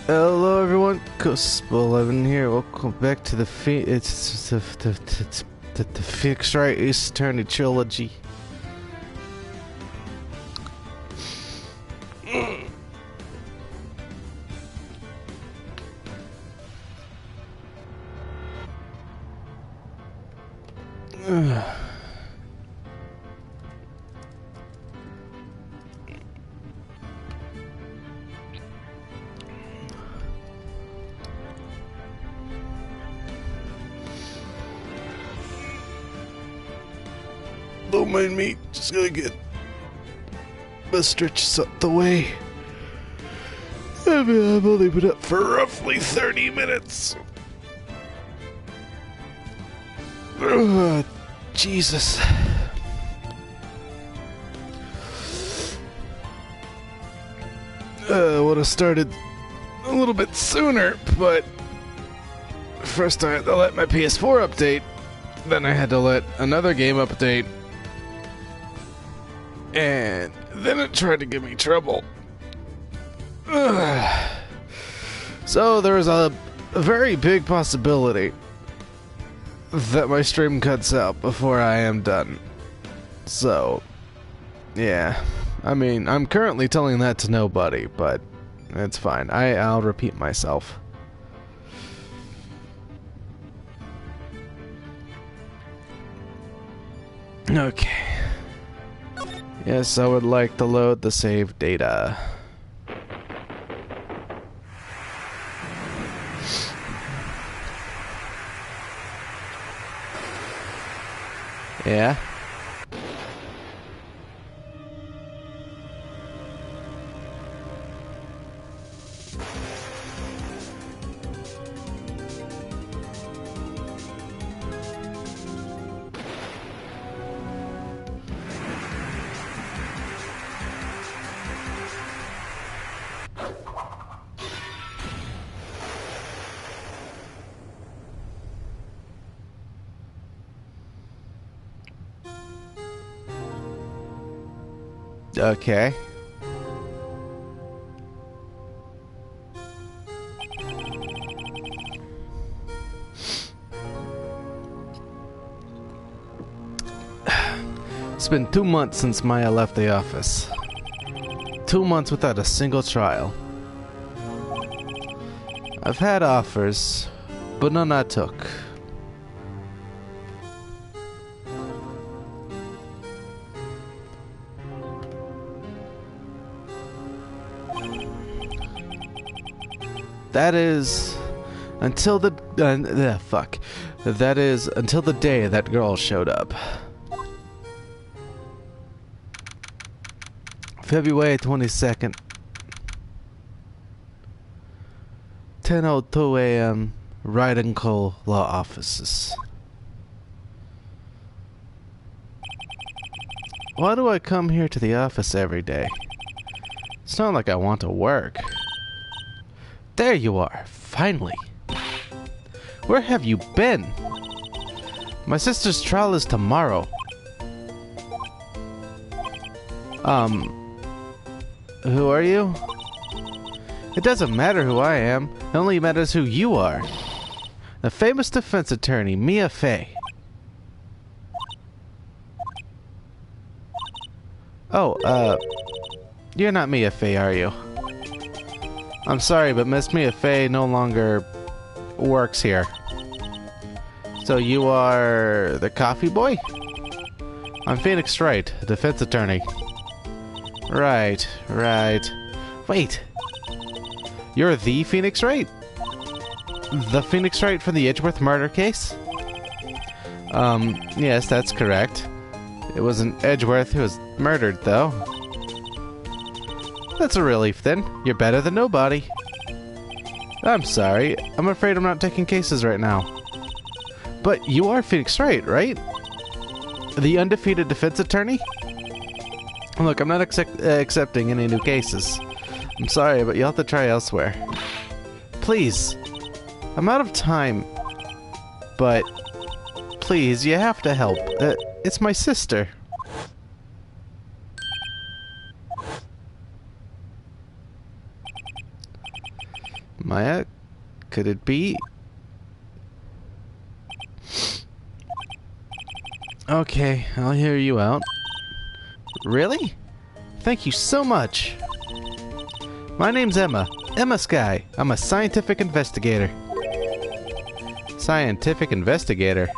Hello everyone, Cusp11 here. Welcome back to the Fixed Right Ace Attorney Trilogy. Don't mind me, just gonna get my stretches up the way. I've only been up for roughly 30 minutes. Jesus. I would have started a little bit sooner, but first I had to let my PS4 update, then I had to let another game update, and then it tried to give me trouble. So there was a very big possibility that my stream cuts out before I am done. So, yeah. I mean, I'm currently telling that to nobody, but it's fine. I'll repeat myself. Okay. Yes, I would like to load the save data. Yeah? Okay. It's been 2 months since Maya left the office. 2 months without a single trial. I've had offers, but none I took. That is until the That is until the day that girl showed up. February 22nd, 10:02 a.m. Wright and Co. Law Offices. Why do I come here to the office every day? It's not like I want to work. There you are, finally. Where have you been? My sister's trial is tomorrow. Who are you? It doesn't matter who I am. It only matters who you are. The famous defense attorney, Mia Fey. Oh, you're not Mia Fey, are you? I'm sorry, but Miss Mia Fey no longer works here. So you are the coffee boy? I'm Phoenix Wright, defense attorney. Right. Wait. You're the Phoenix Wright? The Phoenix Wright from the Edgeworth murder case? Yes, that's correct. It wasn't Edgeworth who was murdered, though. That's a relief, then. You're better than nobody. I'm sorry. I'm afraid I'm not taking cases right now. But you are Phoenix Wright, right? The undefeated defense attorney? Look, I'm not accepting any new cases. I'm sorry, but you'll have to try elsewhere. Please. I'm out of time. But please, you have to help. It's my sister. Maya, could it be? Okay, I'll hear you out. Really? Thank you so much. My name's Emma. Emma Sky. I'm a scientific investigator. Scientific investigator?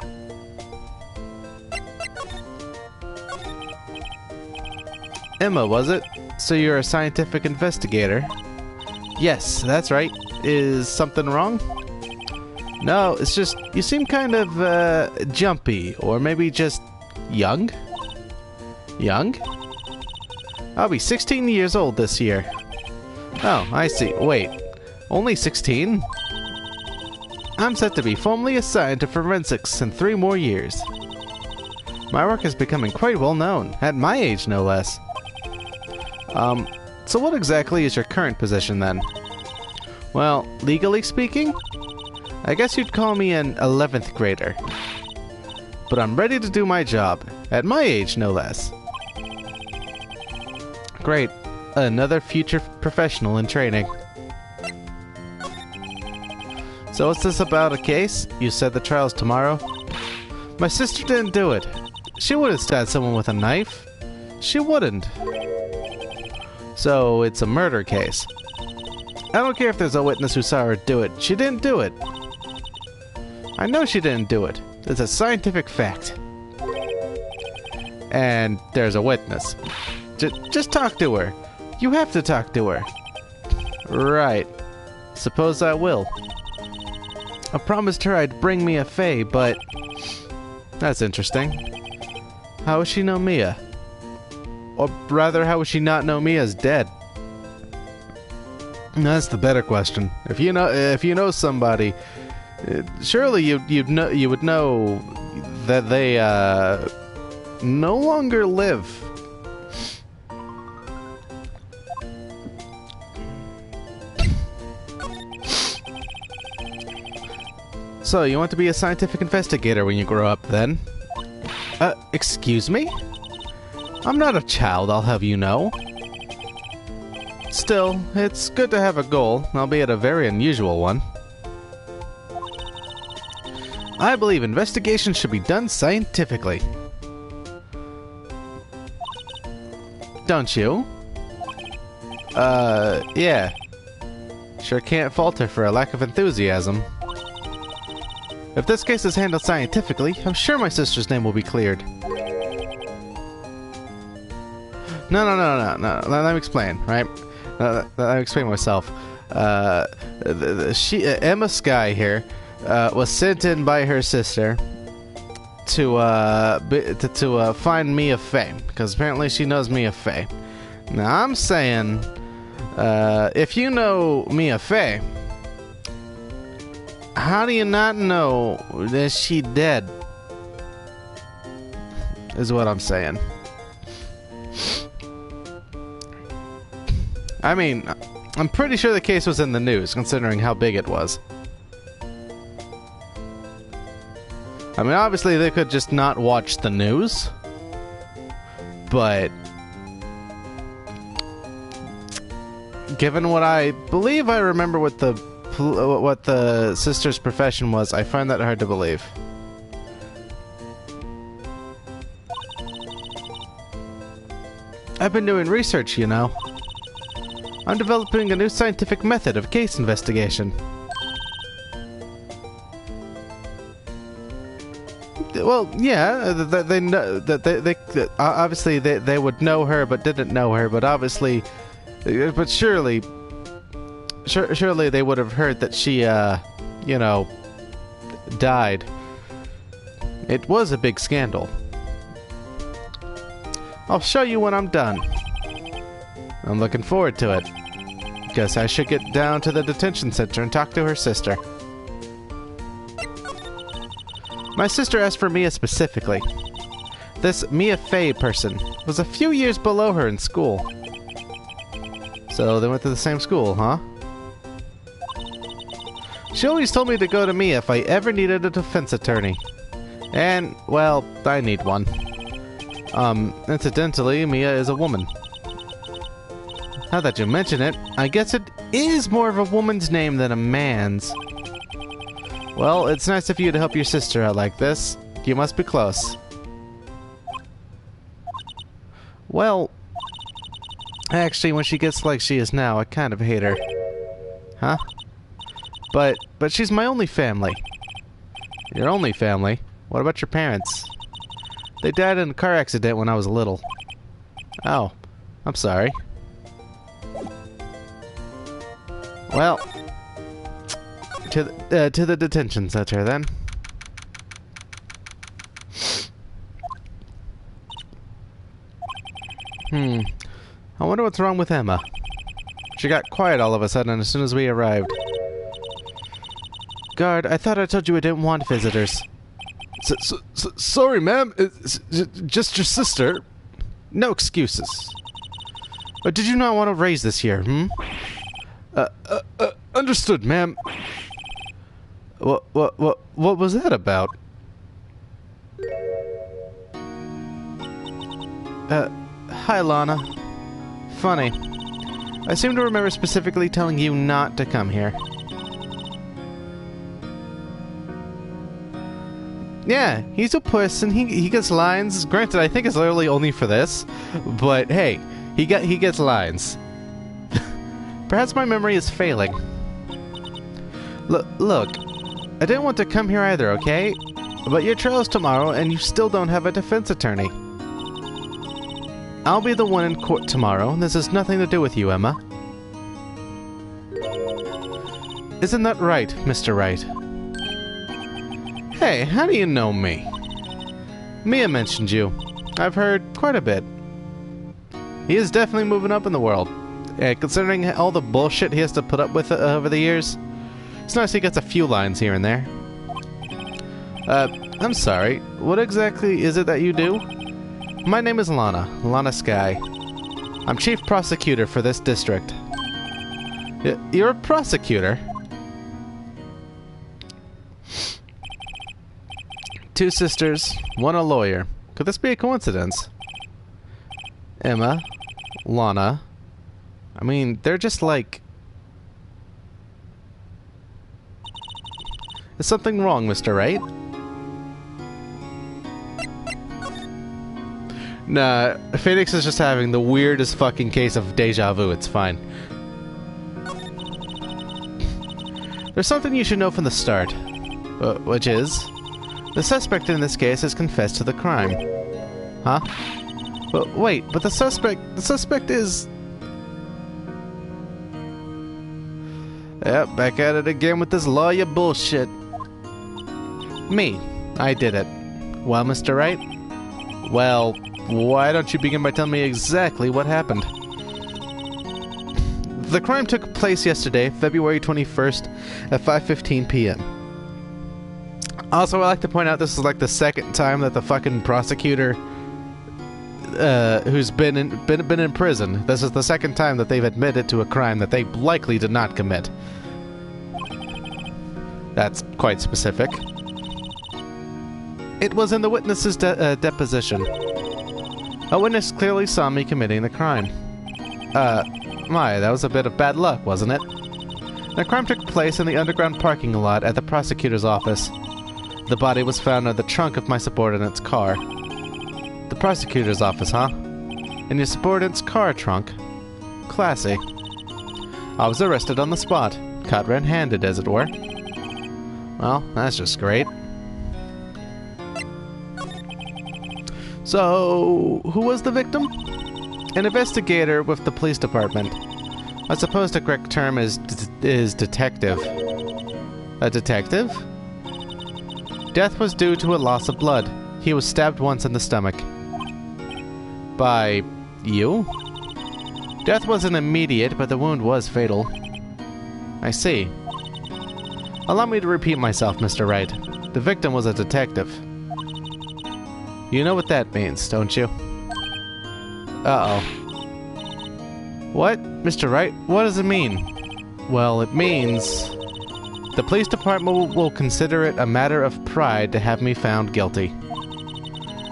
Emma, was it? So you're a scientific investigator? Yes, that's right. Is something wrong? No, it's just you seem kind of jumpy, or maybe just young? Young? I'll be 16 years old this year. Oh, I see. Wait, only 16? I'm set to be formally assigned to forensics in 3 more years. My work is becoming quite well known, at my age no less. So what exactly is your current position then? Well, legally speaking, I guess you'd call me an 11th grader. But I'm ready to do my job, at my age no less. Great, another future professional in training. So what's this about a case? You said the trial's tomorrow? My sister didn't do it. She wouldn't stab someone with a knife. She wouldn't. So it's a murder case. I don't care if there's a witness who saw her do it. She didn't do it. I know she didn't do it. It's a scientific fact. And there's a witness. Just talk to her. You have to talk to her. Right. Suppose I will. I promised her I'd bring Mia Fey, but... That's interesting. How would she know Mia? Or rather, how would she not know Mia's dead? That's the better question. If you know somebody, surely you would know that they no longer live. So you want to be a scientific investigator when you grow up, then? Excuse me? I'm not a child, I'll have you know. Still, it's good to have a goal, albeit a very unusual one. I believe investigations should be done scientifically. Don't you? Yeah. Sure can't fault her for a lack of enthusiasm. If this case is handled scientifically, I'm sure my sister's name will be cleared. No. Let me explain, right? Let me explain myself. Emma Sky here was sent in by her sister to find Mia Fey, because apparently she knows Mia Fey. Now I'm saying, if you know Mia Fey, how do you not know that she dead? Is what I'm saying. I mean, I'm pretty sure the case was in the news, considering how big it was. I mean, obviously they could just not watch the news, but given what I believe I remember what the sister's profession was, I find that hard to believe. I've been doing research, you know. I'm developing a new scientific method of case investigation. Well, yeah, they know that obviously they would know her, but didn't know her. But obviously, but surely they would have heard that she, you know, died. It was a big scandal. I'll show you when I'm done. I'm looking forward to it. Guess I should get down to the detention center and talk to her sister. My sister asked for Mia specifically. This Mia Fey person was a few years below her in school. So they went to the same school, huh? She always told me to go to Mia if I ever needed a defense attorney. And, well, I need one. Incidentally, Mia is a woman. Now that you mention it, I guess it is more of a woman's name than a man's. Well, it's nice of you to help your sister out like this. You must be close. Well, actually, when she gets like she is now, I kind of hate her. Huh? But she's my only family. Your only family? What about your parents? They died in a car accident when I was little. Oh, I'm sorry. Well, to the detention center then. I wonder what's wrong with Emma. She got quiet all of a sudden as soon as we arrived. Guard, I thought I told you I didn't want visitors. Sorry, ma'am. It's just your sister. No excuses. But did you not want to raise this here, Understood, ma'am. What was that about? Hi, Lana. Funny. I seem to remember specifically telling you not to come here. Yeah, he's a puss and he gets lines. Granted, I think it's literally only for this, but hey, he gets lines. Perhaps my memory is failing. Look, I didn't want to come here either, okay? But your trial's tomorrow and you still don't have a defense attorney. I'll be the one in court tomorrow. This has nothing to do with you, Emma. Isn't that right, Mr. Wright? Hey, how do you know me? Mia mentioned you. I've heard quite a bit. He is definitely moving up in the world. Considering all the bullshit he has to put up with over the years, it's nice he gets a few lines here and there. I'm sorry. What exactly is it that you do? My name is Lana Sky. I'm Chief Prosecutor for this district. You're a prosecutor? Two sisters, one a lawyer. Could this be a coincidence? Emma, Lana. I mean, they're just like... Is something wrong, Mr. Wright? Nah, Phoenix is just having the weirdest fucking case of deja vu. It's fine. There's something you should know from the start. Which is... The suspect in this case has confessed to the crime. Huh? But wait, but the suspect is... Yep, back at it again with this lawyer bullshit. Me. I did it. Well, Mr. Wright? Well, why don't you begin by telling me exactly what happened? The crime took place yesterday, February 21st at 5:15 p.m. Also, I'd like to point out this is like the second time that the fucking prosecutor who's been in prison, this is the second time that they've admitted to a crime that they likely did not commit. That's quite specific. It was in the witness's deposition. A witness clearly saw me committing the crime. That was a bit of bad luck, wasn't it? The crime took place in the underground parking lot at the Prosecutor's Office. The body was found in the trunk of my subordinate's car. The Prosecutor's Office, huh? In your subordinate's car trunk? Classy. I was arrested on the spot. Caught red-handed, as it were. Well, that's just great. So, who was the victim? An investigator with the police department. I suppose the correct term is detective. A detective? Death was due to a loss of blood. He was stabbed once in the stomach. By you? Death wasn't immediate, but the wound was fatal. I see. Allow me to repeat myself, Mr. Wright. The victim was a detective. You know what that means, don't you? Uh-oh. What? Mr. Wright, what does it mean? Well, it means... The police department will consider it a matter of pride to have me found guilty.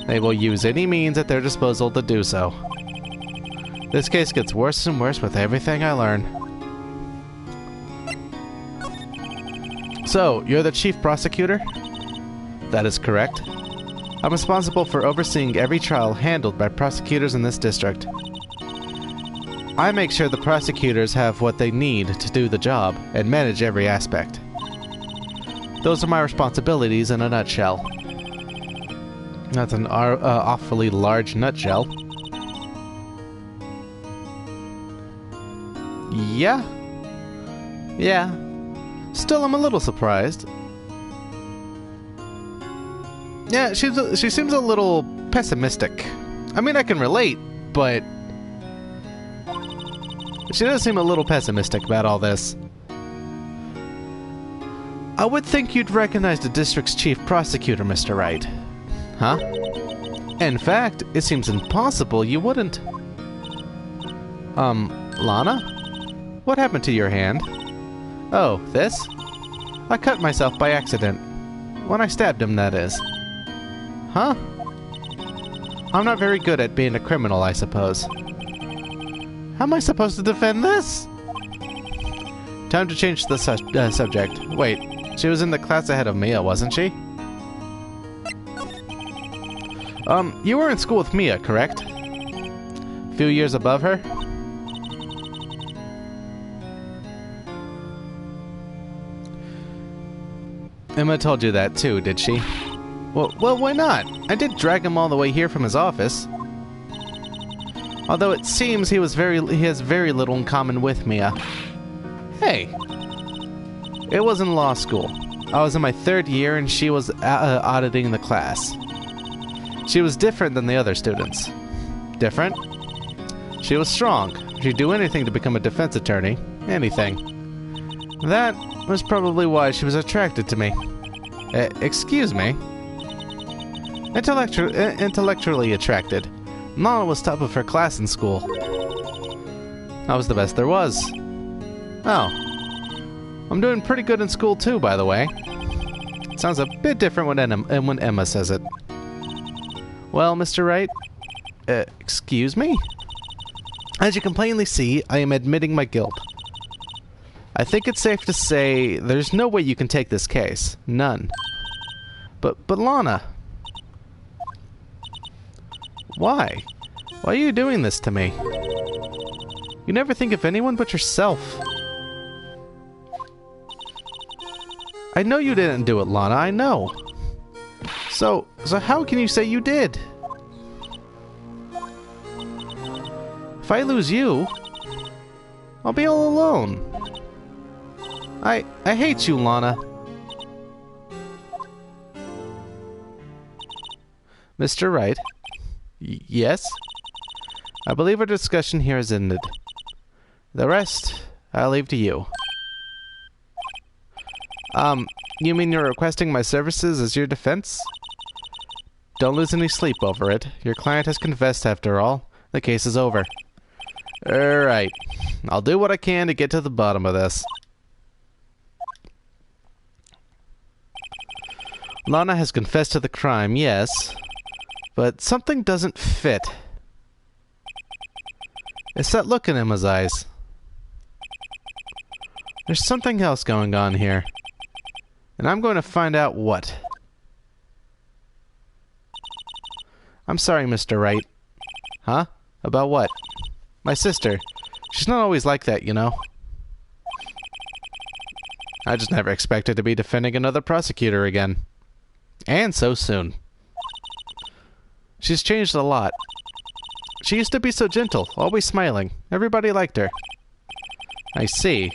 They will use any means at their disposal to do so. This case gets worse and worse with everything I learn. So, you're the chief prosecutor? That is correct. I'm responsible for overseeing every trial handled by prosecutors in this district. I make sure the prosecutors have what they need to do the job and manage every aspect. Those are my responsibilities in a nutshell. That's an awfully large nutshell. Yeah? Yeah. Still, I'm a little surprised. Yeah, she seems a little pessimistic. I mean, I can relate, but she does seem a little pessimistic about all this. I would think you'd recognize the district's chief prosecutor, Mr. Wright. Huh? In fact, it seems impossible you wouldn't. Lana? What happened to your hand? Oh, this? I cut myself by accident. When I stabbed him, that is. Huh? I'm not very good at being a criminal, I suppose. How am I supposed to defend this? Time to change the subject. Wait, she was in the class ahead of Mia, wasn't she? You were in school with Mia, correct? A few years above her? Emma told you that too, did she? Well, why not? I did drag him all the way here from his office. Although it seems he has very little in common with Mia. Hey! It was in law school. I was in my 3rd year and she was auditing the class. She was different than the other students. Different? She was strong. She'd do anything to become a defense attorney. Anything. That was probably why she was attracted to me. Excuse me? Intellectually attracted. Lana was top of her class in school. I was the best there was. Oh. I'm doing pretty good in school too, by the way. It sounds a bit different when Emma says it. Well, Mr. Wright? Excuse me? As you can plainly see, I am admitting my guilt. I think it's safe to say there's no way you can take this case. None. But Lana... Why? Why are you doing this to me? You never think of anyone but yourself. I know you didn't do it, Lana, I know. So how can you say you did? If I lose you, I'll be all alone. I hate you, Lana. Mr. Wright? Yes? I believe our discussion here is ended. The rest, I'll leave to you. You mean you're requesting my services as your defense? Don't lose any sleep over it. Your client has confessed after all. The case is over. Alright. I'll do what I can to get to the bottom of this. Lana has confessed to the crime, yes. But something doesn't fit. It's that look in Emma's eyes. There's something else going on here. And I'm going to find out what. I'm sorry, Mr. Wright. Huh? About what? My sister. She's not always like that, you know. I just never expected to be defending another prosecutor again. And so soon. She's changed a lot. She used to be so gentle, always smiling. Everybody liked her. I see.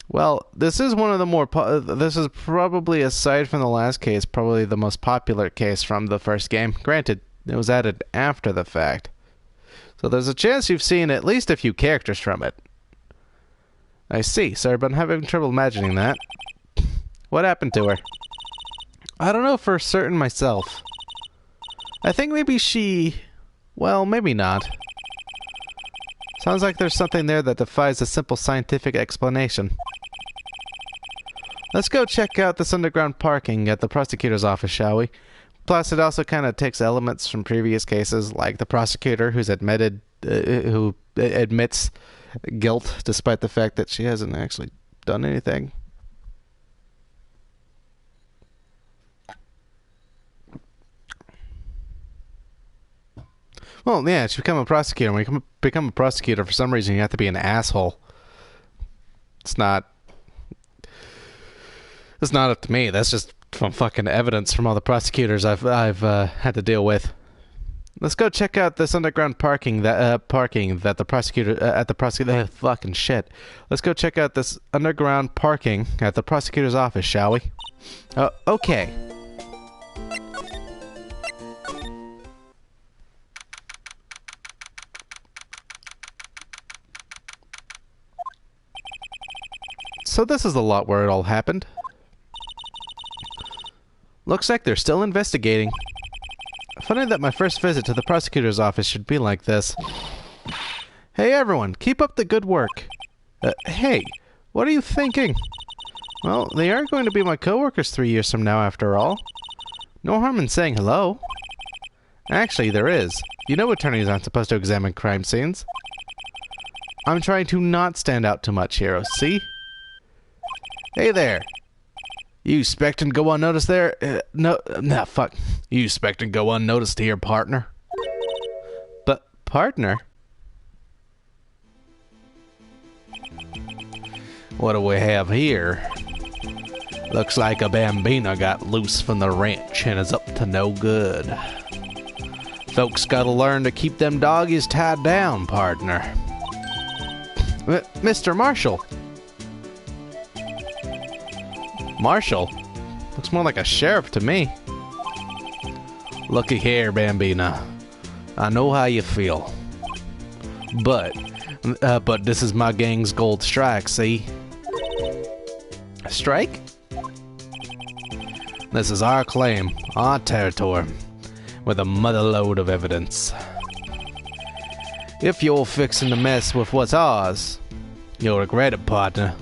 Well, this is one of the more... this is probably, aside from the last case, probably the most popular case from the first game. Granted, it was added after the fact. So there's a chance you've seen at least a few characters from it. I see. Sorry, but I'm having trouble imagining that. What happened to her? I don't know for certain myself. I think maybe she... well, maybe not. Sounds like there's something there that defies a simple scientific explanation. Let's go check out this underground parking at the Prosecutor's Office, shall we? Plus, it also kind of takes elements from previous cases, like the prosecutor who admits guilt despite the fact that she hasn't actually done anything. Well, yeah, to become a prosecutor. When you become a prosecutor, for some reason, you have to be an asshole. It's not up to me. That's just from fucking evidence from all the prosecutors I've had to deal with. Let's go check out this underground parking that the prosecutor fucking shit. Let's go check out this underground parking at the prosecutor's office, shall we? Okay. So this is the lot where it all happened. Looks like they're still investigating. Funny that my first visit to the prosecutor's office should be like this. Hey everyone, keep up the good work. Hey, what are you thinking? Well, they are going to be my co-workers 3 years from now after all. No harm in saying hello. Actually, there is. You know attorneys aren't supposed to examine crime scenes. I'm trying to not stand out too much here, see? Hey there. You expecting to go unnoticed there? Fuck. You expecting to go unnoticed here, partner? But, partner? What do we have here? Looks like a bambina got loose from the ranch and is up to no good. Folks gotta learn to keep them doggies tied down, partner. Mr. Marshall. Marshall? Looks more like a sheriff to me. Looky here, Bambina. I know how you feel. But this is my gang's gold strike, see? Strike? This is our claim, our territory, with a motherload of evidence. If you're fixing to mess with what's ours, you'll regret it, partner.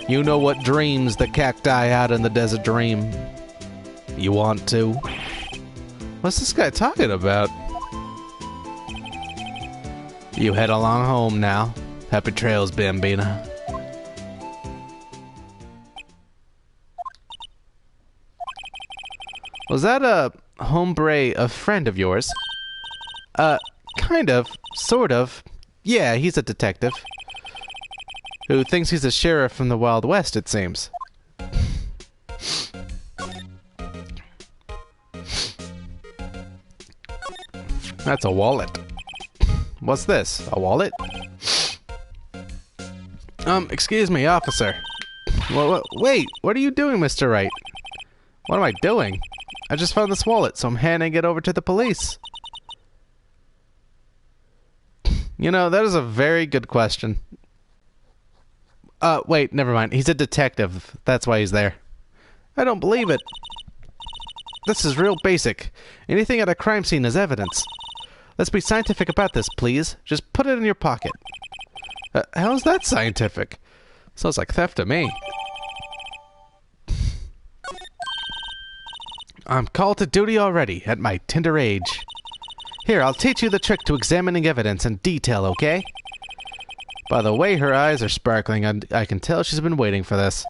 You know what dreams the cacti out in the desert dream? You want to? What's this guy talking about? You head along home now. Happy trails, Bambina. Was that a hombre, a friend of yours? Kind of, sort of. Yeah, he's a detective. Who thinks he's a sheriff from the Wild West, it seems. That's a wallet. What's this? A wallet? Excuse me, officer. Wait, what are you doing, Mr. Wright? What am I doing? I just found this wallet, so I'm handing it over to the police. You know, that is a very good question. Wait, never mind. He's a detective. That's why he's there. I don't believe it. This is real basic. Anything at a crime scene is evidence. Let's be scientific about this, please. Just put it in your pocket. How's that scientific? Sounds like theft to me. I'm called to duty already, at my tender age. Here, I'll teach you the trick to examining evidence in detail, okay? By the way her eyes are sparkling, I can tell she's been waiting for this.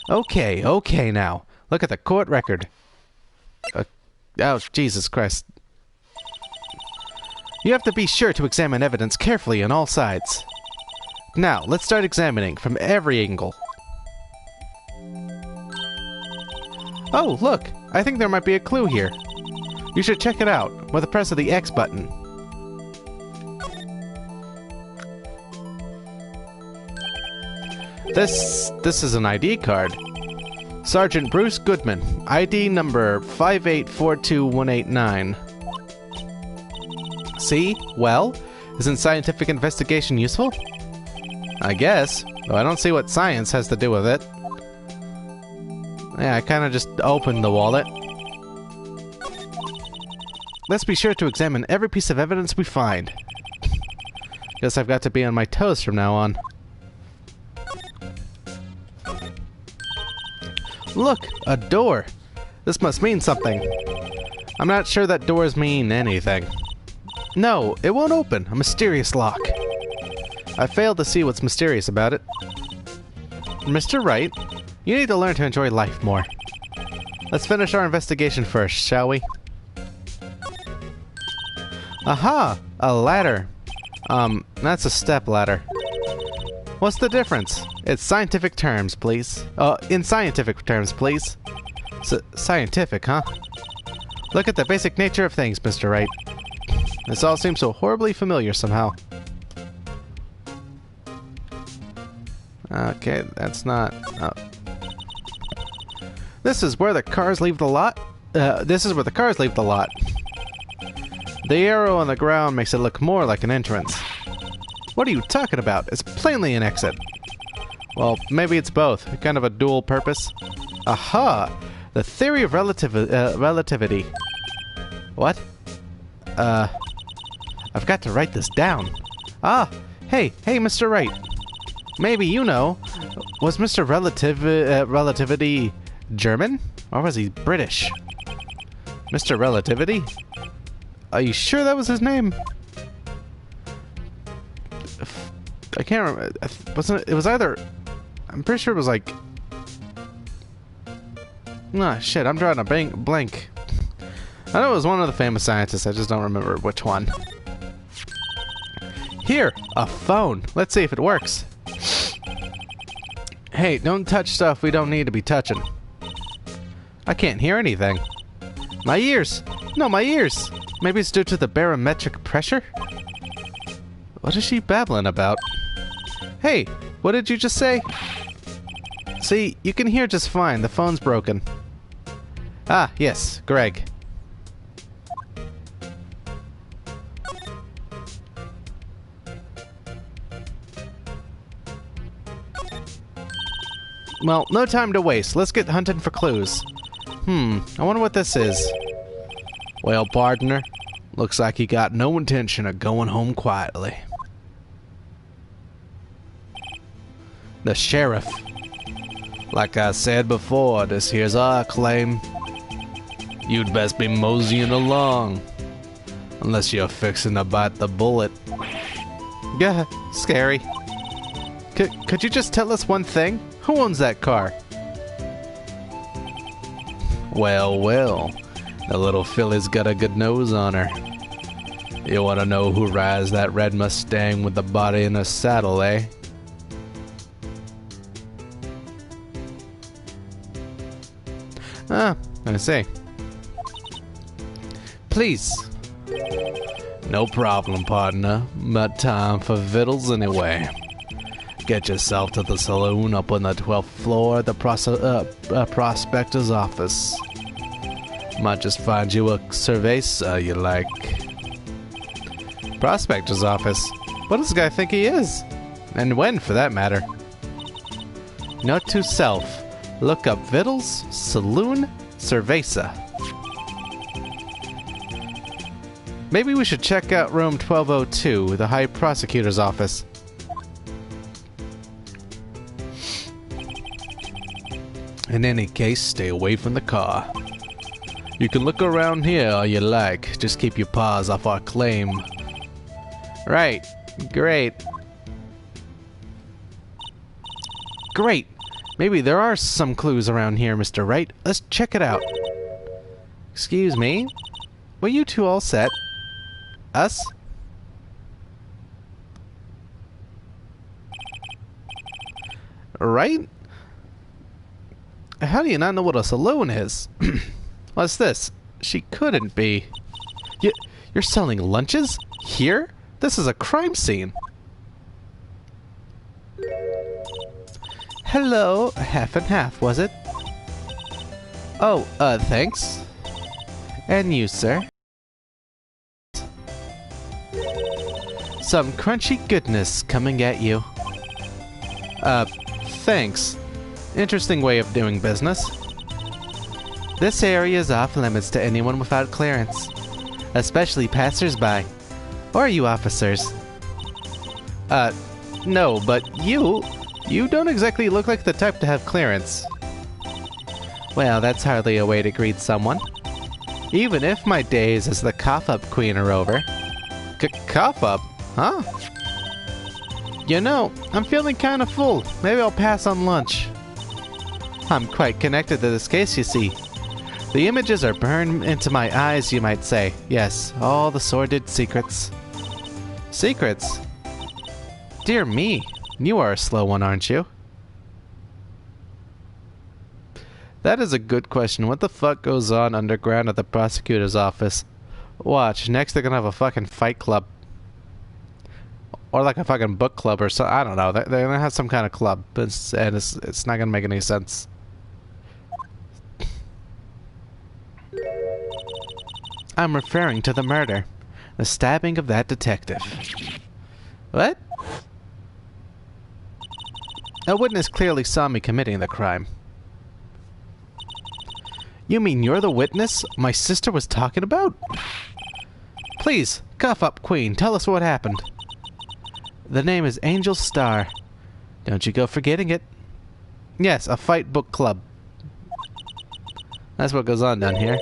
Okay now. Look at the court record. Oh, Jesus Christ. You have to be sure to examine evidence carefully on all sides. Now, let's start examining from every angle. Oh, look! I think there might be a clue here. You should check it out with a press of the X button. This is an ID card. Sergeant Bruce Goodman, ID number 5842189. See? Well, isn't scientific investigation useful? I guess, though I don't see what science has to do with it. Yeah, I kind of just opened the wallet. Let's be sure to examine every piece of evidence we find. Guess I've got to be on my toes from now on. Look, a door. This must mean something. I'm not sure that doors mean anything. No, it won't open. A mysterious lock. I failed to see what's mysterious about it. Mr. Wright, you need to learn to enjoy life more. Let's finish our investigation first, shall we? Aha! A ladder. That's a step ladder. What's the difference? It's scientific terms, please. In scientific terms, please. Scientific, huh? Look at the basic nature of things, Mr. Wright. This all seems so horribly familiar somehow. Okay, that's not... This is where the cars leave the lot? This is where the cars leave the lot. The arrow on the ground makes it look more like an entrance. What are you talking about? It's plainly an exit. Well, maybe it's both. Kind of a dual purpose. Aha! The theory of relativity. What? I've got to write this down. Ah! Hey, Mr. Wright. Maybe you know. Was Mr. Relativity German? Or was he British? Mr. Relativity? Are you sure that was his name? I can't remember. It was either... I'm pretty sure it was like... Ah, shit, I'm drawing a blank. I know it was one of the famous scientists, I just don't remember which one. Here, a phone. Let's see if it works. Hey, don't touch stuff we don't need to be touching. I can't hear anything. My ears! No, my ears! Maybe it's due to the barometric pressure? What is she babbling about? Hey, what did you just say? See, you can hear just fine. The phone's broken. Ah, yes, Greg. Well, no time to waste. Let's get hunting for clues. I wonder what this is. Well, partner, looks like you got no intention of going home quietly. The sheriff. Like I said before, this here's our claim. You'd best be moseying along. Unless you're fixing to bite the bullet. Yeah, scary. Could you just tell us one thing? Who owns that car? Well, the little filly's got a good nose on her. You want to know who rides that red Mustang with the body in a saddle, eh? Ah, I see. Please. No problem, partner. But time for vittles anyway. Get yourself to the saloon up on the 12th floor of the Prosecutor's Office. Might just find you a cerveza you like. Prosecutor's Office? What does this guy think he is? And when, for that matter? Note to self. Look up Vittles, Saloon, Cerveza. Maybe we should check out room 1202, the High Prosecutor's Office. In any case, stay away from the car. You can look around here all you like. Just keep your paws off our claim. Right. Great. Great. Maybe there are some clues around here, Mr. Wright. Let's check it out. Excuse me? Were you two all set? Us? Right? How do you not know what a saloon is? What's this? She couldn't be. You're selling lunches? Here? This is a crime scene. Hello. Half and half, was it? Oh, thanks. And you, sir? Some crunchy goodness coming at you. Thanks. Interesting way of doing business. This area is off limits to anyone without clearance, especially passers-by. Or you officers. No, but you don't exactly look like the type to have clearance. Well, that's hardly a way to greet someone. Even if my days as the cough-up queen are over. Cough-up? Huh? You know, I'm feeling kind of full. Maybe I'll pass on lunch. I'm quite connected to this case, you see. The images are burned into my eyes, you might say. Yes, all the sordid secrets. Secrets? Dear me, you are a slow one, aren't you? That is a good question. What the fuck goes on underground at the Prosecutor's Office? Watch, next they're gonna have a fucking fight club. Or like a fucking book club or so. I don't know. They're gonna have some kind of club. It's not gonna make any sense. I'm referring to the murder. The stabbing of that detective. What? A witness clearly saw me committing the crime. You mean you're the witness my sister was talking about? Please, cough up, Queen. Tell us what happened. The name is Angel Star. Don't you go forgetting it. Yes, a fight book club. That's what goes on down here.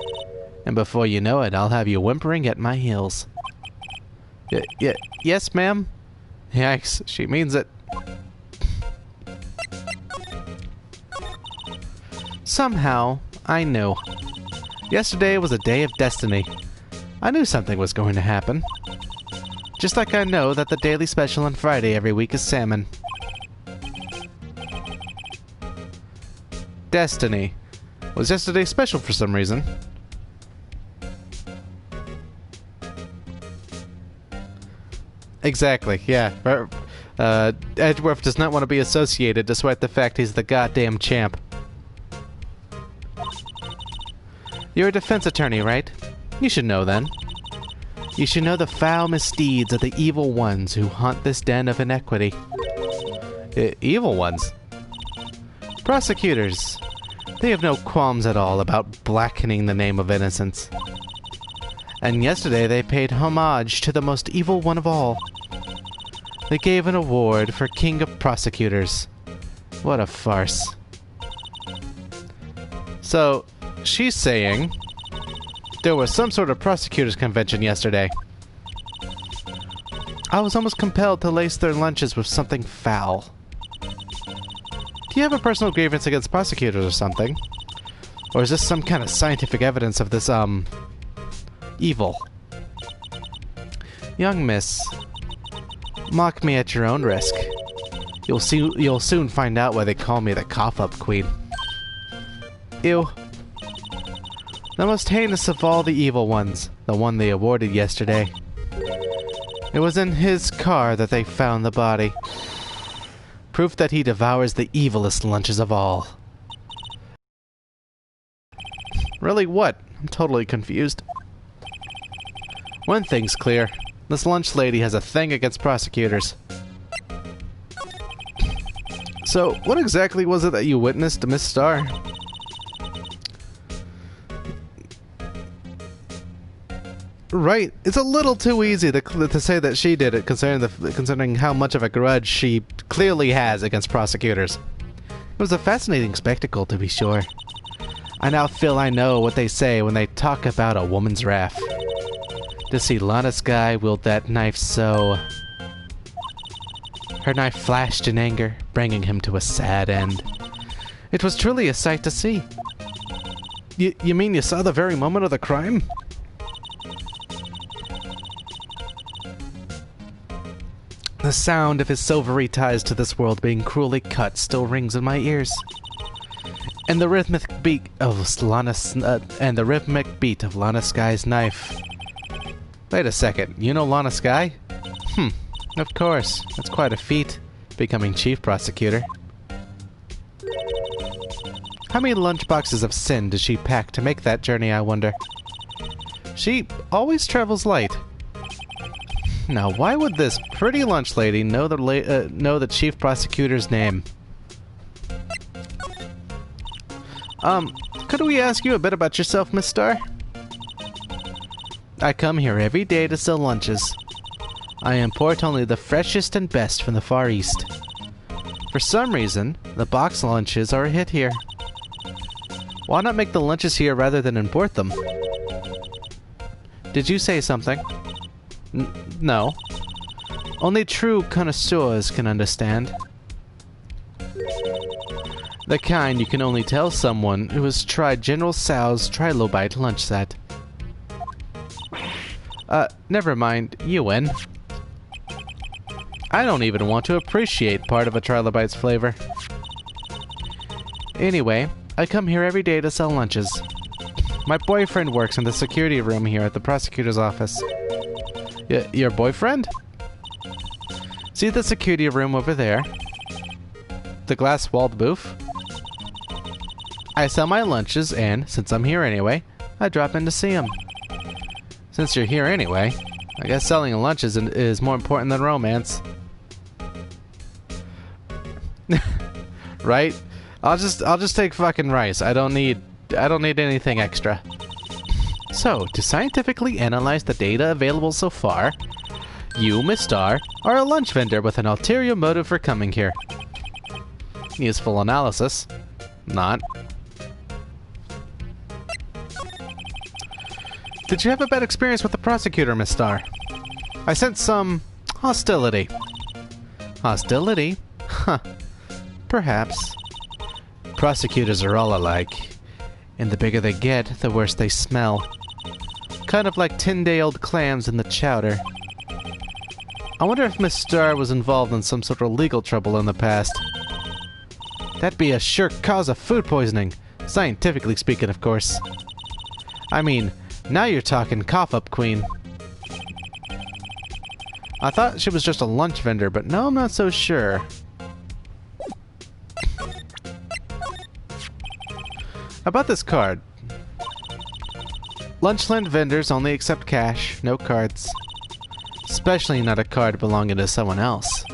And before you know it, I'll have you whimpering at my heels. Yes, ma'am? Yikes, she means it. Somehow, I knew. Yesterday was a day of destiny. I knew something was going to happen. Just like I know that the daily special on Friday every week is salmon. Destiny. Was yesterday special for some reason? Exactly, yeah. Edgeworth does not want to be associated despite the fact he's the goddamn champ. You're a defense attorney, right? You should know then. You should know the foul misdeeds of the evil ones who haunt this den of inequity. Evil ones? Prosecutors. They have no qualms at all about blackening the name of innocence. And yesterday they paid homage to the most evil one of all. They gave an award for King of Prosecutors. What a farce. So, she's saying there was some sort of prosecutors convention yesterday. I was almost compelled to lace their lunches with something foul. Do you have a personal grievance against prosecutors or something? Or is this some kind of scientific evidence of this, evil? Young miss, mock me at your own risk. You'll soon find out why they call me the cough-up queen. Ew. The most heinous of all the evil ones, the one they awarded yesterday. It was in his car that they found the body. Proof that he devours the evilest lunches of all. Really, what? I'm totally confused. One thing's clear. This lunch lady has a thing against prosecutors. So, what exactly was it that you witnessed, Miss Starr? Right, it's a little too easy to say that she did it, considering how much of a grudge she clearly has against prosecutors. It was a fascinating spectacle, to be sure. I now feel I know what they say when they talk about a woman's wrath. To see Lana Skye wield that knife so... Her knife flashed in anger, bringing him to a sad end. It was truly a sight to see. You mean you saw the very moment of the crime? The sound of his silvery ties to this world being cruelly cut still rings in my ears. And the rhythmic beat of Lana Skye's knife. Wait a second, you know Lana Skye? Of course. That's quite a feat, becoming chief prosecutor. How many lunchboxes of sin does she pack to make that journey, I wonder? She always travels light. Now, why would this pretty lunch lady know the chief prosecutor's name? Could we ask you a bit about yourself, Miss Starr? I come here every day to sell lunches. I import only the freshest and best from the Far East. For some reason, the box lunches are a hit here. Why not make the lunches here rather than import them? Did you say something? No. Only true connoisseurs can understand. The kind you can only tell someone who has tried General Tso's Trilobite lunch set. Never mind. You win. I don't even want to appreciate part of a Trilobite's flavor. Anyway, I come here every day to sell lunches. My boyfriend works in the security room here at the Prosecutors Office. Your boyfriend? See the security room over there? The glass-walled booth? I sell my lunches, and, since I'm here anyway, I drop in to see him. Since you're here anyway, I guess selling lunches is more important than romance. Right? I'll just take fucking rice. I don't need anything extra. So, to scientifically analyze the data available so far, you, Miss Star, are a lunch vendor with an ulterior motive for coming here. Useful analysis. Not. Did you have a bad experience with the prosecutor, Miss Star? I sense some hostility. Hostility? Huh. Perhaps. Prosecutors are all alike. And the bigger they get, the worse they smell. Kind of like 10-day-old clams in the chowder. I wonder if Miss Star was involved in some sort of legal trouble in the past. That'd be a sure cause of food poisoning. Scientifically speaking, of course. I mean, now you're talking cough-up queen. I thought she was just a lunch vendor, but no, I'm not so sure. About this card. Lunchland vendors only accept cash, no cards. Especially not a card belonging to someone else.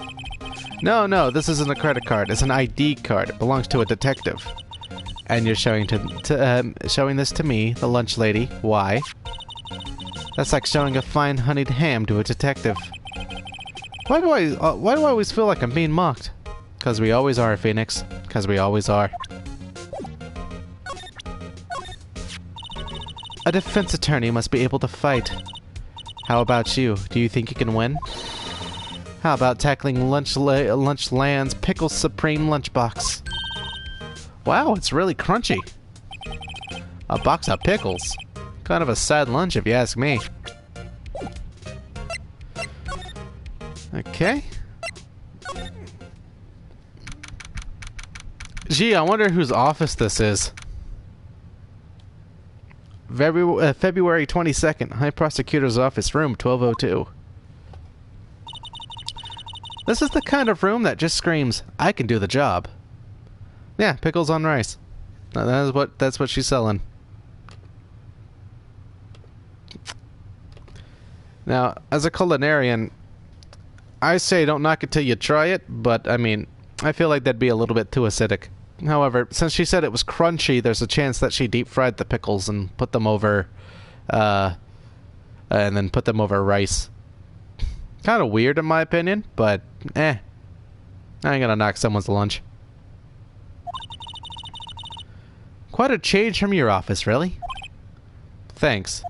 No, this isn't a credit card. It's an ID card. It belongs to a detective. And you're showing showing this to me, the lunch lady. Why? That's like showing a fine honeyed ham to a detective. Why do I always feel like I'm being mocked? 'Cause we always are, Phoenix. 'Cause we always are. A defense attorney must be able to fight. How about you? Do you think you can win? How about tackling Lunchland's Pickle Supreme lunchbox? Wow, it's really crunchy. A box of pickles. Kind of a sad lunch if you ask me. Okay. Gee, I wonder whose office this is. February 22nd, High Prosecutor's Office, room 1202. This is the kind of room that just screams, I can do the job. Yeah, pickles on rice. That's what she's selling. Now, as a culinarian, I say don't knock it till you try it, but I mean, I feel like that'd be a little bit too acidic. However, since she said it was crunchy, there's a chance that she deep-fried the pickles and put them over, and then put them over rice. Kind of weird in my opinion, but I ain't gonna knock someone's lunch. Quite a change from your office, really. Thanks.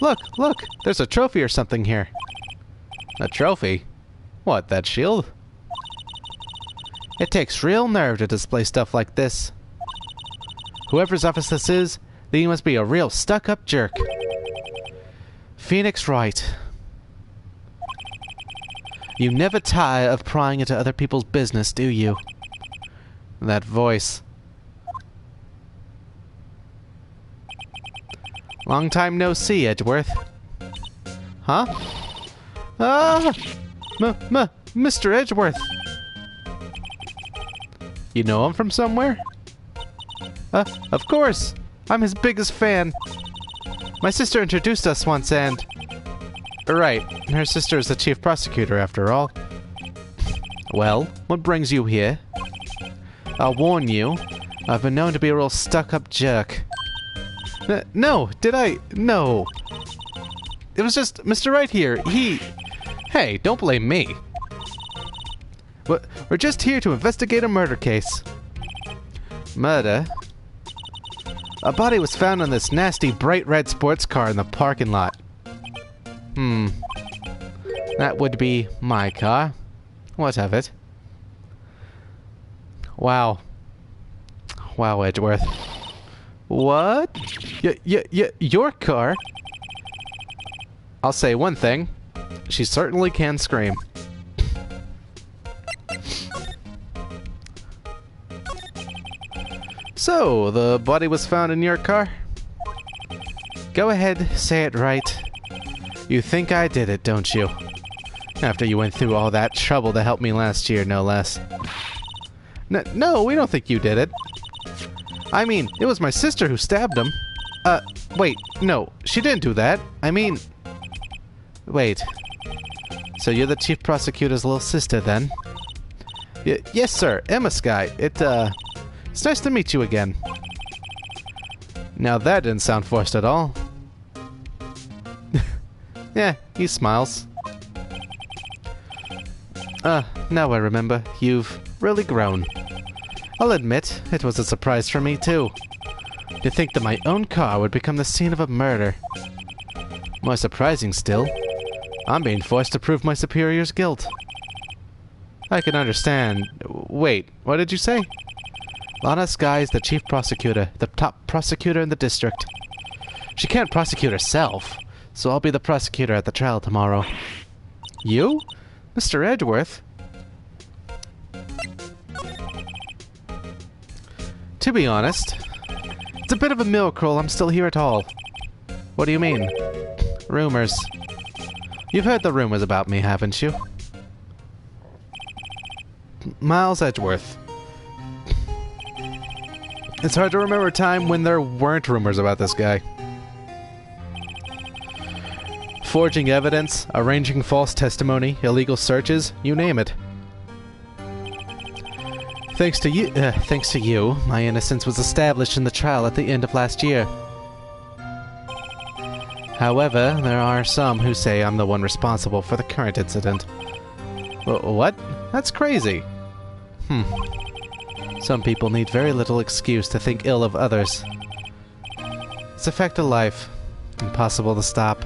Look, there's a trophy or something here. A trophy? What, that shield? It takes real nerve to display stuff like this. Whoever's office this is, he must be a real stuck-up jerk. Phoenix Wright. You never tire of prying into other people's business, do you? That voice. Long time no see, Edgeworth. Huh? Ah! Mr. Edgeworth! You know him from somewhere? Of course! I'm his biggest fan. My sister introduced us once and... Right, her sister is the chief prosecutor after all. Well, what brings you here? I'll warn you, I've been known to be a real stuck-up jerk. No, did I? No. It was just Mr. Wright here. Hey, don't blame me. We're just here to investigate a murder case. Murder? A body was found in this nasty bright red sports car in the parking lot. That would be my car. What of it? Wow. Wow, Edgeworth. What? Your car? I'll say one thing. She certainly can scream. So, the body was found in your car? Go ahead, say it right. You think I did it, don't you? After you went through all that trouble to help me last year, no less. No, we don't think you did it. I mean, it was my sister who stabbed him. Wait, no, she didn't do that. I mean... Wait. So you're the chief prosecutor's little sister, then? Yes, sir, Emma Sky. It's nice to meet you again. Now that didn't sound forced at all. Yeah, he smiles. Now I remember. You've really grown. I'll admit, it was a surprise for me, too. To think that my own car would become the scene of a murder. More surprising still, I'm being forced to prove my superior's guilt. I can understand. Wait, what did you say? Lana Sky is the chief prosecutor, the top prosecutor in the district. She can't prosecute herself, so I'll be the prosecutor at the trial tomorrow. You? Mr. Edgeworth? To be honest, it's a bit of a miracle I'm still here at all. What do you mean? Rumors. You've heard the rumors about me, haven't you? Miles Edgeworth. It's hard to remember a time when there weren't rumors about this guy. Forging evidence, arranging false testimony, illegal searches, you name it. Thanks to you, my innocence was established in the trial at the end of last year. However, there are some who say I'm the one responsible for the current incident. What? That's crazy. Some people need very little excuse to think ill of others. It's a fact of life. Impossible to stop.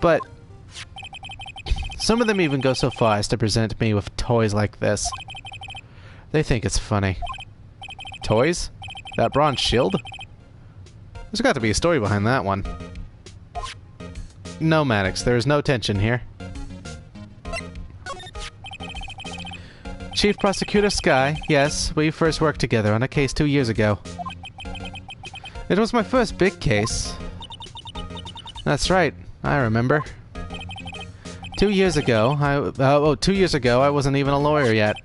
But some of them even go so far as to present me with toys like this. They think it's funny. Toys? That bronze shield? There's got to be a story behind that one. No, Maddox, there is no tension here. Chief Prosecutor Sky, yes, we first worked together on a case 2 years ago. It was my first big case. That's right, I remember. 2 years ago, I wasn't even a lawyer yet.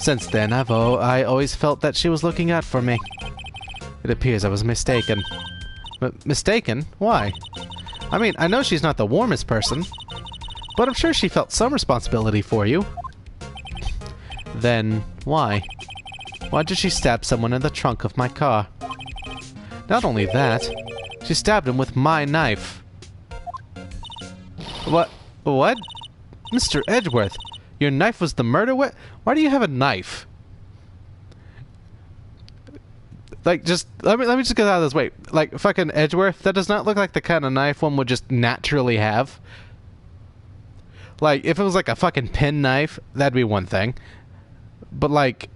Since then, I always felt that she was looking out for me. It appears I was mistaken. Mistaken? Why? I mean, I know she's not the warmest person, but I'm sure she felt some responsibility for you. Then, why? Why did she stab someone in the trunk of my car? Not only that, she stabbed him with my knife. What? Mr. Edgeworth, your knife was the murder weapon? Why do you have a knife? Like, just, let me just get out of this way. Like, fucking Edgeworth, that does not look like the kind of knife one would just naturally have. Like, if it was like a fucking pen knife, that'd be one thing. But like...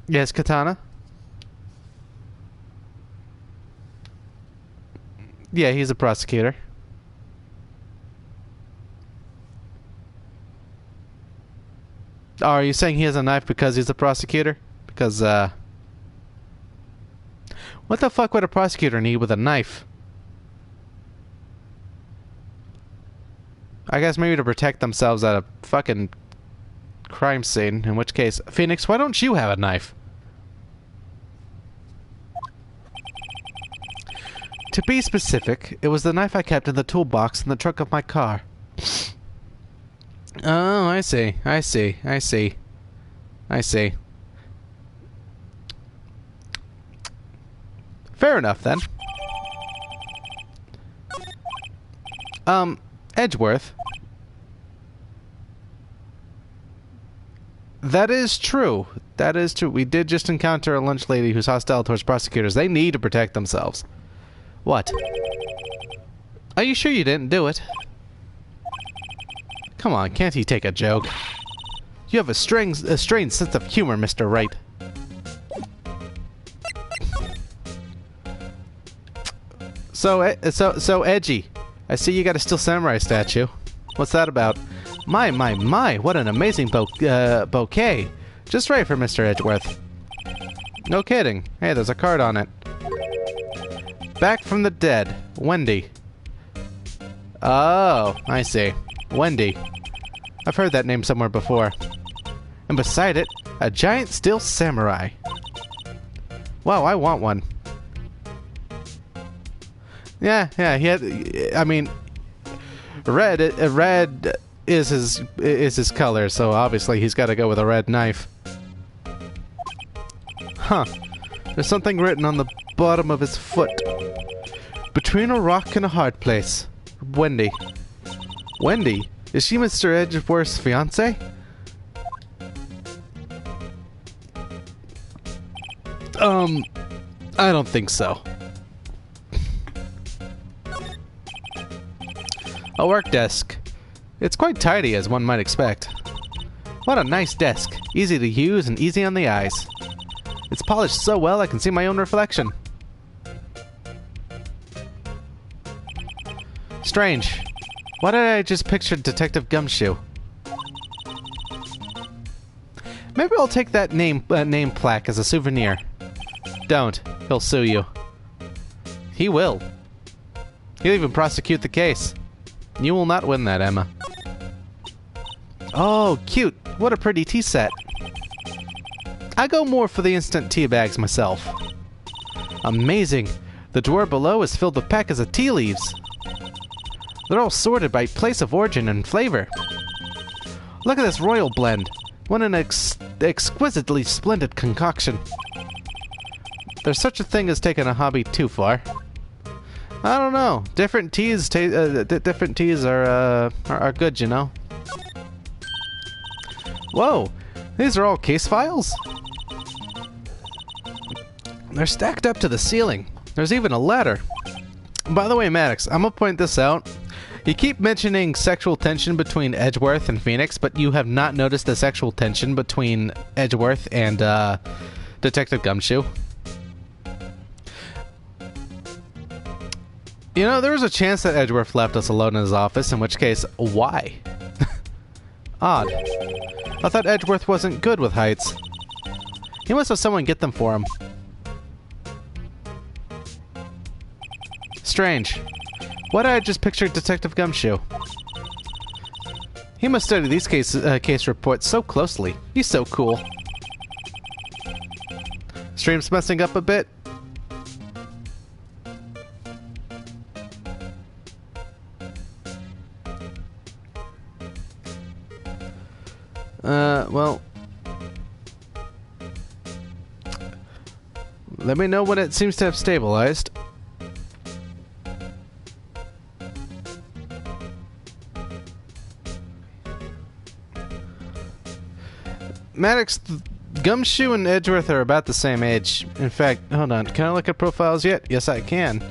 Yes, Katana? Yeah, he's a prosecutor. Oh, are you saying he has a knife because he's a prosecutor? Because, what the fuck would a prosecutor need with a knife? I guess maybe to protect themselves at a fucking crime scene, in which case... Phoenix, why don't you have a knife? To be specific, it was the knife I kept in the toolbox in the trunk of my car. Oh, I see. Fair enough, then. Edgeworth. That is true. That is true. We did just encounter a lunch lady who's hostile towards prosecutors. They need to protect themselves. What? Are you sure you didn't do it? Come on, can't he take a joke? You have a strange sense of humor, Mr. Wright. So edgy. I see you got a Steel Samurai statue. What's that about? My, what an amazing bouquet. Just right for Mr. Edgeworth. No kidding. Hey, there's a card on it. Back from the dead. Wendy. Oh, I see. Wendy. I've heard that name somewhere before. And beside it, a giant steel samurai. Wow, I want one. Yeah, he had, I mean, red is his color, so obviously he's got to go with a red knife. Huh. There's something written on the bottom of his foot. Between a rock and a hard place. Wendy. Wendy? Is she Mr. Edgeworth's fiancée? I don't think so. A work desk. It's quite tidy, as one might expect. What a nice desk. Easy to use and easy on the eyes. It's polished so well I can see my own reflection. Strange. Why did I just picture Detective Gumshoe? Maybe I'll take that name plaque as a souvenir. Don't. He'll sue you. He will. He'll even prosecute the case. You will not win that, Emma. Oh, cute. What a pretty tea set. I go more for the instant tea bags myself. Amazing. The drawer below is filled with packets of tea leaves. They're all sorted by place of origin and flavor. Look at this royal blend. What an exquisitely splendid concoction. There's such a thing as taking a hobby too far. I don't know. Different teas are good, you know. Whoa, these are all case files? They're stacked up to the ceiling. There's even a ladder. By the way, Maddox, I'm gonna point this out. You keep mentioning sexual tension between Edgeworth and Phoenix, but you have not noticed the sexual tension between Edgeworth and Detective Gumshoe. You know, there was a chance that Edgeworth left us alone in his office, in which case, why? Odd. I thought Edgeworth wasn't good with heights. He must have someone get them for him. Strange. Why did I just picture Detective Gumshoe? He must study these case reports so closely. He's so cool. Stream's messing up a bit. Well, let me know when it seems to have stabilized. Maddox, Gumshoe and Edgeworth are about the same age. In fact, hold on, can I look at profiles yet? Yes, I can.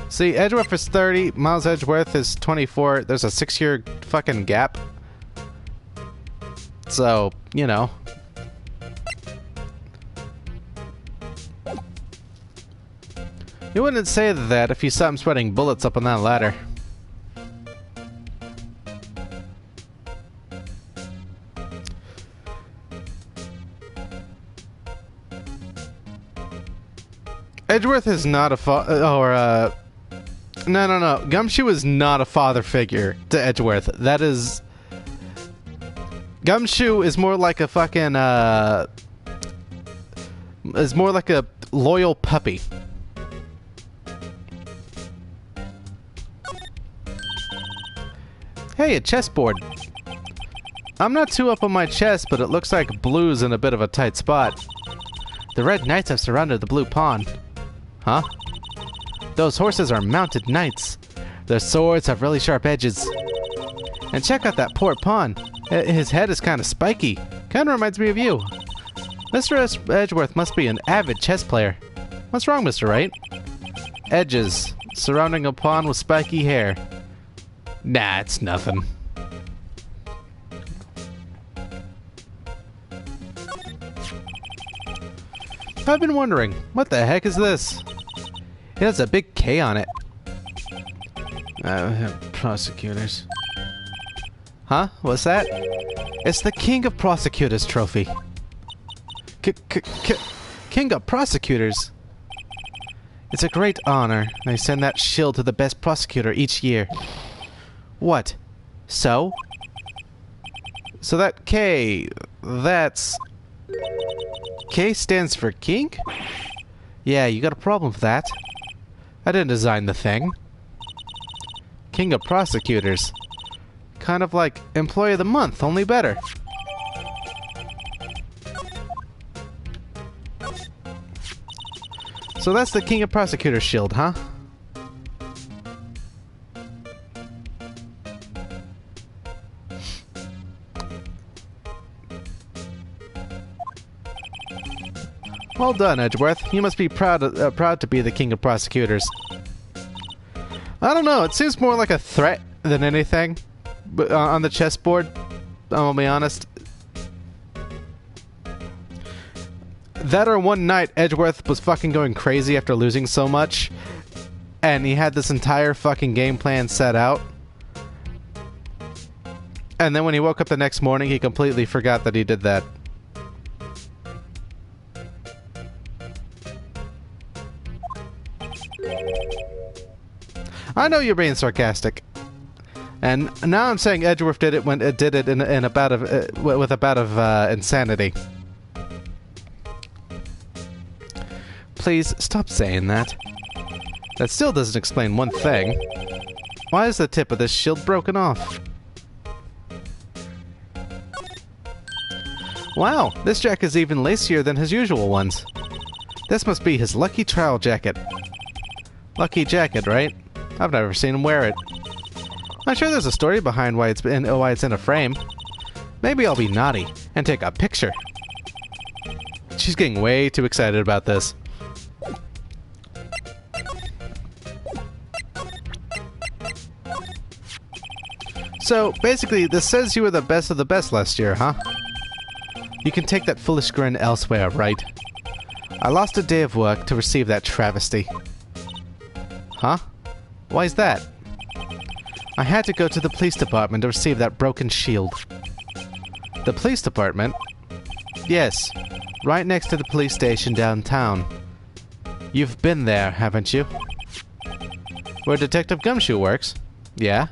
See, Edgeworth is 30, Miles Edgeworth is 24. There's a 6-year fucking gap. So, you know. You wouldn't say that if you saw him sweating bullets up on that ladder. Edgeworth is not a No. Gumshoe is not a father figure to Edgeworth. That is... Gumshoe is more like a fucking, is more like a loyal puppy. Hey, a chessboard. I'm not too up on my chess, but it looks like blue's in a bit of a tight spot. The red knights have surrounded the blue pawn. Huh? Those horses are mounted knights. Their swords have really sharp edges. And check out that poor pawn. His head is kind of spiky. Kind of reminds me of you. Mr. Edgeworth must be an avid chess player. What's wrong, Mr. Wright? Edges, surrounding a pawn with spiky hair. Nah, it's nothing. I've been wondering, what the heck is this? It has a big K on it. Prosecutors. Huh? What's that? It's the King of Prosecutors trophy. King of Prosecutors? It's a great honor. They send that shield to the best prosecutor each year. What? So? So that K, that's... K stands for king? Yeah, you got a problem with that. I didn't design the thing. King of Prosecutors. Kind of like Employee of the Month, only better. So that's the King of Prosecutors shield, huh? Well done, Edgeworth. You must be proud to be the King of Prosecutors. I don't know. It seems more like a threat than anything. But on the chessboard, I'll be honest. That or one night, Edgeworth was fucking going crazy after losing so much, and he had this entire fucking game plan set out. And then when he woke up the next morning, he completely forgot that he did that. I know you're being sarcastic, and now I'm saying Edgeworth did it when it did it in a bout of with a bout of insanity. Please stop saying that. That still doesn't explain one thing. Why is the tip of this shield broken off? Wow, this jacket is even lacier than his usual ones. This must be his lucky trial jacket. Lucky jacket, right? I've never seen him wear it. I'm sure there's a story behind why it's in a frame. Maybe I'll be naughty and take a picture. She's getting way too excited about this. So, basically, this says you were the best of the best last year, huh? You can take that foolish grin elsewhere, right? I lost a day of work to receive that travesty. Huh? Why is that? I had to go to the police department to receive that broken shield. The police department? Yes, right next to the police station downtown. You've been there, haven't you? Where Detective Gumshoe works? Yeah?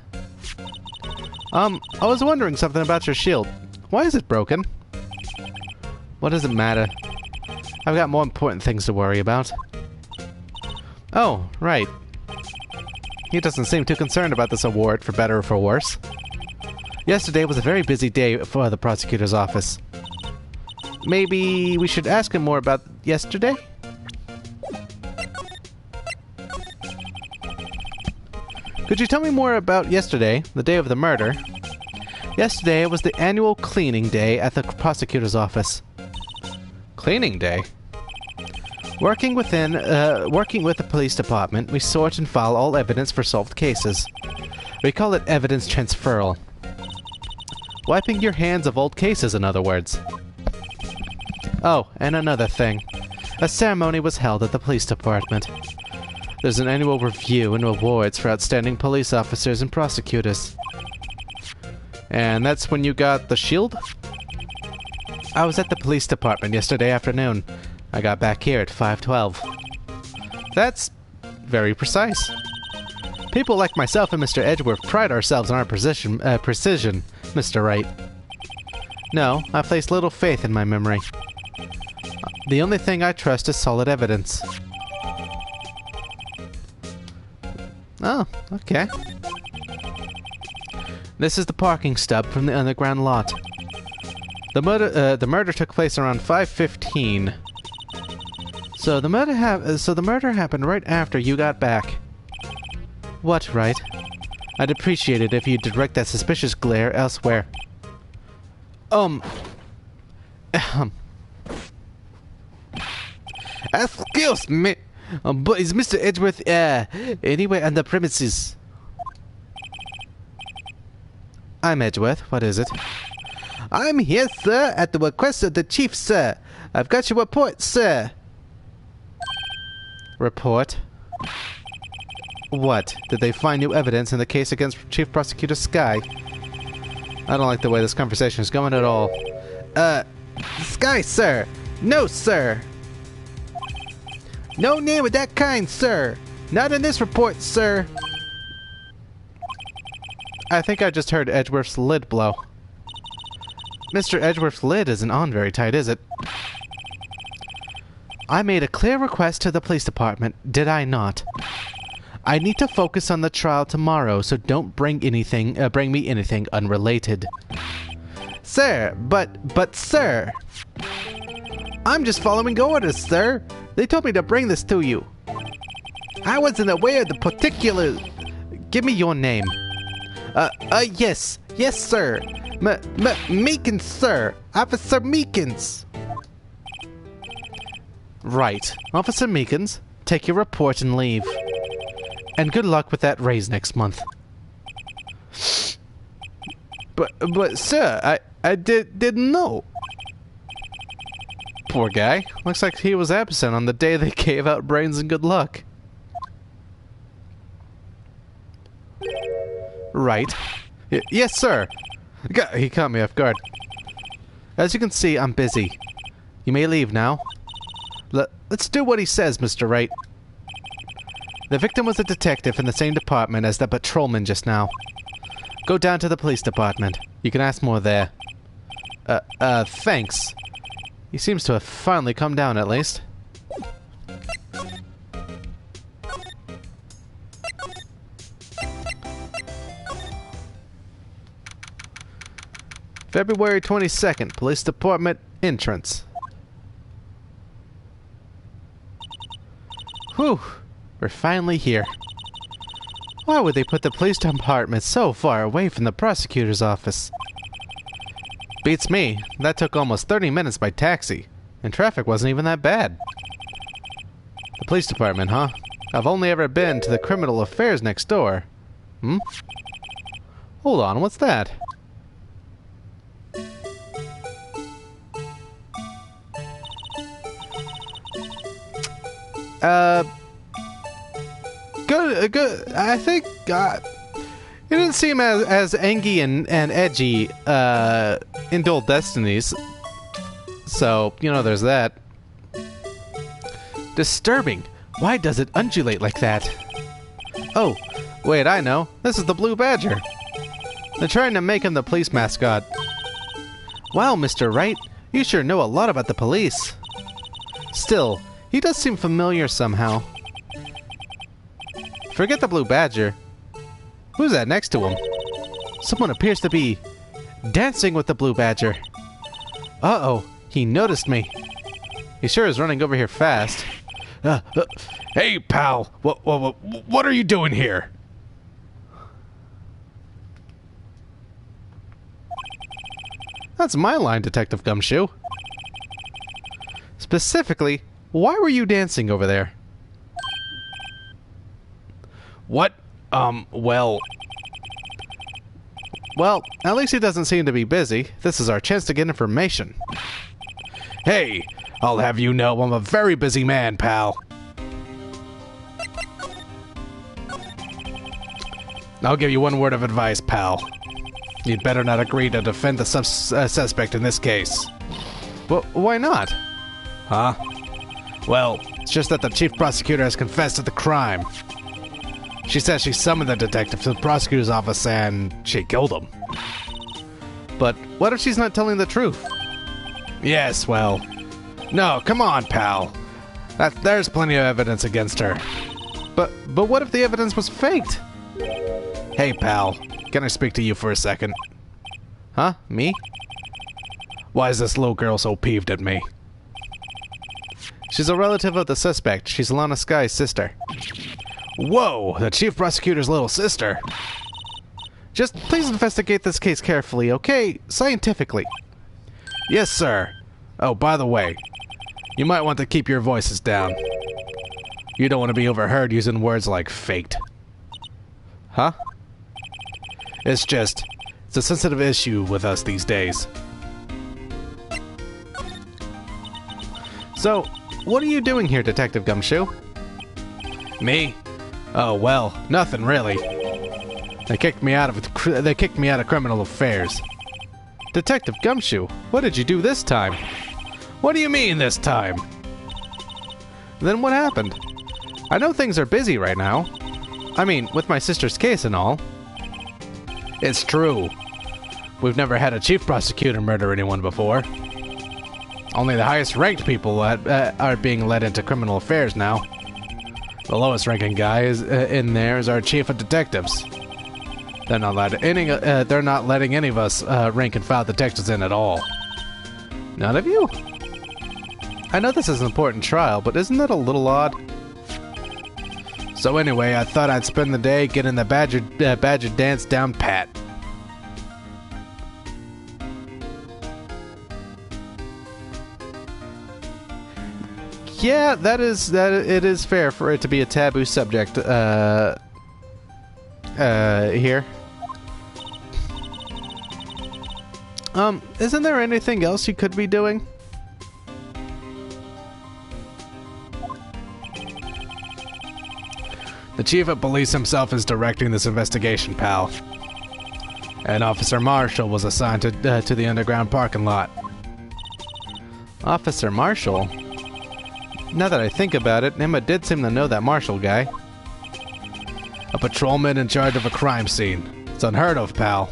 I was wondering something about your shield. Why is it broken? What does it matter? I've got more important things to worry about. Oh, right. He doesn't seem too concerned about this award, for better or for worse. Yesterday was a very busy day for the Prosecutor's Office. Maybe we should ask him more about yesterday? Could you tell me more about yesterday, the day of the murder? Yesterday was the annual cleaning day at the Prosecutor's Office. Cleaning day? Working with the police department, we sort and file all evidence for solved cases. We call it evidence transferal. Wiping your hands of old cases, in other words. Oh, and another thing. A ceremony was held at the police department. There's an annual review and awards for outstanding police officers and prosecutors. And that's when you got the shield? I was at the police department yesterday afternoon. I got back here at 5:12. That's very precise. People like myself and Mr. Edgeworth pride ourselves on our precision, Mr. Wright. No, I place little faith in my memory. The only thing I trust is solid evidence. Oh, okay. This is the parking stub from the underground lot. The murder took place around 5:15. So the murder happened right after you got back. What, Wright? I'd appreciate it if you'd direct that suspicious glare elsewhere. Excuse me, but is Mr. Edgeworth, anywhere on the premises? I'm Edgeworth. What is it? I'm here, sir, at the request of the chief, sir. I've got your report, sir. Report? What? Did they find new evidence in the case against Chief Prosecutor Sky? I don't like the way this conversation is going at all. Sky, sir! No, sir! No name of that kind, sir! Not in this report, sir! I think I just heard Edgeworth's lid blow. Mr. Edgeworth's lid isn't on very tight, is it? I made a clear request to the police department, did I not? I need to focus on the trial tomorrow, so don't bring me anything unrelated. Sir, but sir! I'm just following orders, sir! They told me to bring this to you. I wasn't aware of the particular... Give me your name. Yes, sir. Meekins, sir. Officer Meekins. Right. Officer Meekins, take your report and leave. And good luck with that raise next month. But sir, I didn't know. Poor guy. Looks like he was absent on the day they gave out brains and good luck. Right. Yes, sir. He caught me off guard. As you can see, I'm busy. You may leave now. Let's do what he says, Mr. Wright. The victim was a detective in the same department as the patrolman just now. Go down to the police department. You can ask more there. Thanks. He seems to have finally come down, at least. February 22nd, Police Department entrance. Whew, we're finally here. Why would they put the police department so far away from the prosecutor's office? Beats me. That took almost 30 minutes by taxi, and traffic wasn't even that bad. The police department, huh? I've only ever been to the criminal affairs next door. Hmm? Hold on, what's that? Good. I think, it didn't seem as angy and edgy, in Dual Destinies. So, you know, there's that. Disturbing. Why does it undulate like that? Oh, wait, I know. This is the Blue Badger. They're trying to make him the police mascot. Wow, Mr. Wright, you sure know a lot about the police. Still, he does seem familiar somehow. Forget the Blue Badger. Who's that next to him? Someone appears to be dancing with the Blue Badger. Uh-oh, he noticed me. He sure is running over here fast. Hey, pal, what are you doing here? That's my line, Detective Gumshoe. Specifically, why were you dancing over there? What? Well, at least he doesn't seem to be busy. This is our chance to get information. Hey, I'll have you know I'm a very busy man, pal. I'll give you one word of advice, pal. You'd better not agree to defend the suspect in this case. Well, why not? Huh? Well, it's just that the chief prosecutor has confessed to the crime. She says she summoned the detective to the prosecutor's office and she killed him. But what if she's not telling the truth? Yes, well... No, come on, pal. There's plenty of evidence against her. But what if the evidence was faked? Hey, pal. Can I speak to you for a second? Huh? Me? Why is this little girl so peeved at me? She's a relative of the suspect. She's Alana Sky's sister. Whoa! The chief prosecutor's little sister? Just please investigate this case carefully, okay? Scientifically. Yes, sir. Oh, by the way, You might want to keep your voices down. You don't want to be overheard using words like faked. Huh? It's a sensitive issue with us these days. So, what are you doing here, Detective Gumshoe? Me? Oh, well, nothing really. They kicked me out of criminal affairs. Detective Gumshoe, what did you do this time? What do you mean this time? Then what happened? I know things are busy right now. I mean, with my sister's case and all. It's true. We've never had a chief prosecutor murder anyone before. Only the highest ranked people are being led into criminal affairs now. The lowest ranking guy in there is our chief of detectives. They're not letting any of us rank and file detectives in at all. None of you? I know this is an important trial, but isn't that a little odd? So anyway, I thought I'd spend the day getting the Badger dance down pat. Yeah, it is fair for it to be a taboo subject here. Isn't there anything else you could be doing? The chief of police himself is directing this investigation, pal. And Officer Marshall was assigned to the underground parking lot. Officer Marshall? Now that I think about it, Emma did seem to know that Marshall guy. A patrolman in charge of a crime scene. It's unheard of, pal.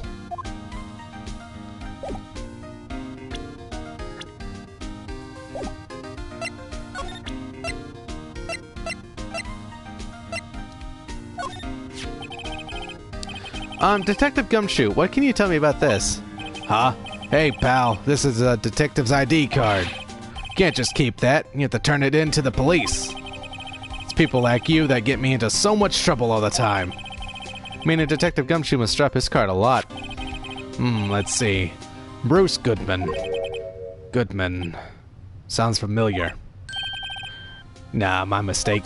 Detective Gumshoe, what can you tell me about this? Huh? Hey, pal, this is a detective's ID card. You can't just keep that. You have to turn it in to the police. It's people like you that get me into so much trouble all the time. I mean, a Detective Gumshoe must drop his card a lot. Let's see. Bruce Goodman. Goodman. Sounds familiar. Nah, my mistake.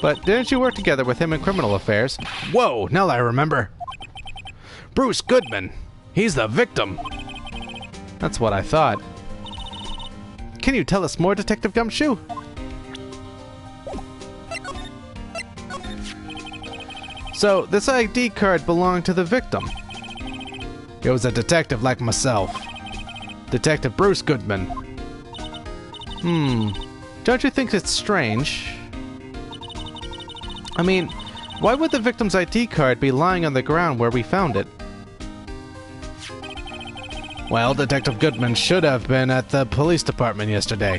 But didn't you work together with him in criminal affairs? Whoa, now I remember. Bruce Goodman. He's the victim. That's what I thought. Can you tell us more, Detective Gumshoe? So, this ID card belonged to the victim. It was a detective like myself. Detective Bruce Goodman. Don't you think it's strange? I mean, why would the victim's ID card be lying on the ground where we found it? Well, Detective Goodman should have been at the police department yesterday.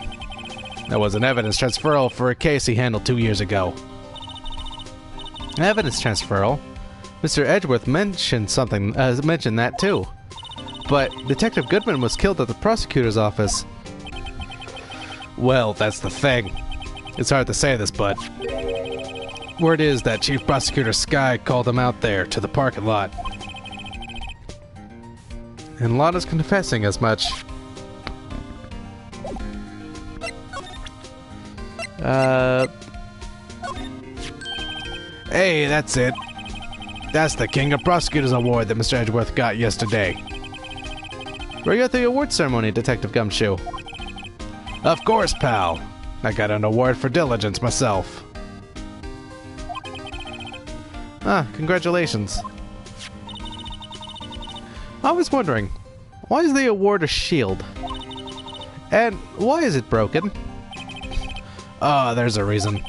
There was an evidence transferal for a case he handled 2 years ago. Evidence transferal? Mr. Edgeworth mentioned that too. But Detective Goodman was killed at the Prosecutors Office. Well, that's the thing. It's hard to say this, but word is that Chief Prosecutor Skye called him out there to the parking lot. And Lana's confessing as much. Hey, that's it. That's the King of Prosecutors Award that Mr. Edgeworth got yesterday. Were you at the award ceremony, Detective Gumshoe? Of course, pal. I got an award for diligence myself. Congratulations. I was wondering, why is the award a shield? And why is it broken? There's a reason.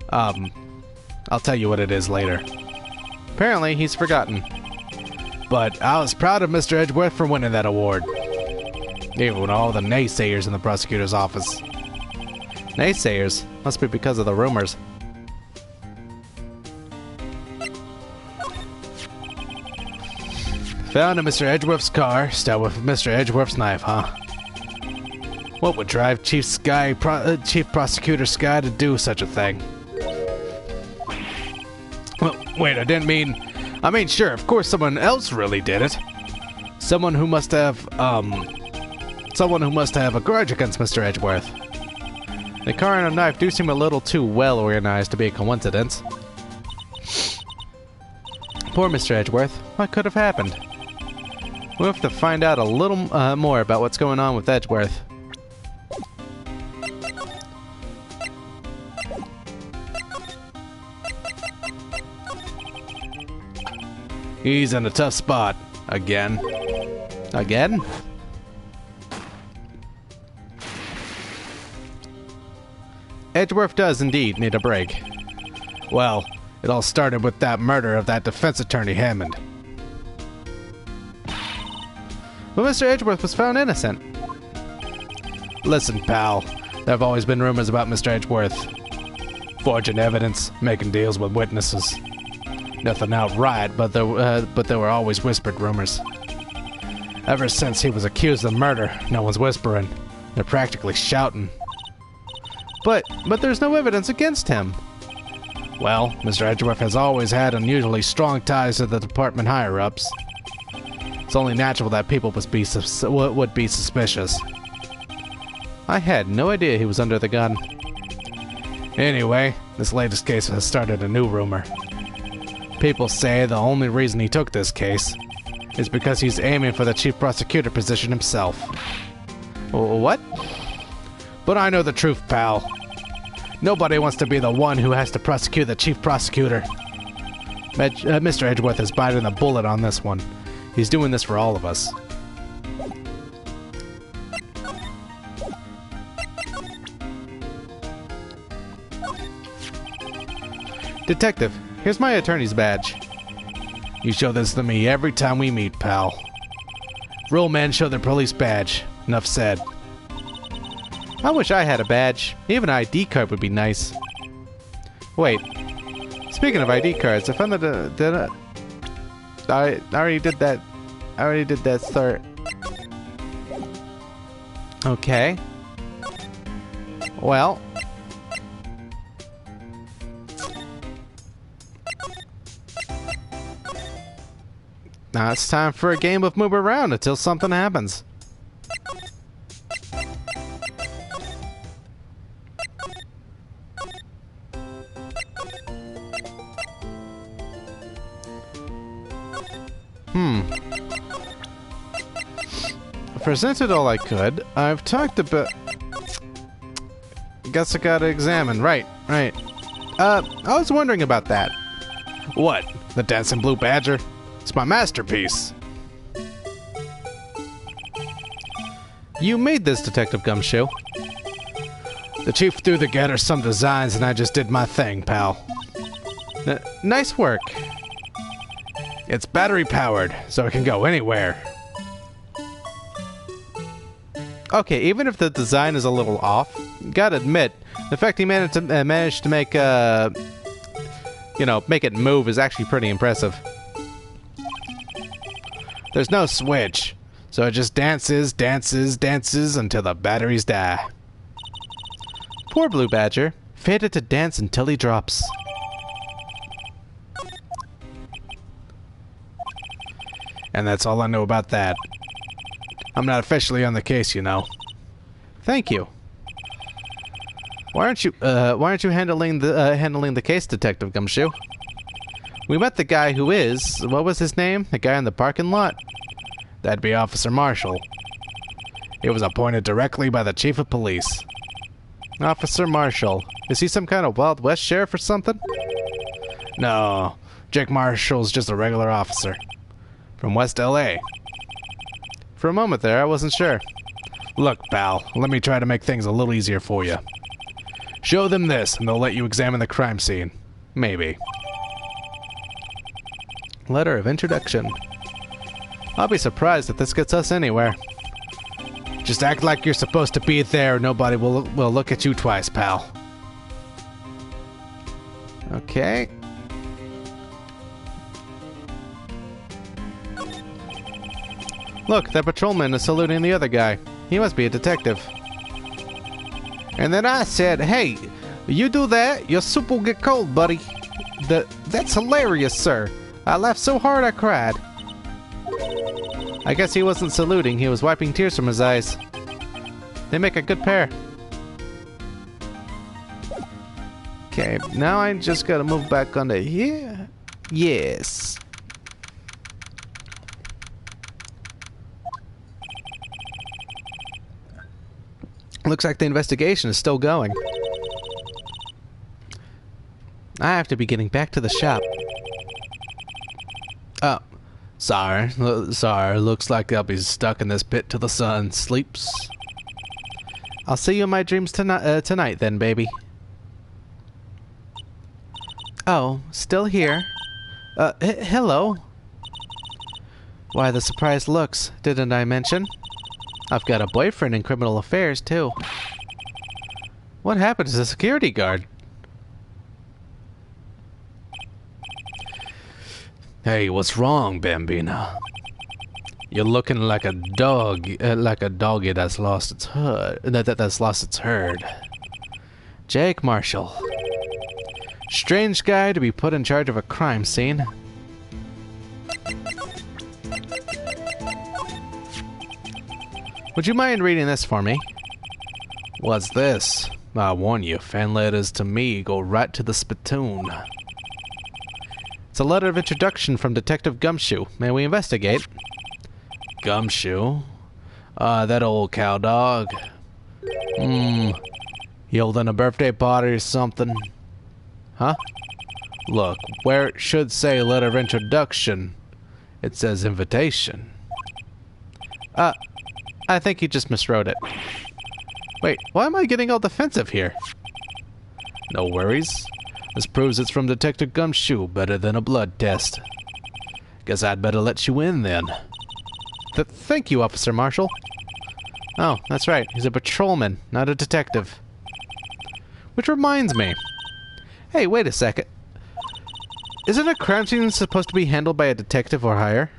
I'll tell you what it is later. Apparently, he's forgotten. But I was proud of Mr. Edgeworth for winning that award. Even with all the naysayers in the prosecutor's office. Naysayers? Must be because of the rumors. Found in Mr. Edgeworth's car, stabbed with Mr. Edgeworth's knife, huh? What would drive Chief Prosecutor Skye to do such a thing? Well, wait, I mean, sure, of course someone else really did it. Someone who must have, Someone who must have a grudge against Mr. Edgeworth. The car and a knife do seem a little too well organized to be a coincidence. Poor Mr. Edgeworth. What could have happened? We'll have to find out a little more about what's going on with Edgeworth. He's in a tough spot. Again. Again? Edgeworth does indeed need a break. Well, it all started with that murder of that defense attorney Hammond. But Mr. Edgeworth was found innocent. Listen, pal. There have always been rumors about Mr. Edgeworth. Forging evidence, making deals with witnesses. Nothing outright, but there were always whispered rumors. Ever since he was accused of murder, no one's whispering. They're practically shouting. But there's no evidence against him. Well, Mr. Edgeworth has always had unusually strong ties to the department higher-ups. It's only natural that people would be suspicious. I had no idea he was under the gun. Anyway, this latest case has started a new rumor. People say the only reason he took this case is because he's aiming for the chief prosecutor position himself. What? But I know the truth, pal. Nobody wants to be the one who has to prosecute the chief prosecutor. Mr. Edgeworth is biting the bullet on this one. He's doing this for all of us. Detective, here's my attorney's badge. You show this to me every time we meet, pal. Real men show their police badge. Enough said. I wish I had a badge. Even an ID card would be nice. Wait. Speaking of ID cards, I found that I already did that. I already did that start. Okay. Well. Now it's time for a game of move around until something happens. I presented all I could. I've talked about... Guess I gotta examine. Right. I was wondering about that. What? The Dancing Blue Badger? It's my masterpiece. You made this, Detective Gumshoe. The chief threw together some designs and I just did my thing, pal. Nice work. It's battery powered, so it can go anywhere. Okay, even if the design is a little off, gotta admit, the fact he managed to make make it move is actually pretty impressive. There's no switch, so it just dances until the batteries die. Poor Blue Badger, fated to dance until he drops. And that's all I know about that. I'm not officially on the case, you know. Thank you. Why aren't you handling the case, Detective Gumshoe? We met the guy who is... What was his name? The guy in the parking lot? That'd be Officer Marshall. He was appointed directly by the Chief of Police. Officer Marshall. Is he some kind of Wild West sheriff or something? No. Jake Marshall's just a regular officer. From West L.A. For a moment there, I wasn't sure. Look, pal, let me try to make things a little easier for you. Show them this, and they'll let you examine the crime scene. Maybe. Letter of introduction. I'll be surprised if this gets us anywhere. Just act like you're supposed to be there, nobody will look at you twice, pal. Okay. Look, that patrolman is saluting the other guy. He must be a detective. And then I said, hey, you do that, your soup will get cold, buddy. That's hilarious, sir. I laughed so hard I cried. I guess he wasn't saluting, he was wiping tears from his eyes. They make a good pair. Okay, now I just gotta move back onto here. Yes. Looks like the investigation is still going. I have to be getting back to the shop. Oh, sorry. Sorry, looks like I'll be stuck in this pit till the sun sleeps. I'll see you in my dreams tonight then, baby. Oh, still here? Hello? Why the surprised looks, didn't I mention? I've got a boyfriend in criminal affairs, too. What happened to the security guard? Hey, what's wrong, Bambina? You're looking like a dog, like a doggy that's lost its herd. That's lost its herd. Jake Marshall. Strange guy to be put in charge of a crime scene. Would you mind reading this for me? What's this? I warn you, fan letters to me go right to the spittoon. It's a letter of introduction from Detective Gumshoe. May we investigate? Gumshoe? That old cow dog. You holding a birthday party or something? Huh? Look, where it should say letter of introduction, it says invitation. I think you just miswrote it. Wait, why am I getting all defensive here? No worries. This proves it's from Detective Gumshoe, better than a blood test. Guess I'd better let you in then. Thank you, Officer Marshall. Oh, that's right. He's a patrolman, not a detective. Which reminds me. Hey, wait a second. Isn't a crime scene supposed to be handled by a detective or higher?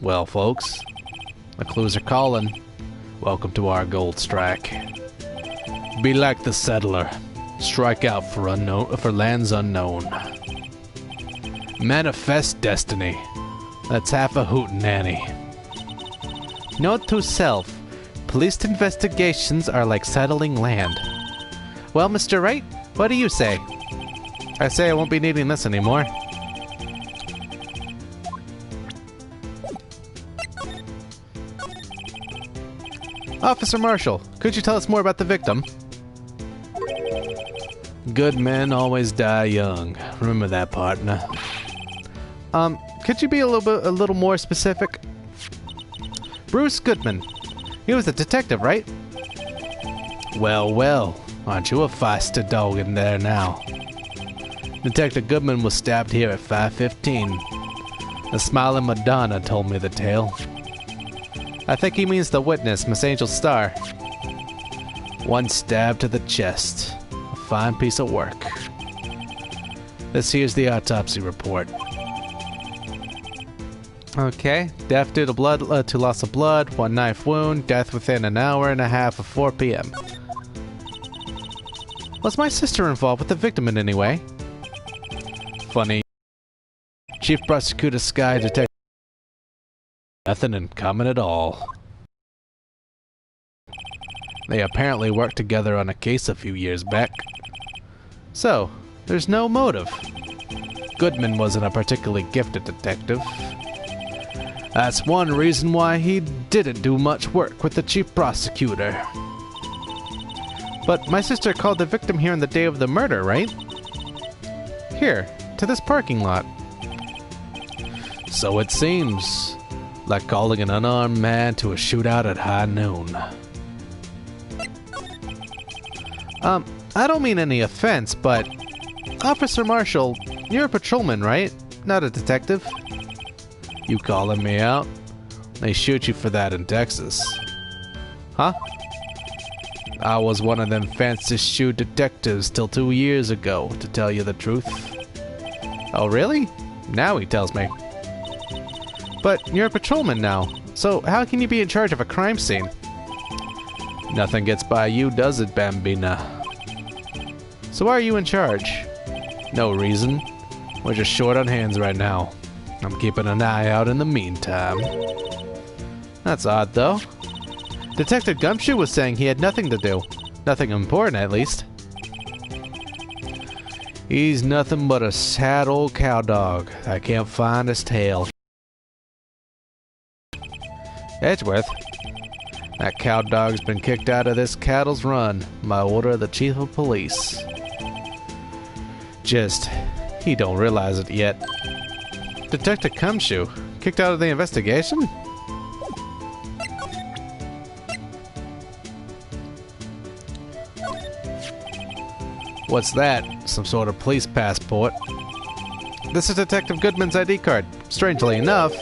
Well, folks, the clues are calling. Welcome to our gold strike. Be like the settler. Strike out for lands unknown. Manifest destiny. That's half a hootenanny. Note to self. Police investigations are like settling land. Well, Mr. Wright, what do you say? I say I won't be needing this anymore. Officer Marshall, could you tell us more about the victim? Good men always die young. Remember that, partner. Could you be a little more specific? Bruce Goodman. He was a detective, right? Well, well. Aren't you a feisty dog in there now? Detective Goodman was stabbed here at 5:15. The smiling Madonna told me the tale. I think he means the witness, Miss Angel Starr. One stab to the chest. A fine piece of work. This here's the autopsy report. Okay. Death due to loss of blood, one knife wound, death within an hour and a half of 4 p.m. Was my sister involved with the victim in any way? Funny. Chief Prosecutor Sky Detective. Nothing in common at all. They apparently worked together on a case a few years back. So, there's no motive. Goodman wasn't a particularly gifted detective. That's one reason why he didn't do much work with the chief prosecutor. But my sister called the victim here on the day of the murder, right? Here, to this parking lot. So it seems. Like calling an unarmed man to a shootout at high noon. I don't mean any offense, but Officer Marshall, you're a patrolman, right? Not a detective? You calling me out? They shoot you for that in Texas. Huh? I was one of them fancy shoe detectives till 2 years ago, to tell you the truth. Oh, really? Now he tells me. But you're a patrolman now, so how can you be in charge of a crime scene? Nothing gets by you, does it, Bambina? So why are you in charge? No reason. We're just short on hands right now. I'm keeping an eye out in the meantime. That's odd, though. Detective Gumshoe was saying he had nothing to do. Nothing important, at least. He's nothing but a sad old cow dog. I can't find his tail. Edgeworth? That cow dog's been kicked out of this cattle's run by order of the chief of police. Just, he don't realize it yet. Detective Gumshoe? Kicked out of the investigation? What's that? Some sort of police passport? This is Detective Goodman's ID card. Strangely enough,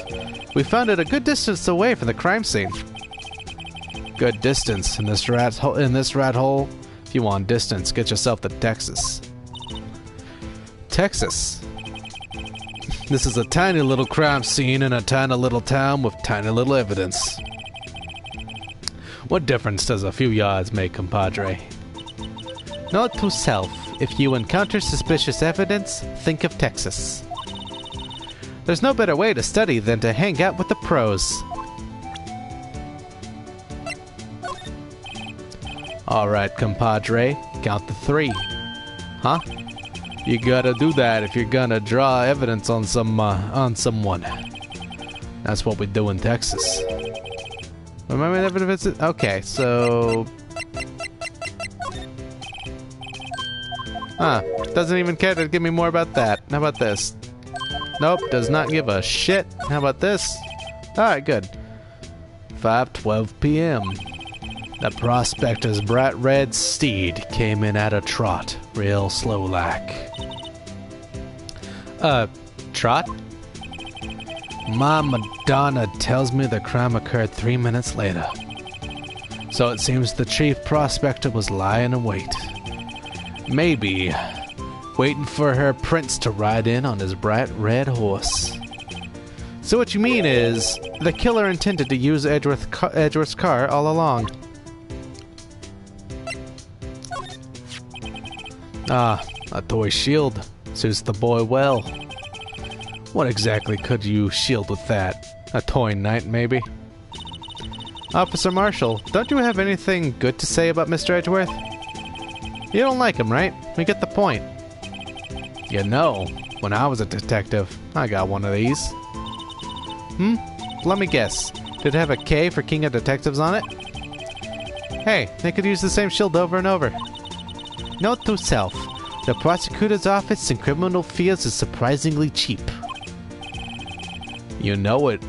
we found it a good distance away from the crime scene. Good distance in this rat hole. If you want distance, get yourself to Texas. Texas. This is a tiny little crime scene in a tiny little town with tiny little evidence. What difference does a few yards make, compadre? Note to self, if you encounter suspicious evidence, think of Texas. There's no better way to study than to hang out with the pros. Alright, compadre, count to 3. Huh? You gotta do that if you're gonna draw evidence on someone. That's what we do in Texas. Remember evidence? Okay, so... doesn't even care to give me more about that. How about this? Nope, does not give a shit. How about this? Alright, good. 5:12 p.m. The prospector's bright red steed came in at a trot, real slow-like. Trot? My Madonna tells me the crime occurred 3 minutes later. So it seems the chief prospector was lying in wait. Maybe waiting for her prince to ride in on his bright red horse. So what you mean is, the killer intended to use Edgeworth's car all along. Ah, a toy shield. Suits the boy well. What exactly could you shield with that? A toy knight, maybe? Officer Marshall, don't you have anything good to say about Mr. Edgeworth? You don't like him, right? We get the point. You know, when I was a detective, I got one of these. Let me guess. Did it have a K for King of Detectives on it? Hey, they could use the same shield over and over. Note to self. The Prosecutor's Office in criminal fields is surprisingly cheap. You know it.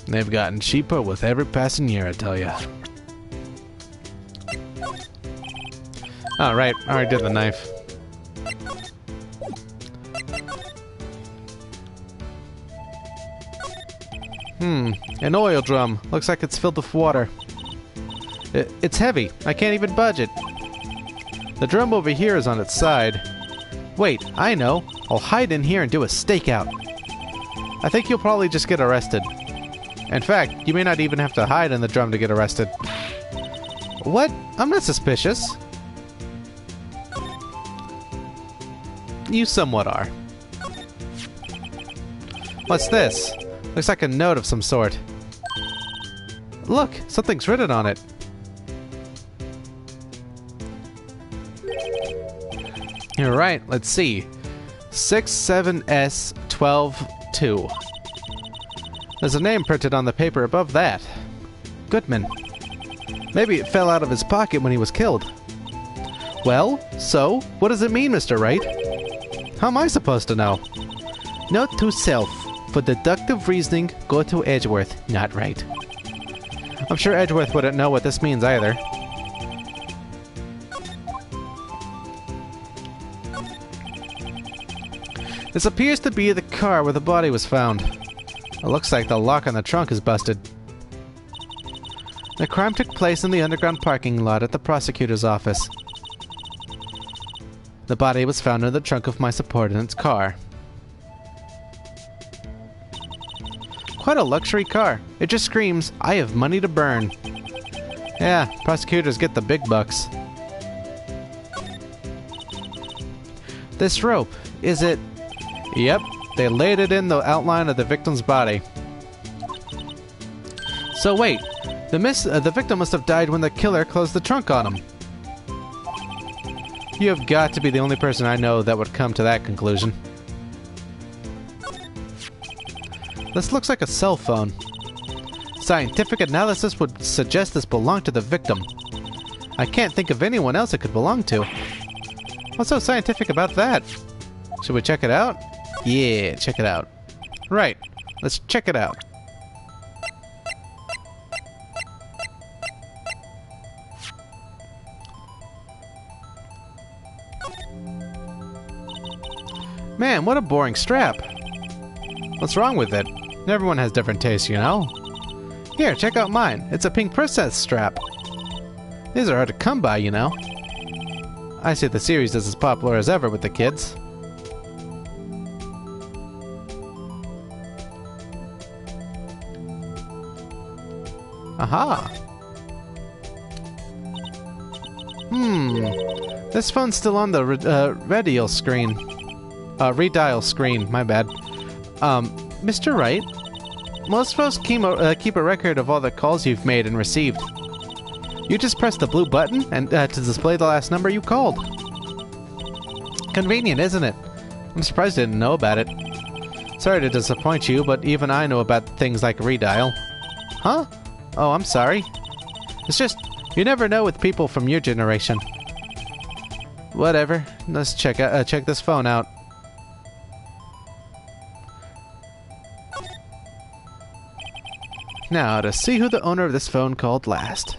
They've gotten cheaper with every passing year, I tell ya. Alright, I already did the knife. An oil drum. Looks like it's filled with water. It's heavy. I can't even budge it. The drum over here is on its side. Wait, I know. I'll hide in here and do a stakeout. I think you'll probably just get arrested. In fact, you may not even have to hide in the drum to get arrested. What? I'm not suspicious. You somewhat are. What's this? Looks like a note of some sort. Look, something's written on it. You're right, let's see. 67S122. There's a name printed on the paper above that. Goodman. Maybe it fell out of his pocket when he was killed. Well, so, what does it mean, Mr. Wright? How am I supposed to know? Note to self. For deductive reasoning, go to Edgeworth, not Wright. I'm sure Edgeworth wouldn't know what this means either. This appears to be the car where the body was found. It looks like the lock on the trunk is busted. The crime took place in the underground parking lot at the Prosecutor's Office. The body was found in the trunk of my subordinate's car. Quite a luxury car. It just screams, I have money to burn. Yeah, prosecutors get the big bucks. This rope, is it... Yep, they laid it in the outline of the victim's body. So wait, The victim must have died when the killer closed the trunk on him. You have got to be the only person I know that would come to that conclusion. This looks like a cell phone. Scientific analysis would suggest this belonged to the victim. I can't think of anyone else it could belong to. What's so scientific about that? Should we check it out? Yeah, check it out. Right, let's check it out. Man, what a boring strap. What's wrong with it? Everyone has different tastes, you know. Here, check out mine. It's a pink princess strap. These are hard to come by, you know. I see the series is as popular as ever with the kids. Aha! This phone's still on the redial screen. Redial screen, my bad. Mr. Wright, most folks keep a record of all the calls you've made and received. You just press the blue button and to display the last number you called. Convenient, isn't it? I'm surprised I didn't know about it. Sorry to disappoint you, but even I know about things like redial. Huh? Oh, I'm sorry. It's just, you never know with people from your generation. Whatever. Let's check this phone out. Now, to see who the owner of this phone called last.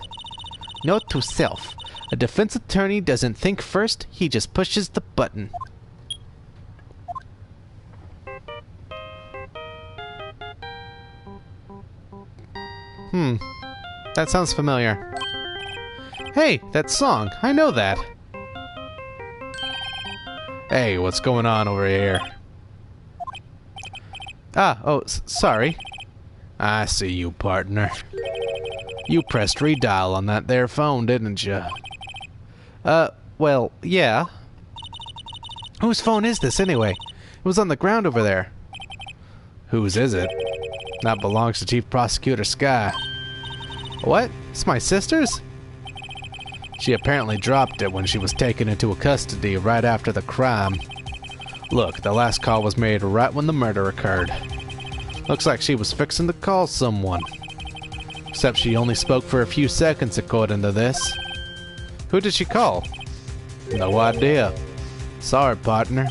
Note to self. A defense attorney doesn't think first, he just pushes the button. That sounds familiar. Hey, that song. I know that. Hey, what's going on over here? Sorry. I see you, partner. You pressed redial on that there phone, didn't you? Well, yeah. Whose phone is this, anyway? It was on the ground over there. Whose is it? That belongs to Chief Prosecutor Sky. What? It's my sister's? She apparently dropped it when she was taken into custody right after the crime. Look, the last call was made right when the murder occurred. Looks like she was fixing to call someone. Except she only spoke for a few seconds according to this. Who did she call? No idea. Sorry, partner.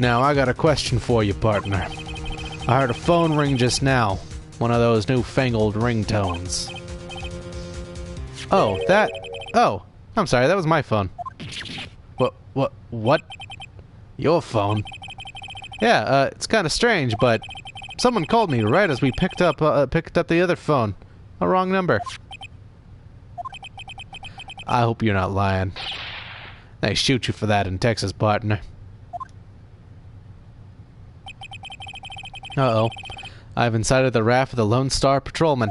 Now, I got a question for you, partner. I heard a phone ring just now. One of those newfangled ringtones. Oh, I'm sorry, that was my phone. What? Your phone? Yeah, it's kind of strange, but someone called me right as we picked up the other phone. A wrong number. I hope you're not lying. They shoot you for that in Texas, partner. Uh-oh. I've incited the wrath of the Lone Star Patrolman.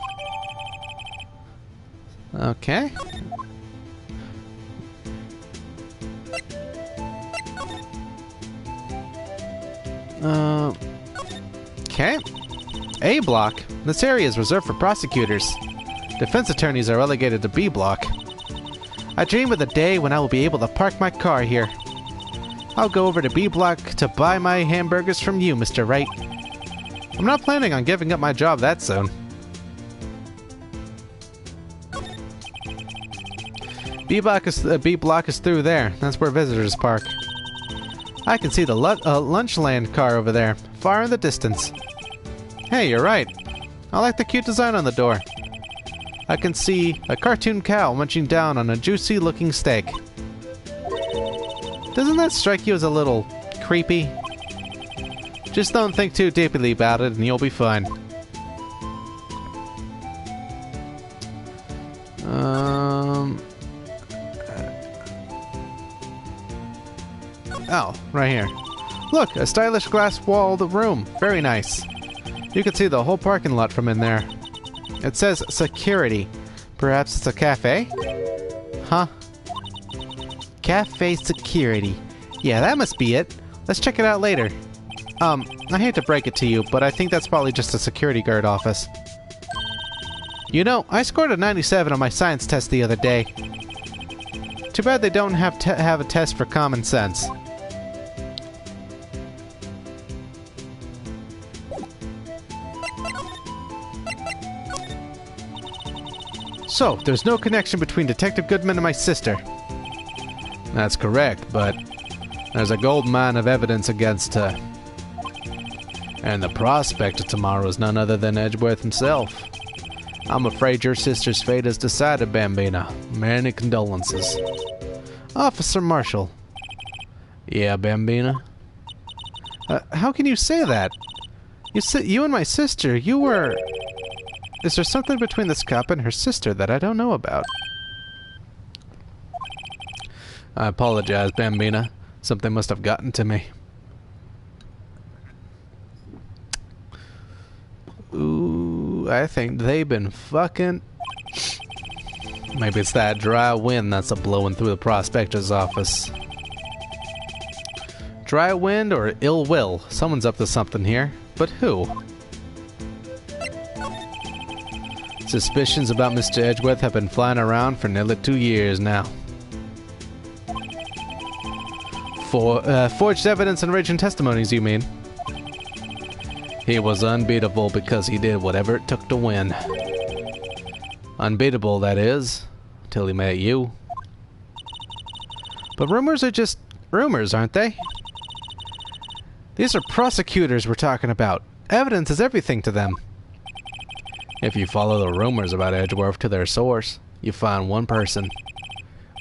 Okay. Okay. A block. This area is reserved for prosecutors. Defense attorneys are relegated to B block. I dream of the day when I will be able to park my car here. I'll go over to B block to buy my hamburgers from you, Mr. Wright. I'm not planning on giving up my job that soon. B block is through there. That's where visitors park. I can see the Lunchland car over there, far in the distance. Hey, you're right. I like the cute design on the door. I can see a cartoon cow munching down on a juicy-looking steak. Doesn't that strike you as a little creepy? Just don't think too deeply about it and you'll be fine. Oh, right here. Look, a stylish glass-walled room. Very nice. You can see the whole parking lot from in there. It says security. Perhaps it's a cafe? Huh? Cafe security. Yeah, that must be it. Let's check it out later. I hate to break it to you, but I think that's probably just a security guard office. You know, I scored a 97 on my science test the other day. Too bad they don't have a test for common sense. So, there's no connection between Detective Goodman and my sister. That's correct, but there's a gold mine of evidence against her. And the prospector tomorrow is none other than Edgeworth himself. I'm afraid your sister's fate is decided, Bambina. Many condolences. Officer Marshall. Yeah, Bambina? How can you say that? You and my sister, you were... Is there something between this cop and her sister that I don't know about? I apologize, Bambina. Something must have gotten to me. Ooh, I think they've been fucking... Maybe it's that dry wind that's a-blowing through the Prosecutor's Office. Dry wind or ill will? Someone's up to something here. But who? Suspicions about Mr. Edgeworth have been flying around for nearly 2 years now. Forged evidence and raging testimonies, you mean? He was unbeatable because he did whatever it took to win. Unbeatable, that is, till he met you. But rumors are just rumors, aren't they? These are prosecutors we're talking about. Evidence is everything to them. If you follow the rumors about Edgeworth to their source, you find one person.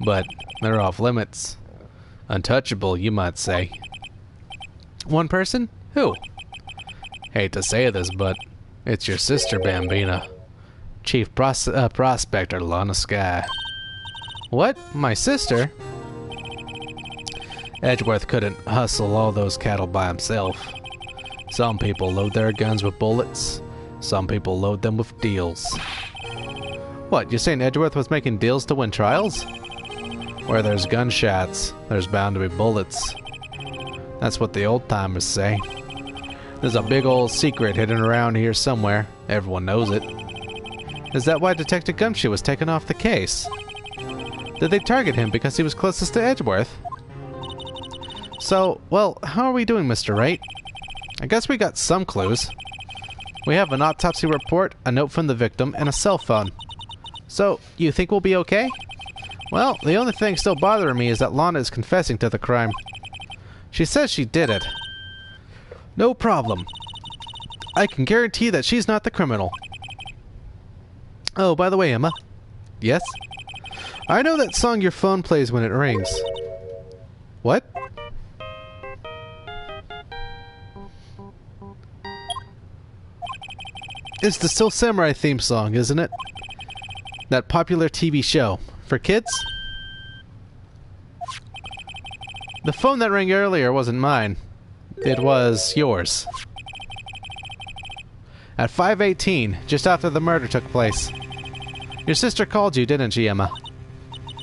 But they're off limits. Untouchable, you might say. One person? Who? Hate to say this, but it's your sister, Bambina. Chief Prospector Lana Sky. What? My sister? Edgeworth couldn't hustle all those cattle by himself. Some people load their guns with bullets. Some people load them with deals. What, you're saying Edgeworth was making deals to win trials? Where there's gunshots, there's bound to be bullets. That's what the old-timers say. There's a big old secret hidden around here somewhere. Everyone knows it. Is that why Detective Gumshoe was taken off the case? Did they target him because he was closest to Edgeworth? So, well, how are we doing, Mr. Wright? I guess we got some clues. We have an autopsy report, a note from the victim, and a cell phone. So, you think we'll be okay? Well, the only thing still bothering me is that Lana is confessing to the crime. She says she did it. No problem. I can guarantee that she's not the criminal. Oh, by the way, Emma. Yes? I know that song your phone plays when it rings. What? It's the Still Samurai theme song, isn't it? That popular TV show. For kids? The phone that rang earlier wasn't mine. It was yours. At 5:18, just after the murder took place. Your sister called you, didn't she, Emma?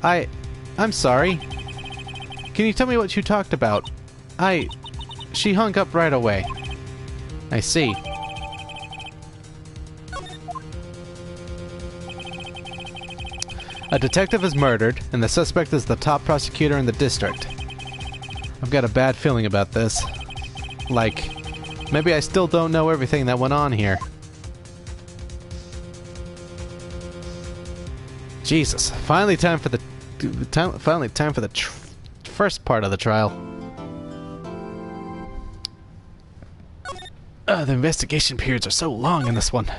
I'm sorry. Can you tell me what you talked about? She hung up right away. I see. A detective is murdered, and the suspect is the top prosecutor in the district. I've got a bad feeling about this. Like, maybe I still don't know everything that went on here. Jesus, finally time for the first part of the trial. The investigation periods are so long in this one.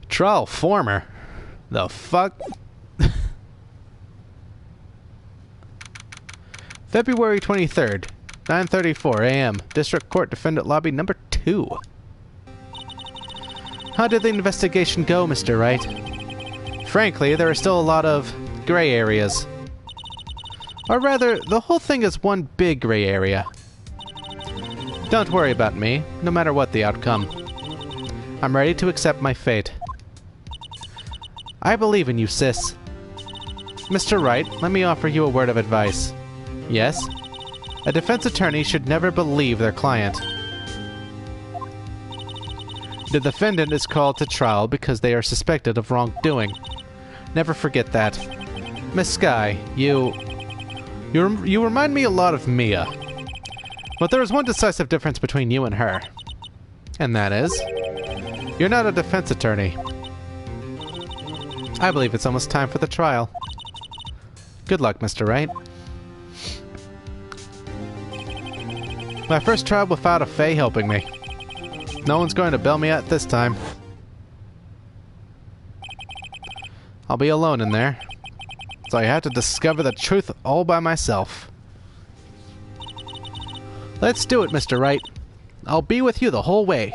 Trial former? The fuck? February 23rd, 9:34 a.m. District Court Defendant Lobby number 2. How did the investigation go, Mr. Wright? Frankly, there are still a lot of gray areas. Or rather, the whole thing is one big gray area. Don't worry about me, no matter what the outcome. I'm ready to accept my fate. I believe in you, sis. Mr. Wright, let me offer you a word of advice. Yes? A defense attorney should never believe their client. The defendant is called to trial because they are suspected of wrongdoing. Never forget that. Miss Skye, you remind me a lot of Mia. But there is one decisive difference between you and her. And that is, you're not a defense attorney. I believe it's almost time for the trial. Good luck, Mr. Wright. My first trial without a Fae helping me. No one's going to bail me out this time. I'll be alone in there. So I have to discover the truth all by myself. Let's do it, Mr. Wright. I'll be with you the whole way.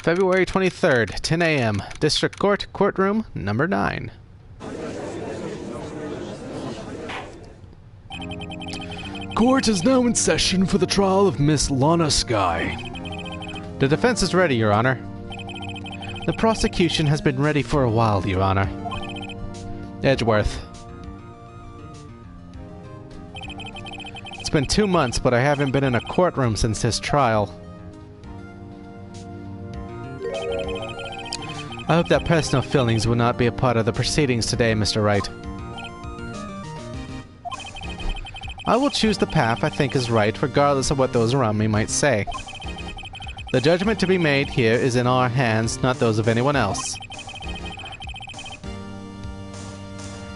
February 23rd, 10 a.m. District Court, Courtroom Number 9. Court is now in session for the trial of Miss Lana Skye. The defense is ready, Your Honor. The prosecution has been ready for a while, Your Honor. Edgeworth. It's been 2 months, but I haven't been in a courtroom since his trial. I hope that personal feelings will not be a part of the proceedings today, Mr. Wright. I will choose the path I think is right, regardless of what those around me might say. The judgment to be made here is in our hands, not those of anyone else.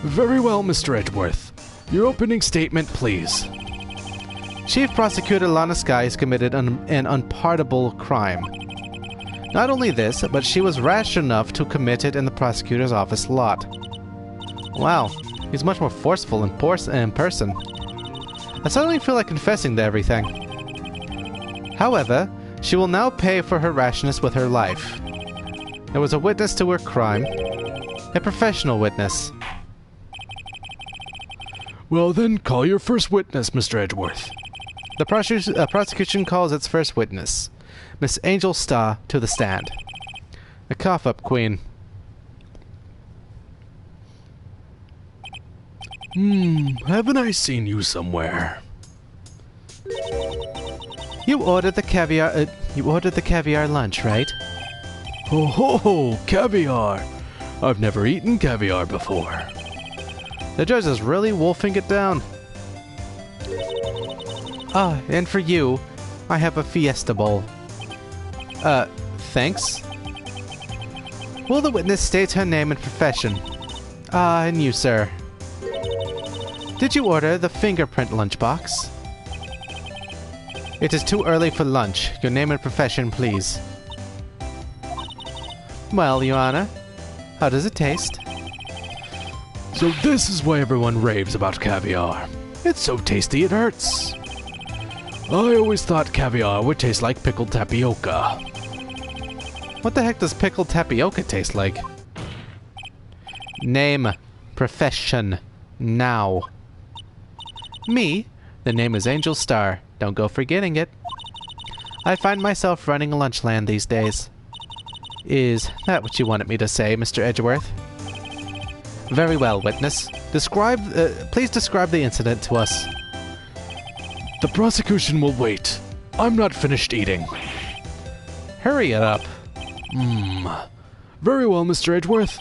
Very well, Mr. Edgeworth. Your opening statement, please. Chief Prosecutor Lana Skye has committed an unpardonable crime. Not only this, but she was rash enough to commit it in the Prosecutor's Office lot. Wow, he's much more forceful in person. I suddenly feel like confessing to everything. However, she will now pay for her rashness with her life. There was a witness to her crime. A professional witness. Well then, call your first witness, Mr. Edgeworth. The prosecution calls its first witness, Miss Angel Starr, to the stand. A cough-up, Queen. Haven't I seen you somewhere? You ordered the caviar lunch, right? Ho ho ho, caviar! I've never eaten caviar before. The judge is really wolfing it down. Ah, and for you, I have a fiesta bowl. Thanks? Will the witness state her name and profession? Ah, and you, sir. Did you order the fingerprint lunchbox? It is too early for lunch. Your name and profession, please. Well, Your Honor, how does it taste? So this is why everyone raves about caviar. It's so tasty it hurts. I always thought caviar would taste like pickled tapioca. What the heck does pickled tapioca taste like? Name. Profession. Now. Me? The name is Angel Starr. Don't go forgetting it. I find myself running Lunchland these days. Is that what you wanted me to say, Mr. Edgeworth? Very well, witness. Please describe the incident to us. The prosecution will wait. I'm not finished eating. Hurry it up. Very well, Mr. Edgeworth.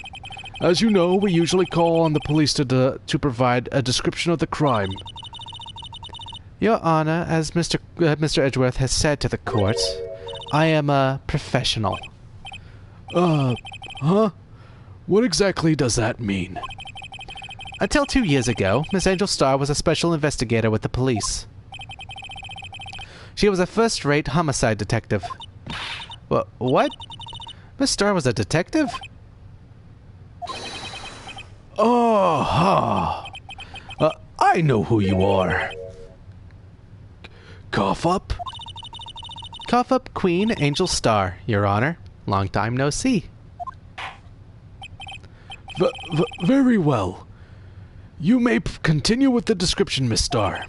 As you know, we usually call on the police to provide a description of the crime. Your Honor, as Mr. Edgeworth has said to the court, I am a professional. Huh? What exactly does that mean? Until 2 years ago, Miss Angel Starr was a special investigator with the police. She was a first-rate homicide detective. What? Miss Starr was a detective? I know who you are. Cough up? Cough up, Queen Angel Starr, Your Honor. Long time no see. Very well. You may continue with the description, Miss Starr.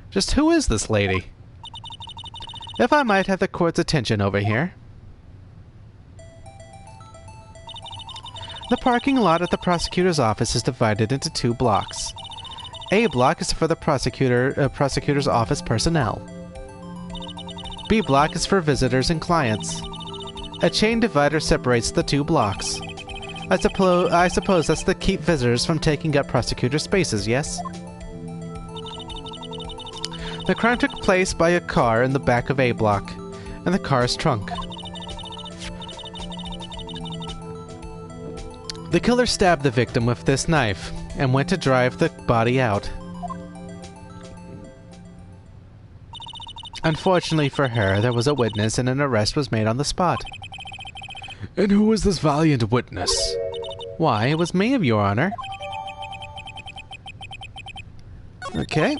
Just who is this lady? If I might have the court's attention over here. The parking lot at the prosecutor's office is divided into 2 blocks. A block is for the prosecutor's office personnel. B block is for visitors and clients. A chain divider separates the two blocks. I suppose that's to keep visitors from taking up prosecutor spaces, yes? The crime took place by a car in the back of A block, and the car's trunk. The killer stabbed the victim with this knife, and went to drive the body out. Unfortunately for her, there was a witness and an arrest was made on the spot. And who was this valiant witness? Why, it was me, Your Honor. Okay.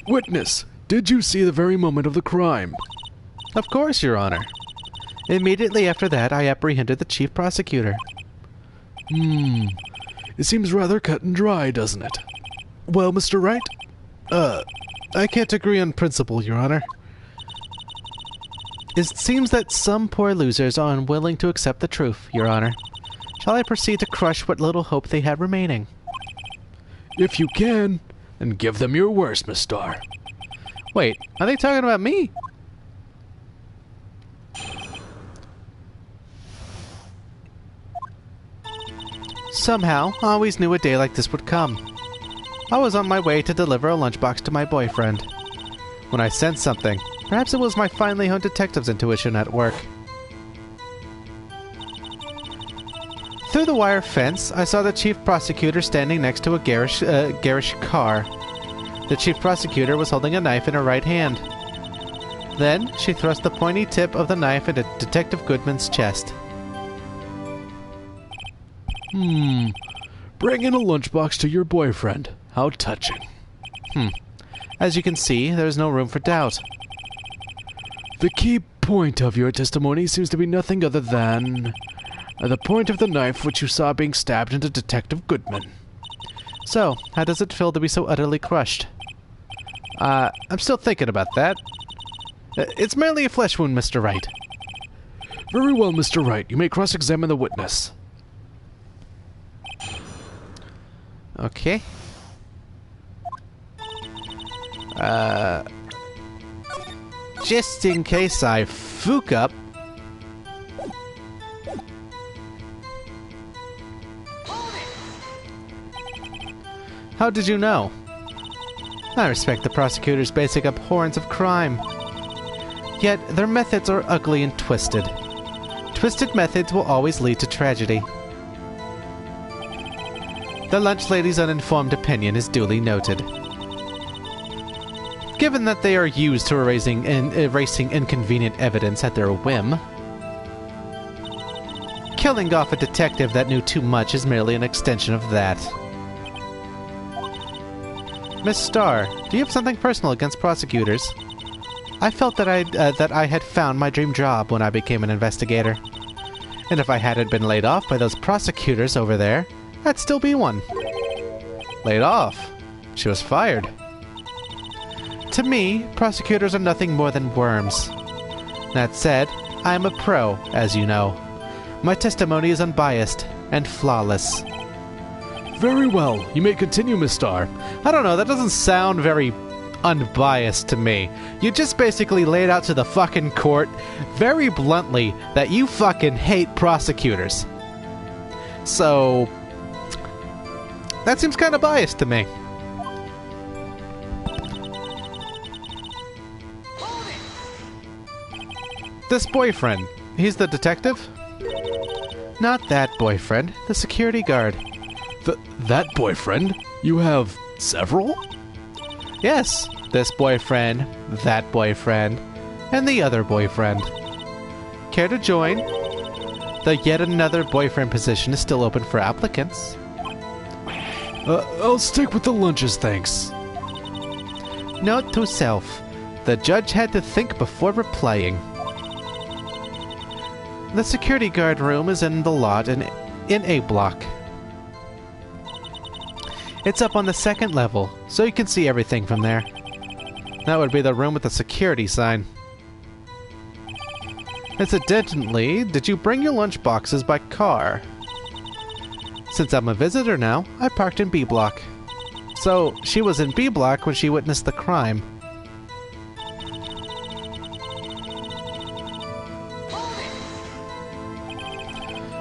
Witness, did you see the very moment of the crime? Of course, Your Honor. Immediately after that, I apprehended the chief prosecutor. It seems rather cut and dry, doesn't it? Well, Mr. Wright? I can't agree on principle, Your Honor. It seems that some poor losers are unwilling to accept the truth, Your Honor. Shall I proceed to crush what little hope they had remaining? If you can, then give them your worst, Miss Starr. Wait, are they talking about me? Somehow, I always knew a day like this would come. I was on my way to deliver a lunchbox to my boyfriend, when I sensed something. Perhaps it was my finely honed detective's intuition at work. Through the wire fence, I saw the chief prosecutor standing next to a garish car. The chief prosecutor was holding a knife in her right hand. Then, she thrust the pointy tip of the knife into Detective Goodman's chest. Bringing a lunchbox to your boyfriend. How touching. As you can see, there is no room for doubt. The key point of your testimony seems to be nothing other than the point of the knife which you saw being stabbed into Detective Goodman. So, how does it feel to be so utterly crushed? I'm still thinking about that. It's merely a flesh wound, Mr. Wright. Very well, Mr. Wright. You may cross-examine the witness. Okay. Just in case I fook up. How did you know? I respect the prosecutor's basic abhorrence of crime. Yet, their methods are ugly and twisted. Twisted methods will always lead to tragedy. The lunch lady's uninformed opinion is duly noted. Given that they are used to erasing inconvenient evidence at their whim, killing off a detective that knew too much is merely an extension of that. Miss Starr, do you have something personal against prosecutors? I felt that I had found my dream job when I became an investigator. And if I hadn't been laid off by those prosecutors over there, I'd still be one. Laid off? She was fired. To me, prosecutors are nothing more than worms. That said, I am a pro, as you know. My testimony is unbiased and flawless. Very well. You may continue, Miss Starr. I don't know, that doesn't sound very unbiased to me. You just basically laid out to the fucking court, very bluntly, that you fucking hate prosecutors. So, that seems kind of biased to me. This boyfriend, he's the detective? Not that boyfriend, the security guard. That boyfriend? You have several? Yes, this boyfriend, that boyfriend, and the other boyfriend. Care to join? The yet another boyfriend position is still open for applicants. I'll stick with the lunches, thanks. Note to self, the judge had to think before replying. The security guard room is in the lot in A block. It's up on the second level, so you can see everything from there. That would be the room with the security sign. Incidentally, did you bring your lunch boxes by car? Since I'm a visitor now, I parked in B block. So, she was in B block when she witnessed the crime.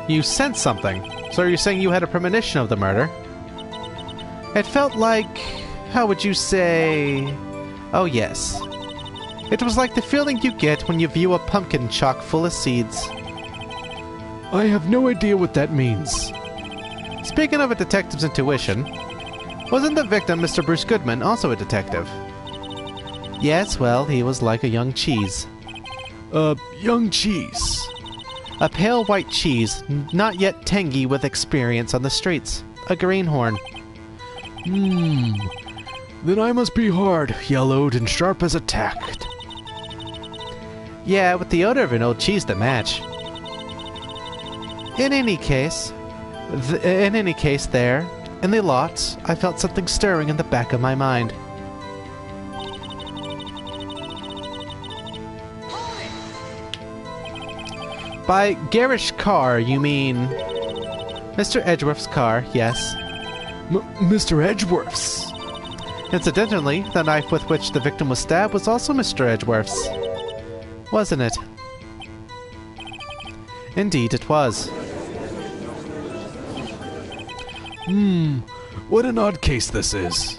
You sensed something. So are you saying you had a premonition of the murder? It felt like... how would you say... oh yes. It was like the feeling you get when you view a pumpkin chock full of seeds. I have no idea what that means. Speaking of a detective's intuition, wasn't the victim, Mr. Bruce Goodman, also a detective? Yes, well, he was like a young cheese. Young cheese. A pale white cheese, not yet tangy with experience on the streets. A greenhorn. Then I must be hard, yellowed, and sharp as a tack. Yeah, with the odor of an old cheese to match. In any case, there, in the lot, I felt something stirring in the back of my mind. By garish car, you mean... Mr. Edgeworth's car, yes. Mr. Edgeworth's? Incidentally, the knife with which the victim was stabbed was also Mr. Edgeworth's. Wasn't it? Indeed, it was. What an odd case this is.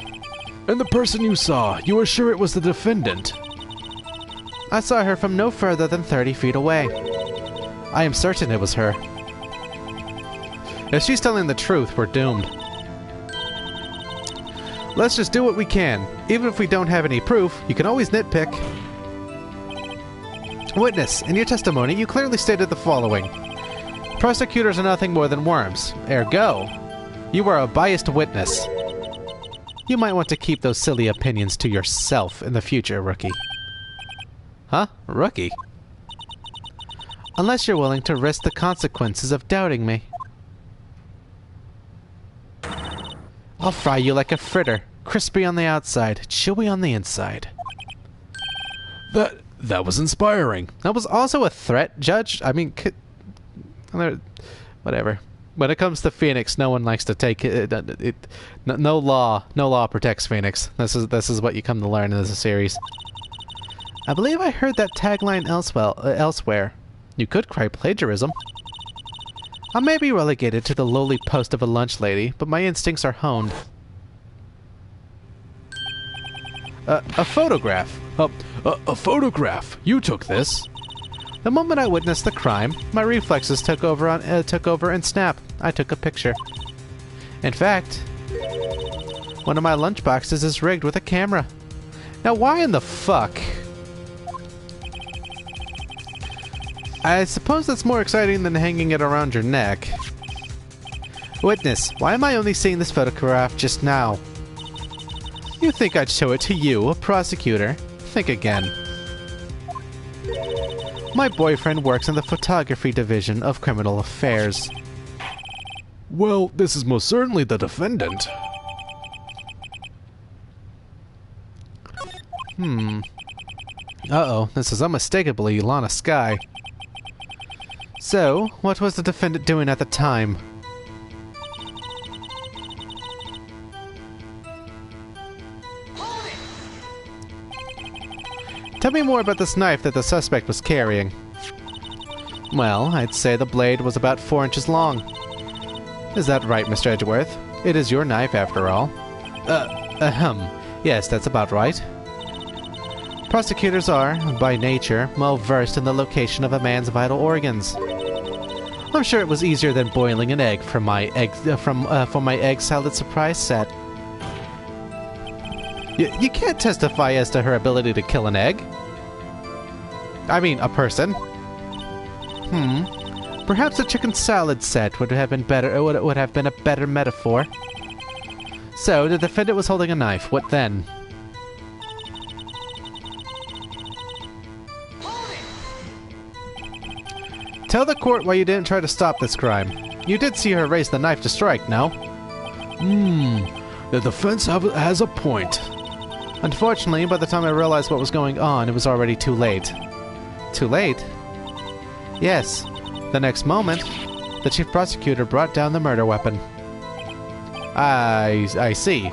And the person you saw, you were sure it was the defendant? I saw her from no further than 30 feet away. I am certain it was her. If she's telling the truth, we're doomed. Let's just do what we can. Even if we don't have any proof, you can always nitpick. Witness, in your testimony, you clearly stated the following. Prosecutors are nothing more than worms. Ergo, you are a biased witness. You might want to keep those silly opinions to yourself in the future, rookie. Huh? Rookie? Unless you're willing to risk the consequences of doubting me. I'll fry you like a fritter. Crispy on the outside, chewy on the inside. That was inspiring. That was also a threat, Judge. I mean, whatever. When it comes to Phoenix, no one likes to take it. No law protects Phoenix. This is what you come to learn in this series. I believe I heard that tagline elsewhere. You could cry plagiarism. I may be relegated to the lowly post of a lunch lady, but my instincts are honed. A photograph. A photograph. You took this. The moment I witnessed the crime, my reflexes took over and snap. I took a picture. In fact, one of my lunchboxes is rigged with a camera. Now, why in the fuck? I suppose that's more exciting than hanging it around your neck. Witness, why am I only seeing this photograph just now? You think I'd show it to you, a prosecutor? Think again. My boyfriend works in the photography division of criminal affairs. Well, this is most certainly the defendant. Uh-oh, this is unmistakably Lana Skye. So, what was the defendant doing at the time? Tell me more about this knife that the suspect was carrying. Well, I'd say the blade was about 4 inches long. Is that right, Mr. Edgeworth? It is your knife, after all. Yes, that's about right. Prosecutors are, by nature, well versed in the location of a man's vital organs. I'm sure it was easier than boiling an egg for my egg salad surprise set. You can't testify as to her ability to kill an egg. I mean, a person. Perhaps a chicken salad set would have been better. It would have been a better metaphor. So the defendant was holding a knife. What then? Tell the court why you didn't try to stop this crime. You did see her raise the knife to strike, no? The defense has a point. Unfortunately, by the time I realized what was going on, it was already too late. Too late? Yes. The next moment, the chief prosecutor brought down the murder weapon. I see.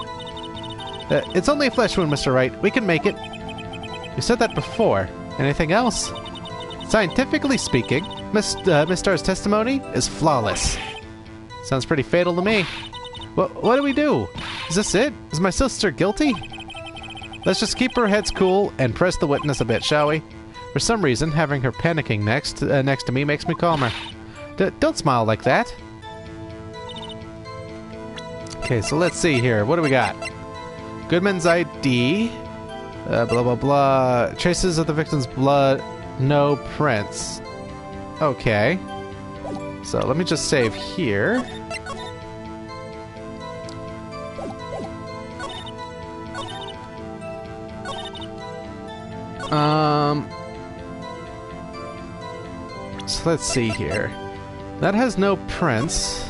It's only a flesh wound, Mr. Wright. We can make it. You said that before. Anything else? Scientifically speaking, Miss Star's testimony is flawless. Sounds pretty fatal to me. What do we do? Is this it? Is my sister guilty? Let's just keep our heads cool and press the witness a bit, shall we? For some reason, having her panicking next to me makes me calmer. Don't smile like that. Okay, so let's see here. What do we got? Goodman's ID. Blah, blah, blah. Traces of the victim's blood. No prints. Okay. So let me just save here. So let's see here. That has no prints.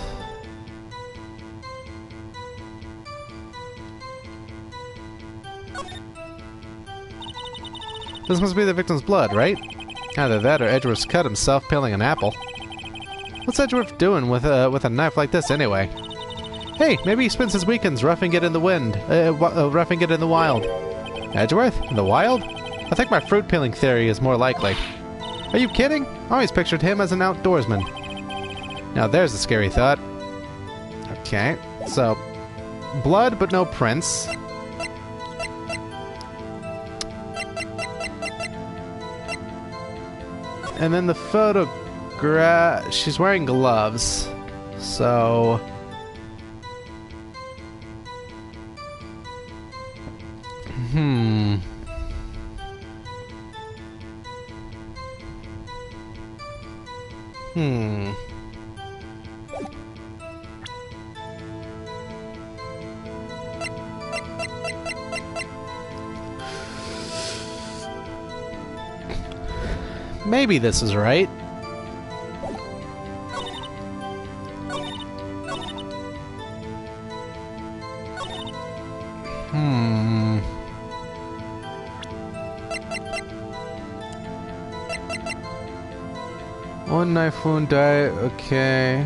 This must be the victim's blood, right? Either that or Edgeworth's cut himself peeling an apple. What's Edgeworth doing with a knife like this anyway? Hey, maybe he spends his weekends roughing it in the roughing it in the wild. Edgeworth? In the wild? I think my fruit peeling theory is more likely. Are you kidding? I always pictured him as an outdoorsman. Now there's a scary thought. Okay, so blood but no prints. And then the photograph, she's wearing gloves. So maybe this is right. One knife wound died. Okay.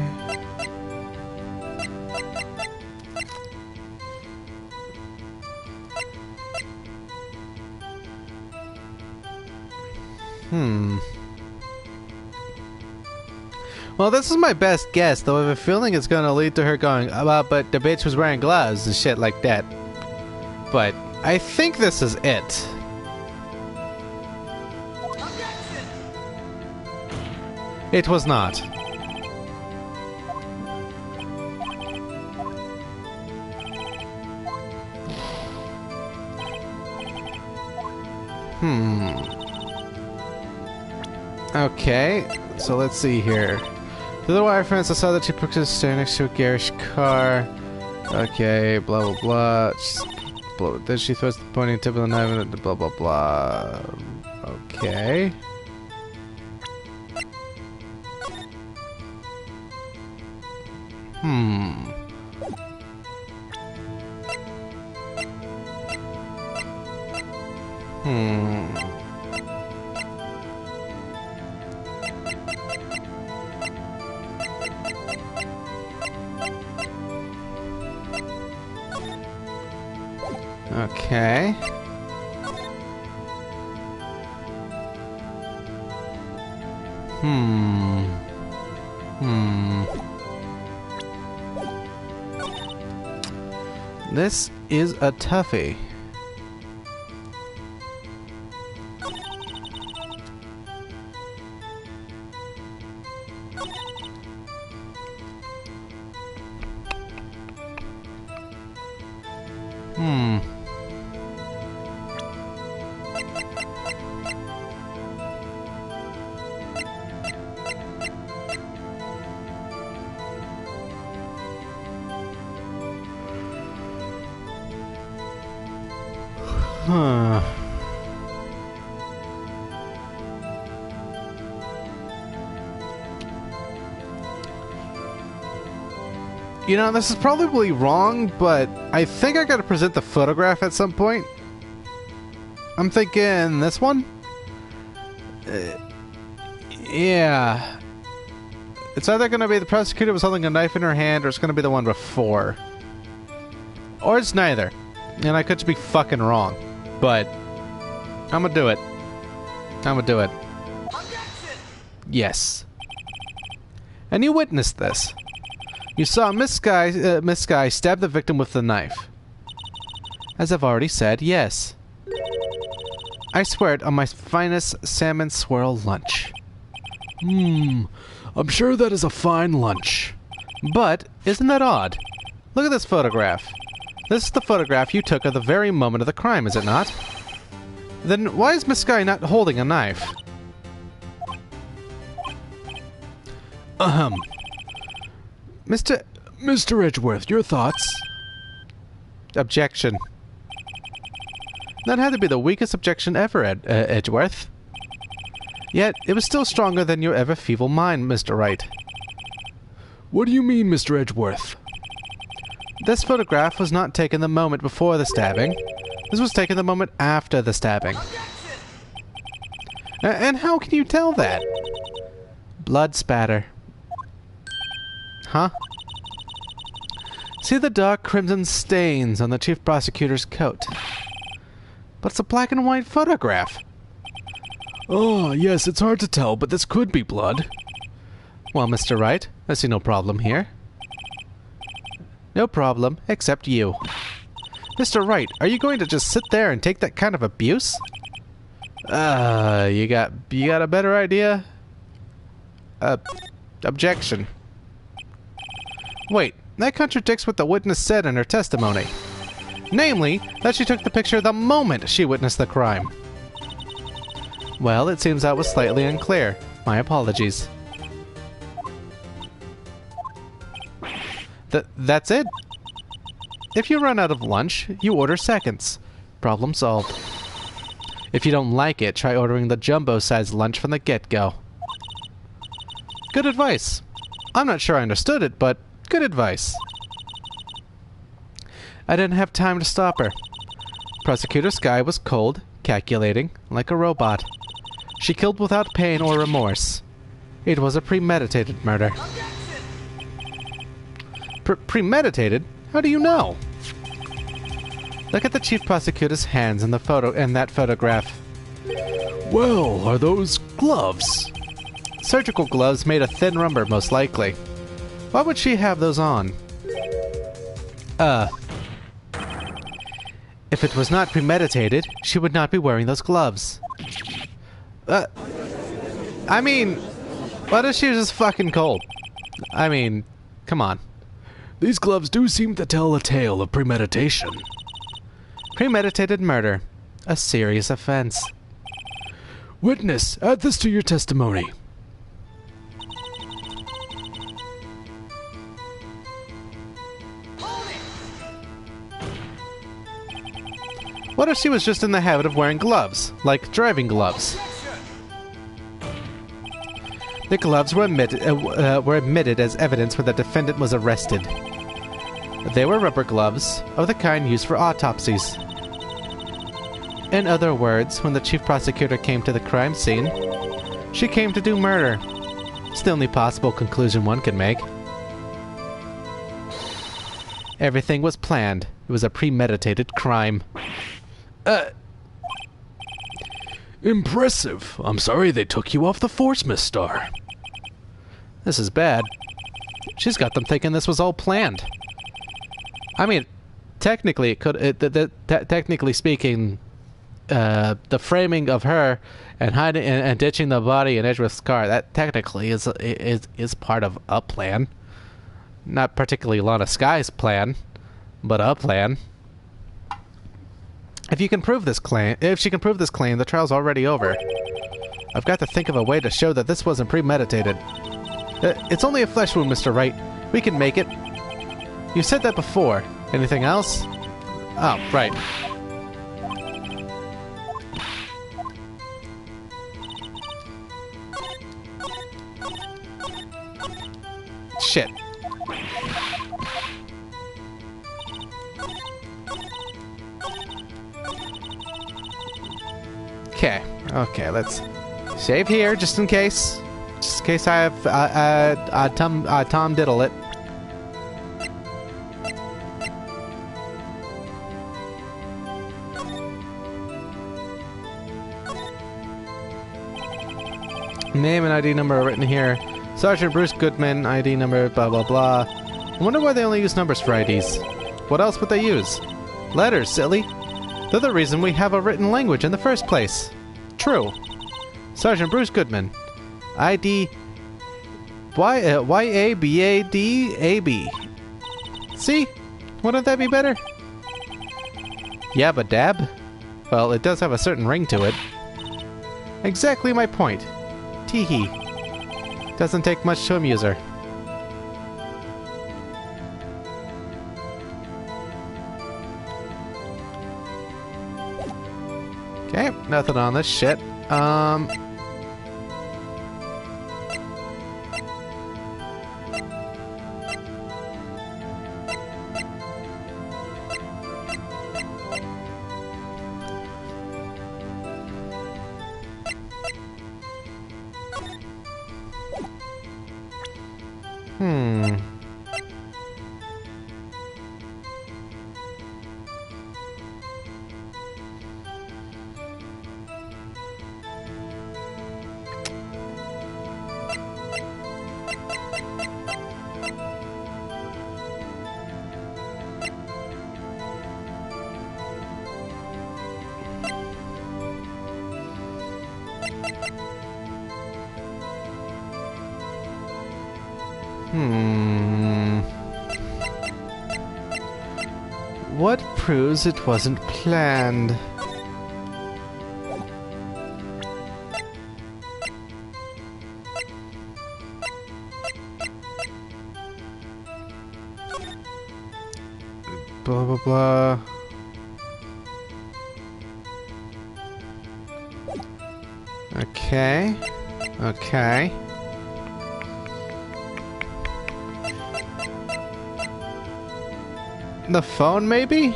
Well, this is my best guess, though I have a feeling it's gonna lead to her going, but the bitch was wearing gloves and shit like that. But I think this is it. It was not. Okay, so let's see here. Through the wire fence, I saw that she put her staring next to a garish car. Okay, blah blah blah. Then she throws the pointing tip of the knife and blah blah blah. Okay. Okay. This is a toughie. You know, this is probably wrong, but I think I gotta present the photograph at some point. I'm thinking this one? Yeah. It's either gonna be the prosecutor was holding a knife in her hand, or it's gonna be the one before. Or it's neither. And I could just be fucking wrong. But I'm gonna do it. I'm gonna do it. Yes. And you witnessed this. You saw Miss Sky stab the victim with the knife. As I've already said, yes. I swear it on my finest salmon swirl lunch. I'm sure that is a fine lunch. But, isn't that odd? Look at this photograph. This is the photograph you took of the very moment of the crime, is it not? Then why is Miss Sky not holding a knife? Mr. Edgeworth, your thoughts? Objection. That had to be the weakest objection ever, Edgeworth. Yet, it was still stronger than your ever feeble mind, Mr. Wright. What do you mean, Mr. Edgeworth? This photograph was not taken the moment before the stabbing. This was taken the moment after the stabbing. And how can you tell that? Blood spatter. Huh? See the dark crimson stains on the Chief Prosecutor's coat. But it's a black and white photograph. Oh, yes, it's hard to tell, but this could be blood. Well, Mr. Wright, I see no problem here. No problem, except you. Mr. Wright, are you going to just sit there and take that kind of abuse? You got a better idea? Objection. Wait, that contradicts what the witness said in her testimony. Namely, that she took the picture the moment she witnessed the crime. Well, it seems that was slightly unclear. My apologies. That's it. If you run out of lunch, you order seconds. Problem solved. If you don't like it, try ordering the jumbo-sized lunch from the get-go. Good advice. I'm not sure I understood it, but good advice. I didn't have time to stop her. Prosecutor Sky was cold, calculating, like a robot. She killed without pain or remorse. It was a premeditated murder. Premeditated? How do you know? Look at the Chief Prosecutor's hands in that photograph. Well, are those gloves? Surgical gloves made of thin rubber, most likely. Why would she have those on? If it was not premeditated, she would not be wearing those gloves. I mean, what if she was just fucking cold? I mean, come on. These gloves do seem to tell a tale of premeditation. Premeditated murder. A serious offense. Witness, add this to your testimony. What if she was just in the habit of wearing gloves, like driving gloves? The gloves were admitted as evidence when the defendant was arrested. They were rubber gloves, of the kind used for autopsies. In other words, when the Chief Prosecutor came to the crime scene, she came to do murder. It's the only possible conclusion one can make. Everything was planned. It was a premeditated crime. Impressive. I'm sorry they took you off the force, Miss Starr. This is bad. She's got them thinking this was all planned. I mean, technically, technically speaking, the framing of her and hiding and ditching the body in Edgeworth's car, that technically is part of a plan. Not particularly Lana Sky's plan, but a plan. If she can prove this claim, the trial's already over. I've got to think of a way to show that this wasn't premeditated. It's only a flesh wound, Mr. Wright. We can make it. You said that before. Anything else? Oh, right. Shit. Okay, let's save here, just in case. Just in case I have, Tom Diddle it. Name and ID number are written here. Sergeant Bruce Goodman, ID number blah blah blah. I wonder why they only use numbers for IDs. What else would they use? Letters, silly. They're the reason we have a written language in the first place. True. Sergeant Bruce Goodman. ID YABADAB. See? Wouldn't that be better? Yabba dab? Well, it does have a certain ring to it. Exactly my point. Teehee. Doesn't take much to amuse her. Okay, nothing on this shit. What proves it wasn't planned? Blah blah blah. Okay. Okay. The phone, maybe?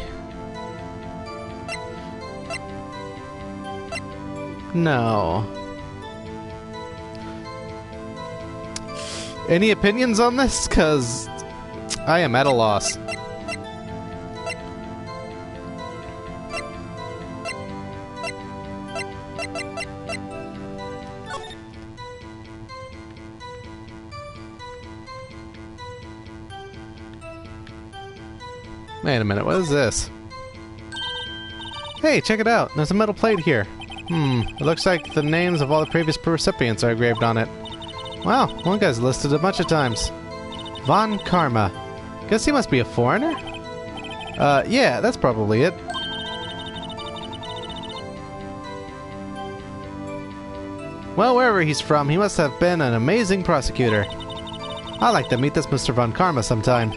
No. Any opinions on this? 'Cause I am at a loss. Wait a minute, what is this? Hey, check it out. There's a metal plate here. It looks like the names of all the previous recipients are engraved on it. Wow, one guy's listed a bunch of times. Von Karma. Guess he must be a foreigner? Yeah, that's probably it. Well, wherever he's from, he must have been an amazing prosecutor. I'd like to meet this Mr. Von Karma sometime.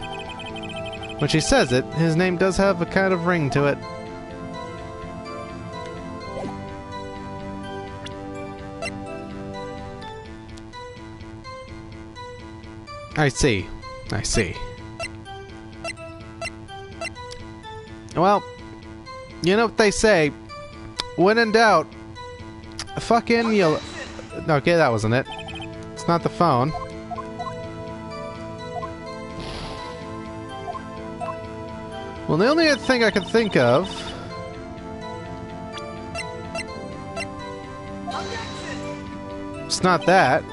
When she says it, his name does have a kind of ring to it. I see. I see. Well, you know what they say. When in doubt, fucking you'll... Okay, that wasn't it. It's not the phone. Well, the only other thing I can think of... It's not that.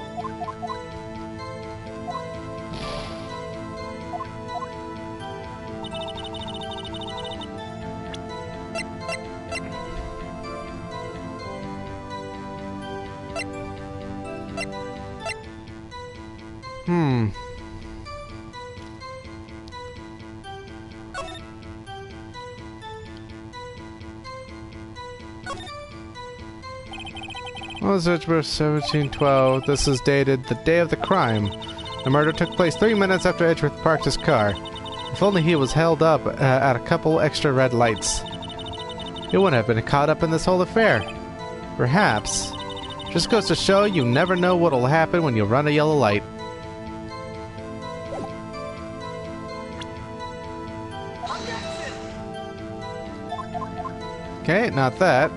Was Edgeworth 1712. This is dated the day of the crime. The murder took place 3 minutes after Edgeworth parked his car. If only he was held up at a couple extra red lights. He wouldn't have been caught up in this whole affair. Perhaps. Just goes to show you never know what'll happen when you run a yellow light. Okay, not that.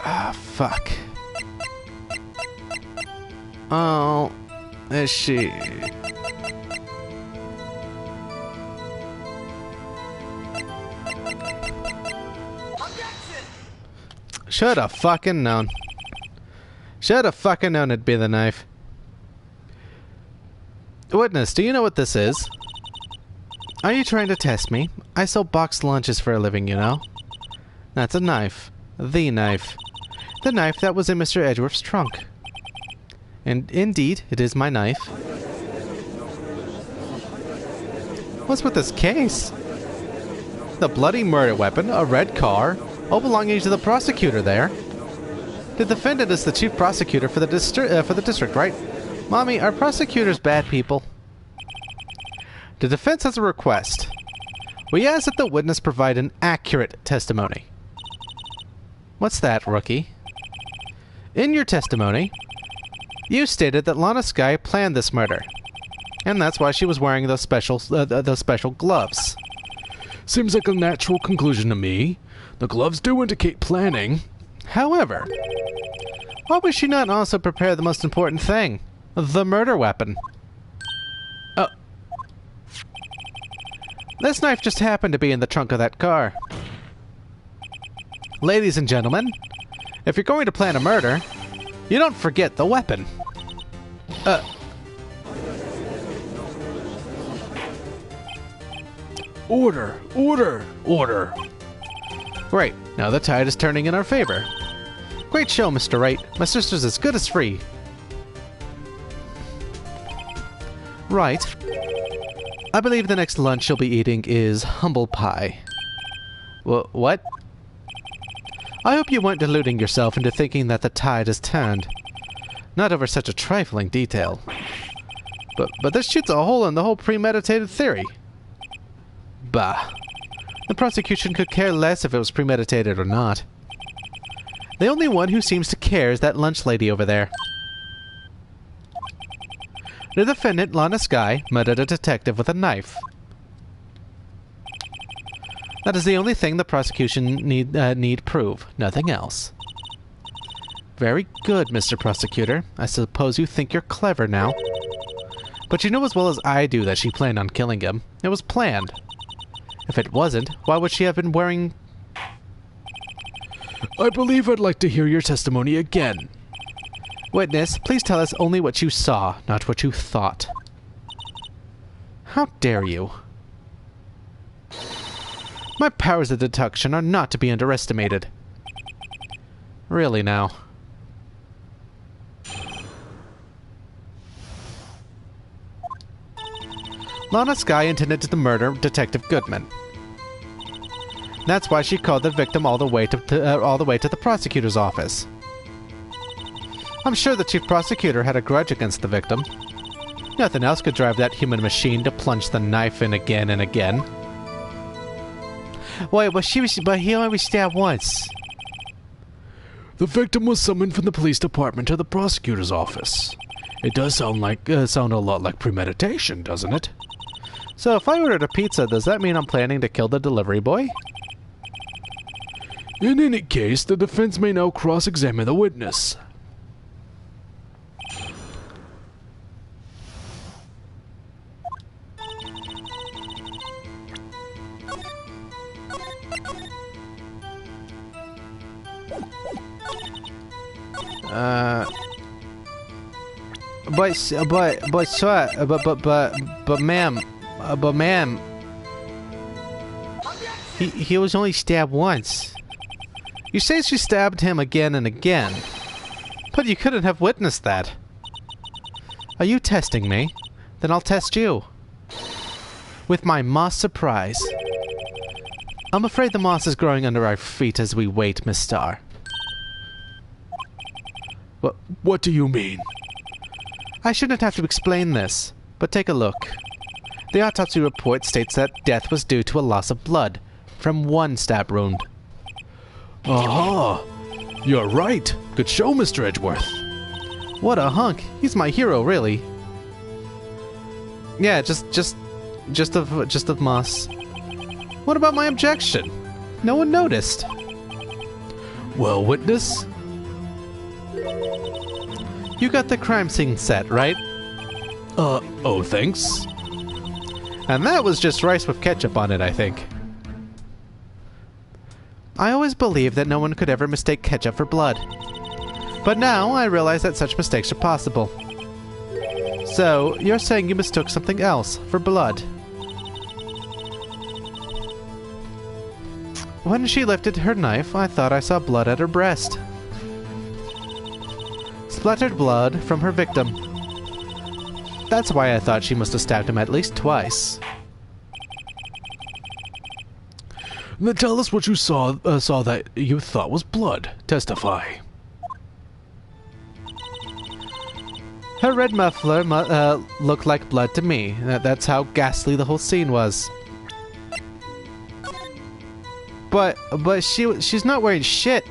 Ah, fuck. Oh. Is she... Should have fucking known. Should have fucking known it'd be the knife. Witness, do you know what this is? Are you trying to test me? I sell boxed lunches for a living, you know. That's a knife. The knife. The knife that was in Mr. Edgeworth's trunk. And indeed, it is my knife. What's with this case? The bloody murder weapon, a red car, all belonging to the prosecutor there. The defendant is the chief prosecutor for the district, right? Mommy, are prosecutors bad people? The defense has a request. We ask that the witness provide an accurate testimony. What's that, rookie? In your testimony, you stated that Lana Skye planned this murder, and that's why she was wearing those special gloves. Seems like a natural conclusion to me. The gloves do indicate planning. However, why would she not also prepare the most important thing? The murder weapon. This knife just happened to be in the trunk of that car. Ladies and gentlemen, if you're going to plan a murder, you don't forget the weapon. Order! Order! Order! Great, now the tide is turning in our favor. Great show, Mr. Wright. My sister's as good as free. Right. I believe the next lunch you'll be eating is humble pie. What? I hope you weren't deluding yourself into thinking that the tide has turned. Not over such a trifling detail. But this shoots a hole in the whole premeditated theory. Bah. The prosecution could care less if it was premeditated or not. The only one who seems to care is that lunch lady over there. The defendant, Lana Skye, murdered a detective with a knife. That is the only thing the prosecution need prove, nothing else. Very good, Mr. Prosecutor. I suppose you think you're clever now. But you know as well as I do that she planned on killing him. It was planned. If it wasn't, why would she have been wearing... I believe I'd like to hear your testimony again. Witness, please tell us only what you saw, not what you thought. How dare you? My powers of deduction are not to be underestimated. Really now. Lana Skye intended to murder Detective Goodman. That's why she called the victim all the way to the prosecutor's office. I'm sure the chief prosecutor had a grudge against the victim. Nothing else could drive that human machine to plunge the knife in again and again. Wait, but he only was stabbed once. The victim was summoned from the police department to the prosecutor's office. It does sound a lot like premeditation, doesn't it? So if I ordered a pizza, does that mean I'm planning to kill the delivery boy? In any case, the defense may now cross-examine the witness. But ma'am, he was only stabbed once. You say she stabbed him again and again, but you couldn't have witnessed that. Are you testing me? Then I'll test you. With my moss surprise. I'm afraid the moss is growing under our feet as we wait, Miss Starr. What do you mean? I shouldn't have to explain this, but take a look. The autopsy report states that death was due to a loss of blood from one stab wound. Aha! You're right. Good show, Mr. Edgeworth. What a hunk. He's my hero, really. Yeah, just of moss. What about my objection? No one noticed. Well, witness? You got the crime scene set, right? Oh, thanks. And that was just rice with ketchup on it, I think. I always believed that no one could ever mistake ketchup for blood. But now I realize that such mistakes are possible. So, you're saying you mistook something else for blood? When she lifted her knife, I thought I saw blood at her breast. Splattered blood from her victim. That's why I thought she must have stabbed him at least twice. Then tell us what you saw that you thought was blood. Testify. Her red muffler looked like blood to me. That's how ghastly the whole scene was. But she's not wearing shit.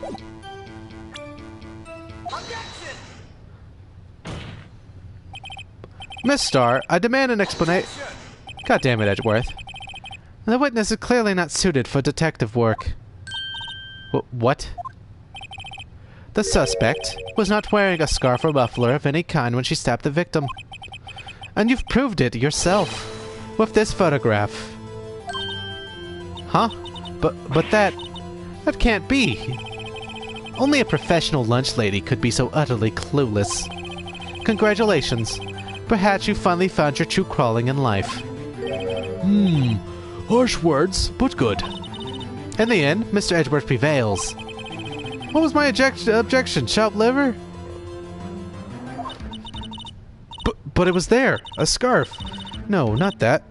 Miss Starr, I demand an explanation. God damn it, Edgeworth. The witness is clearly not suited for detective work. What? The suspect was not wearing a scarf or muffler of any kind when she stabbed the victim. And you've proved it yourself with this photograph. Huh? But that can't be. Only a professional lunch lady could be so utterly clueless. Congratulations. Perhaps you finally found your true calling in life. Harsh words, but good. In the end, Mr. Edgeworth prevails. What was my objection? Chopped liver? But it was there. A scarf. No, not that.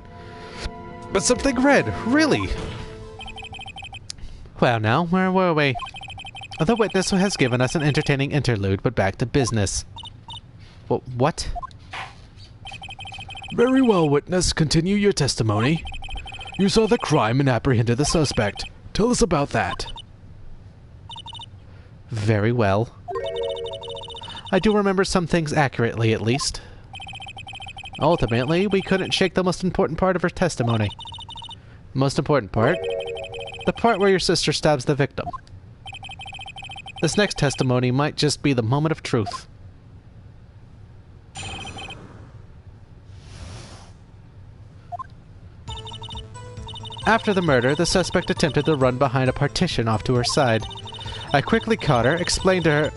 But something red. Really? Well now, where were we? The witness has given us an entertaining interlude, but back to business. What? Very well, witness. Continue your testimony. You saw the crime and apprehended the suspect. Tell us about that. Very well. I do remember some things accurately, at least. Ultimately, we couldn't shake the most important part of her testimony. Most important part? The part where your sister stabs the victim. This next testimony might just be the moment of truth. After the murder, the suspect attempted to run behind a partition off to her side. I quickly caught her, explained her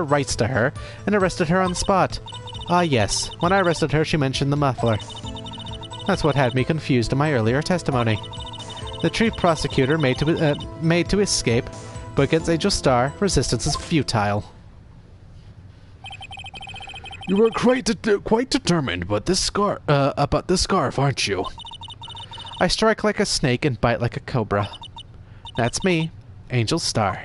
rights to her, and arrested her on the spot. Ah yes, when I arrested her she mentioned the muffler. That's what had me confused in my earlier testimony. The chief prosecutor made to escape, but against Angel Star, resistance is futile. You were quite determined about this scarf, aren't you? I strike like a snake and bite like a cobra. That's me, Angel Star.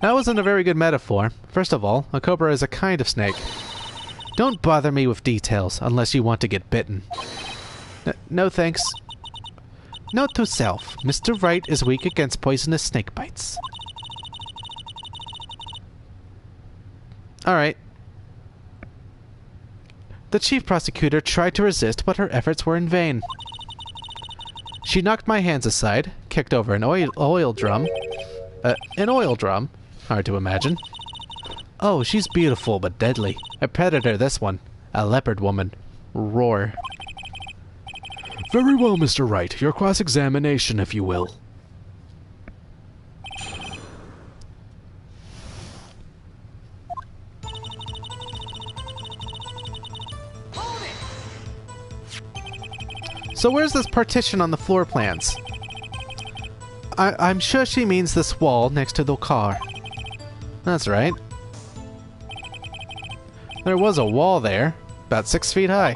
That wasn't a very good metaphor. First of all, a cobra is a kind of snake. Don't bother me with details unless you want to get bitten. No thanks. Note to self, Mr. Wright is weak against poisonous snake bites. Alright. The chief prosecutor tried to resist, but her efforts were in vain. She knocked my hands aside, kicked over an oil drum. An oil drum? Hard to imagine. Oh, she's beautiful but deadly. A predator, this one. A leopard woman. Roar. Very well, Mr. Wright. Your cross-examination, if you will. So where's this partition on the floor plans? I'm sure she means this wall next to the car. That's right. There was a wall there, about 6 feet high.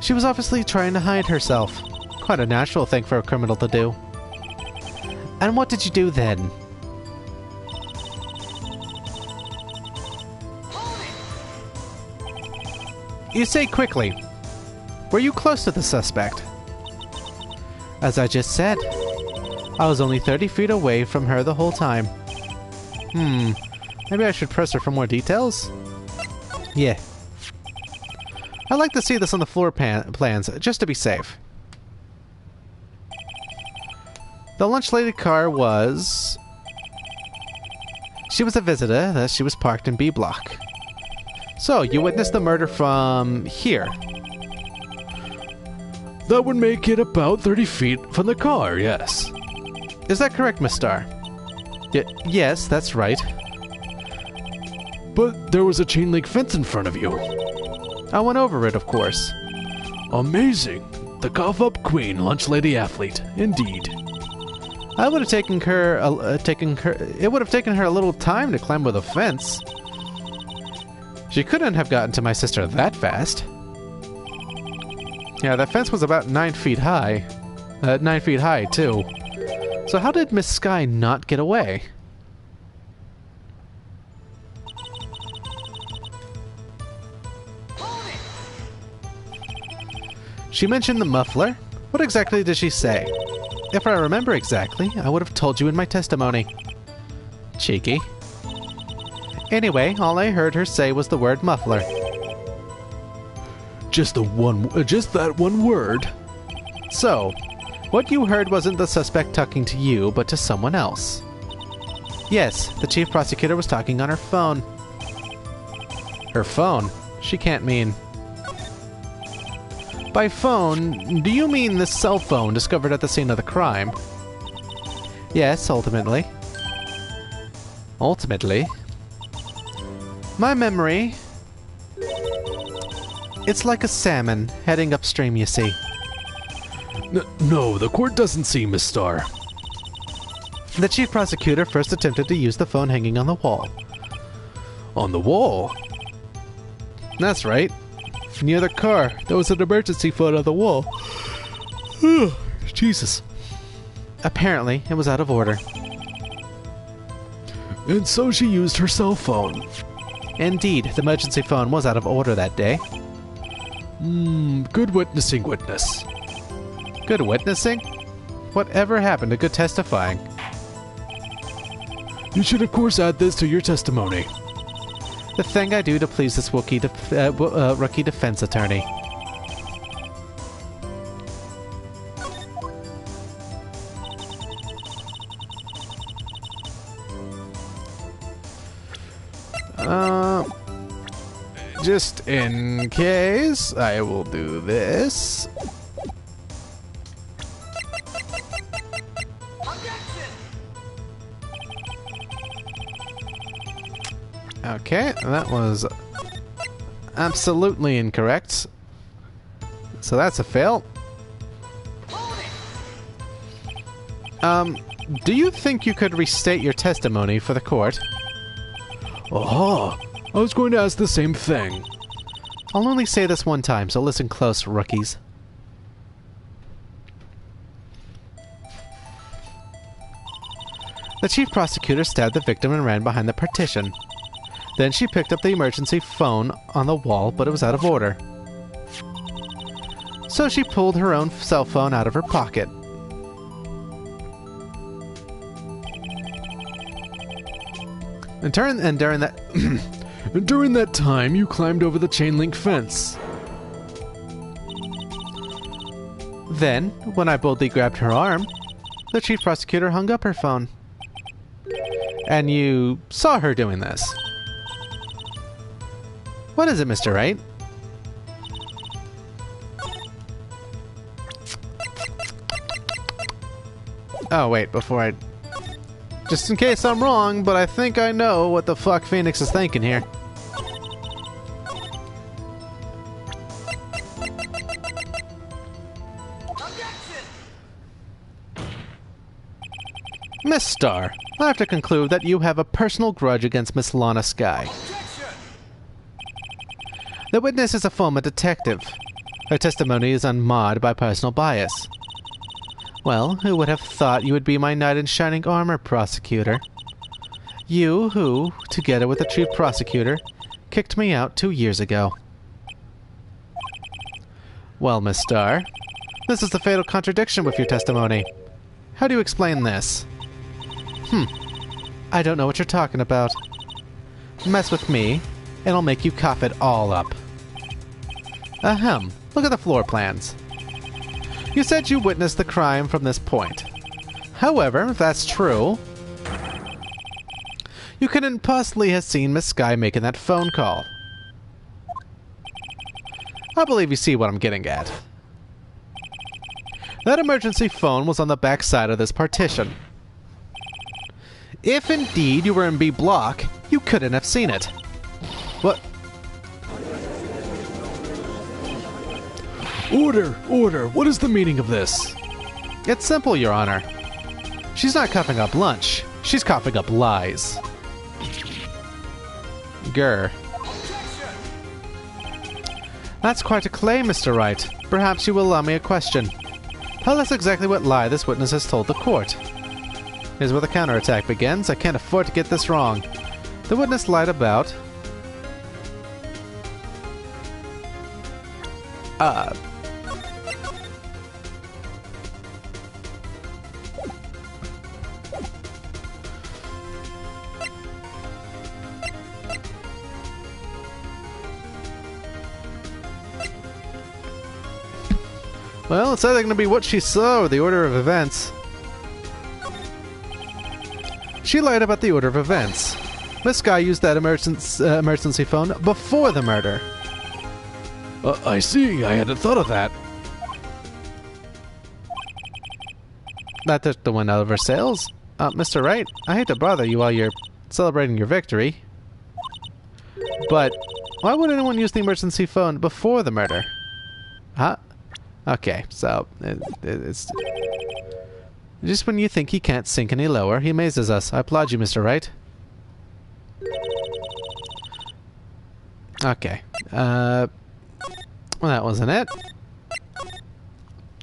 She was obviously trying to hide herself. Quite a natural thing for a criminal to do. And what did you do then? You say quickly. Were you close to the suspect? As I just said, I was only 30 feet away from her the whole time. Maybe I should press her for more details? Yeah. I'd like to see this on the floor plans, just to be safe. The lunch lady car was... She was a visitor, thus she was parked in B block. So, you witnessed the murder from here? That would make it about 30 feet from the car, yes. Is that correct, Miss Starr? Yes, that's right. But there was a chain link fence in front of you. I went over it, of course. Amazing. The cough-up queen, lunch lady athlete, indeed. I would have taken her. It would have taken her a little time to climb over the fence. She couldn't have gotten to my sister that fast. Yeah, that fence was about 9 feet high. 9 feet high, too. So how did Miss Sky not get away? She mentioned the muffler. What exactly did she say? If I remember exactly, I would have told you in my testimony. Cheeky. Anyway, all I heard her say was the word muffler. Just that one word. So, what you heard wasn't the suspect talking to you, but to someone else. Yes, the chief prosecutor was talking on her phone. Her phone? She can't mean... By phone, do you mean the cell phone discovered at the scene of the crime? Yes, ultimately. Ultimately? My memory... It's like a salmon heading upstream, you see. No, the court doesn't see, Miss Starr. The chief prosecutor first attempted to use the phone hanging on the wall. On the wall? That's right. Near the car, there was an emergency phone on the wall. Jesus. Apparently, it was out of order. And so she used her cell phone. Indeed, the emergency phone was out of order that day. Good witnessing, witness. Good witnessing? Whatever happened to good testifying? You should of course add this to your testimony. The thing I do to please this rookie defense attorney. Just in case, I will do this. Okay, that was absolutely incorrect. So that's a fail. Do you think you could restate your testimony for the court? Aha! I was going to ask the same thing. I'll only say this one time, so listen close, rookies. The chief prosecutor stabbed the victim and ran behind the partition. Then she picked up the emergency phone on the wall, but it was out of order. So she pulled her own cell phone out of her pocket. And during that... During that time, you climbed over the chain link fence. Then, when I boldly grabbed her arm, the chief prosecutor hung up her phone. And you saw her doing this. What is it, Mr. Wright? Oh, wait, before I... Just in case I'm wrong, but I think I know what the fuck Phoenix is thinking here. Miss Starr, I have to conclude that you have a personal grudge against Miss Lana Skye. The witness is a former detective. Her testimony is unmarred by personal bias. Well, who would have thought you would be my knight in shining armor, prosecutor? You who, together with the chief prosecutor, kicked me out 2 years ago. Well, Miss Starr, this is the fatal contradiction with your testimony. How do you explain this? I don't know what you're talking about. Mess with me, and I'll make you cough it all up. Ahem, look at the floor plans. You said you witnessed the crime from this point. However, if that's true, you couldn't possibly have seen Miss Skye making that phone call. I believe you see what I'm getting at. That emergency phone was on the back side of this partition. If indeed you were in B block, you couldn't have seen it. What? Order! Order! What is the meaning of this? It's simple, Your Honor. She's not coughing up lunch. She's coughing up lies. Grr. That's quite a claim, Mr. Wright. Perhaps you will allow me a question. Tell us exactly what lie this witness has told the court. Here's where the counterattack begins. I can't afford to get this wrong. The witness lied about... Well, it's either going to be what she saw or the order of events. She lied about the order of events. Miss Guy used that emergency phone before the murder. I see. I hadn't thought of that. That took the wind out of her sails. Mr. Wright, I hate to bother you while you're celebrating your victory. But why would anyone use the emergency phone before the murder? Huh? Okay, so it's just when you think he can't sink any lower, he amazes us. I applaud you, Mr. Wright. Okay. Well, that wasn't it.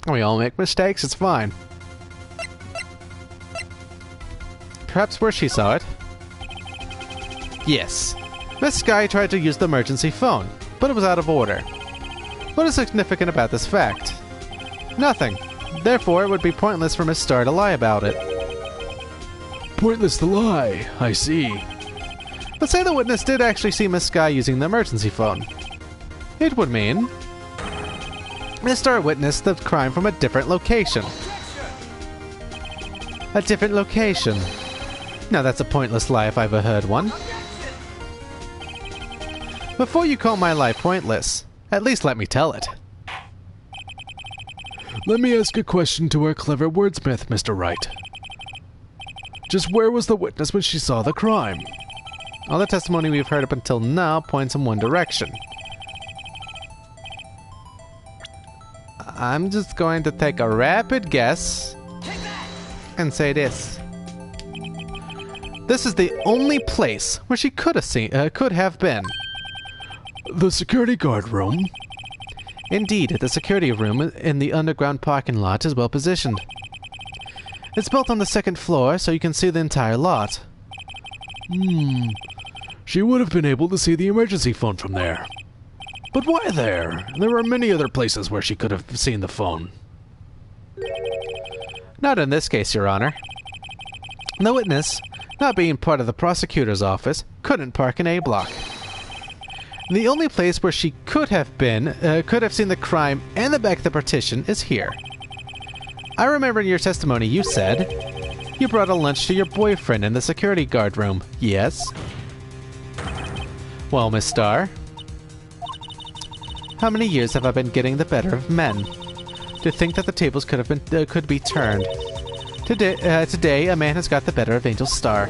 We all make mistakes, it's fine. Perhaps where she saw it. Yes. Miss Sky tried to use the emergency phone, but it was out of order. What is significant about this fact? Nothing. Therefore, it would be pointless for Miss Starr to lie about it. Pointless to lie. I see. But say the witness did actually see Miss Sky using the emergency phone. It would mean Miss Starr witnessed the crime from a different location. A different location. Now that's a pointless lie if I've ever heard one. Before you call my lie pointless, at least let me tell it. Let me ask a question to our clever wordsmith, Mr. Wright. Just where was the witness when she saw the crime? All the testimony we've heard up until now points in one direction. I'm just going to take a rapid guess and say this. This is the only place where she could have been. The security guard room? Indeed, the security room in the underground parking lot is well positioned. It's built on the second floor, so you can see the entire lot. She would have been able to see the emergency phone from there. But why there? There are many other places where she could have seen the phone. Not in this case, Your Honor. The witness, not being part of the Prosecutor's Office, couldn't park in A block. The only place where she could have seen the crime and the back of the partition is here. I remember in your testimony you said you brought a lunch to your boyfriend in the security guard room, yes? Well, Miss Starr, how many years have I been getting the better of men? To think that the tables could be turned. Today, a man has got the better of Angel Starr.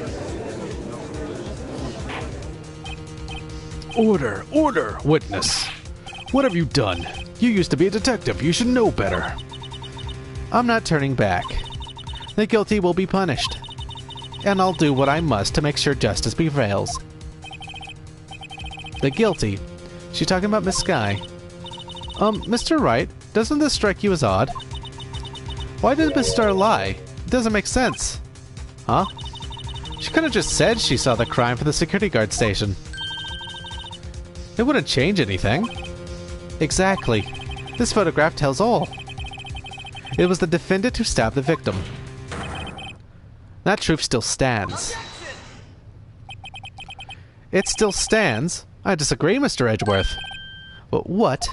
Order! Order! Witness! What have you done? You used to be a detective. You should know better. I'm not turning back. The guilty will be punished. And I'll do what I must to make sure justice prevails. The guilty? She's talking about Miss Sky. Mr. Wright, doesn't this strike you as odd? Why did Miss Starr lie? It doesn't make sense. Huh? She could have just said she saw the crime from the security guard station. It wouldn't change anything. Exactly. This photograph tells all. It was the defendant who stabbed the victim. That truth still stands. It still stands? I disagree, Mr. Edgeworth. But what?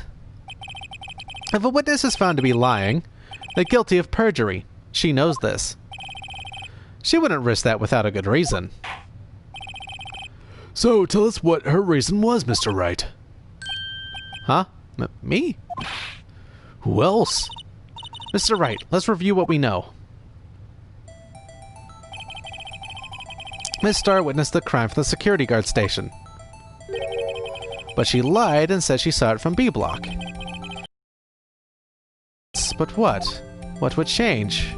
If a witness is found to be lying, they're guilty of perjury. She knows this. She wouldn't risk that without a good reason. So, tell us what her reason was, Mr. Wright. Huh? Me? Who else? Mr. Wright, let's review what we know. Miss Starr witnessed the crime from the security guard station. But she lied and said she saw it from B Block. But what? What would change?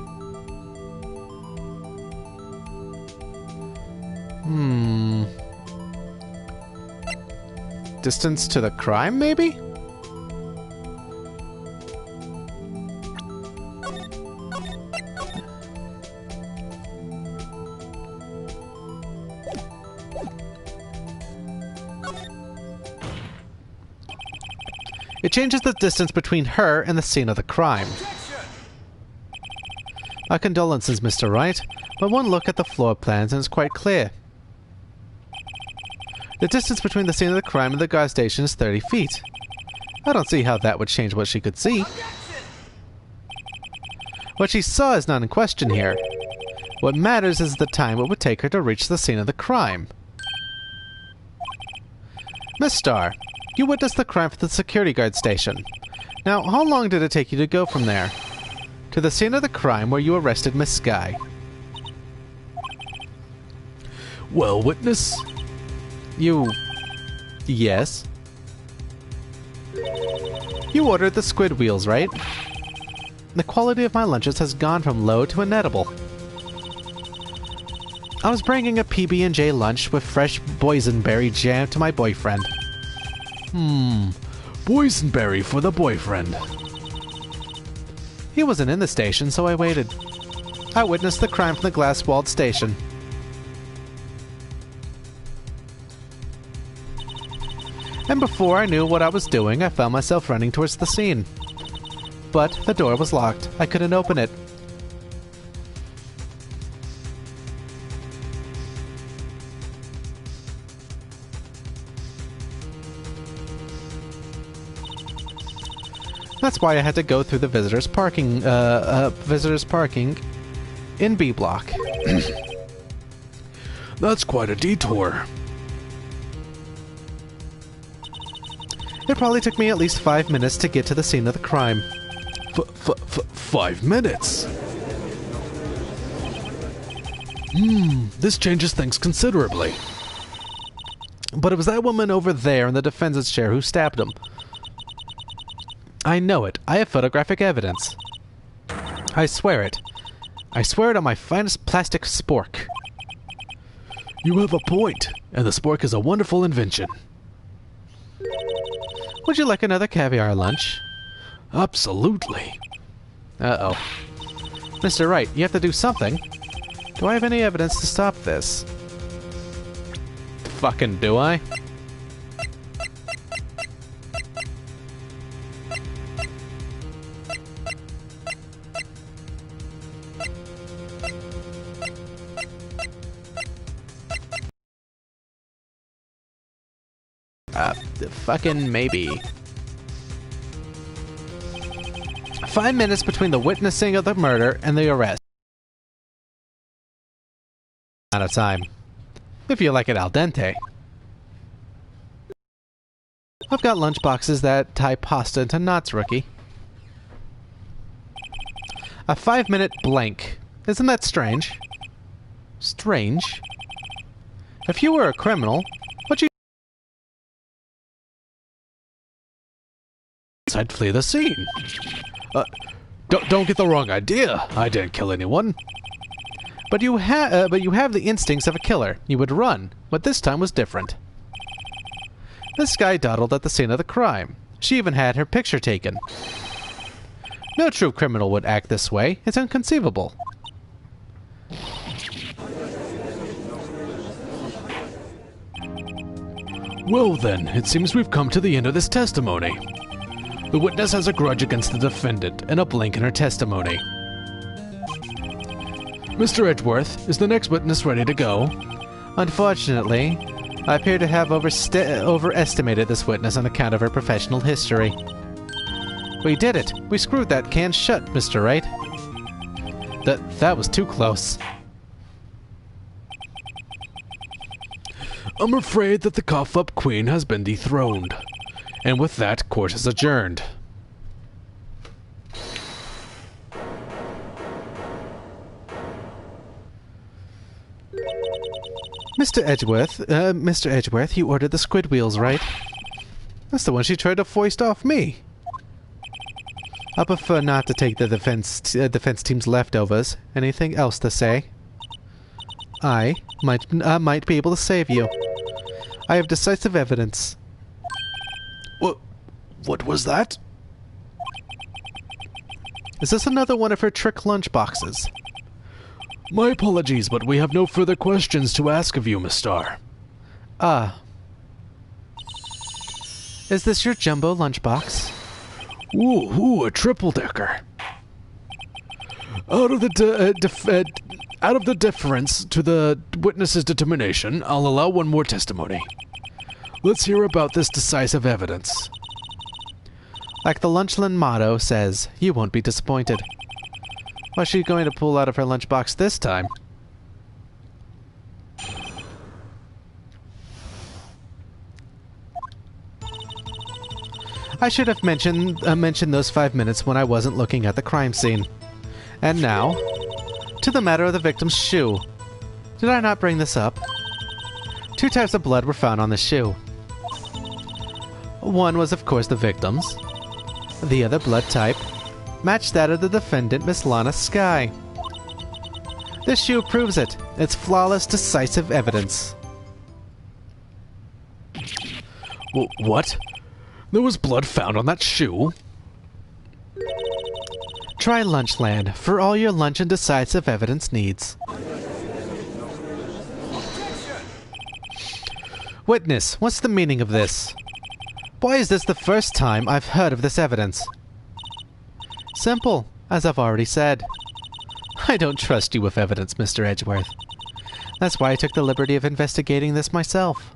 Distance to the crime, maybe? It changes the distance between her and the scene of the crime. My condolences, Mr. Wright, but one look at the floor plans and it's quite clear. The distance between the scene of the crime and the guard station is 30 feet. I don't see how that would change what she could see. What she saw is not in question here. What matters is the time it would take her to reach the scene of the crime. Miss Starr, you witnessed the crime from the security guard station. Now, how long did it take you to go from there to the scene of the crime where you arrested Miss Skye? Well, witness? Yes? You ordered the squid wheels, right? The quality of my lunches has gone from low to inedible. I was bringing a PB&J lunch with fresh boysenberry jam to my boyfriend. Boysenberry for the boyfriend. He wasn't in the station, so I waited. I witnessed the crime from the glass-walled station. And before I knew what I was doing, I found myself running towards the scene. But the door was locked. I couldn't open it. That's why I had to go through the visitors parking in B Block. That's quite a detour. It probably took me at least 5 minutes to get to the scene of the crime. 5 minutes? This changes things considerably. But it was that woman over there in the defendant's chair who stabbed him. I know it. I have photographic evidence. I swear it. I swear it on my finest plastic spork. You have a point, and the spork is a wonderful invention. Would you like another caviar lunch? Absolutely. Uh-oh. Mr. Wright, you have to do something. Do I have any evidence to stop this? Fucking do I? Fucking maybe. 5 minutes between the witnessing of the murder and the arrest. Out of time. If you like it al dente. I've got lunch boxes that tie pasta into knots, rookie. A 5-minute blank. Isn't that strange? Strange? If you were a criminal, what'd you... I'd flee the scene. Don't get the wrong idea. I didn't kill anyone. But you have the instincts of a killer. You would run, but this time was different. This guy dawdled at the scene of the crime. She even had her picture taken. No true criminal would act this way. It's inconceivable. Well then, it seems we've come to the end of this testimony. The witness has a grudge against the defendant and a blank in her testimony. Mr. Edgeworth, is the next witness ready to go? Unfortunately, I appear to have overestimated this witness on account of her professional history. We did it! We screwed that can shut, Mr. Wright. That was too close. I'm afraid that the cough-up queen has been dethroned. And with that, court is adjourned. Mr. Edgeworth, you ordered the squid wheels, right? That's the one she tried to foist off me. I prefer not to take the defense team's leftovers. Anything else to say? I might be able to save you. I have decisive evidence. What was that? Is this another one of her trick lunch boxes? My apologies, but we have no further questions to ask of you, Miss Starr. Ah. Is this your jumbo lunchbox? Ooh, a triple-decker. Out of the deference to the witness's determination, I'll allow one more testimony. Let's hear about this decisive evidence. Like the Lunchland motto says, you won't be disappointed. What's she going to pull out of her lunchbox this time? I should have mentioned those 5 minutes when I wasn't looking at the crime scene. And now, to the matter of the victim's shoe. Did I not bring this up? 2 types of blood were found on the shoe. One was, of course, the victim's. The other blood type matched that of the defendant, Miss Lana Skye. This shoe proves it. It's flawless, decisive evidence. What? There was blood found on that shoe? Try Lunchland for all your lunch and decisive evidence needs. Witness, what's the meaning of this? Why is this the first time I've heard of this evidence? Simple, as I've already said. I don't trust you with evidence, Mr. Edgeworth. That's why I took the liberty of investigating this myself.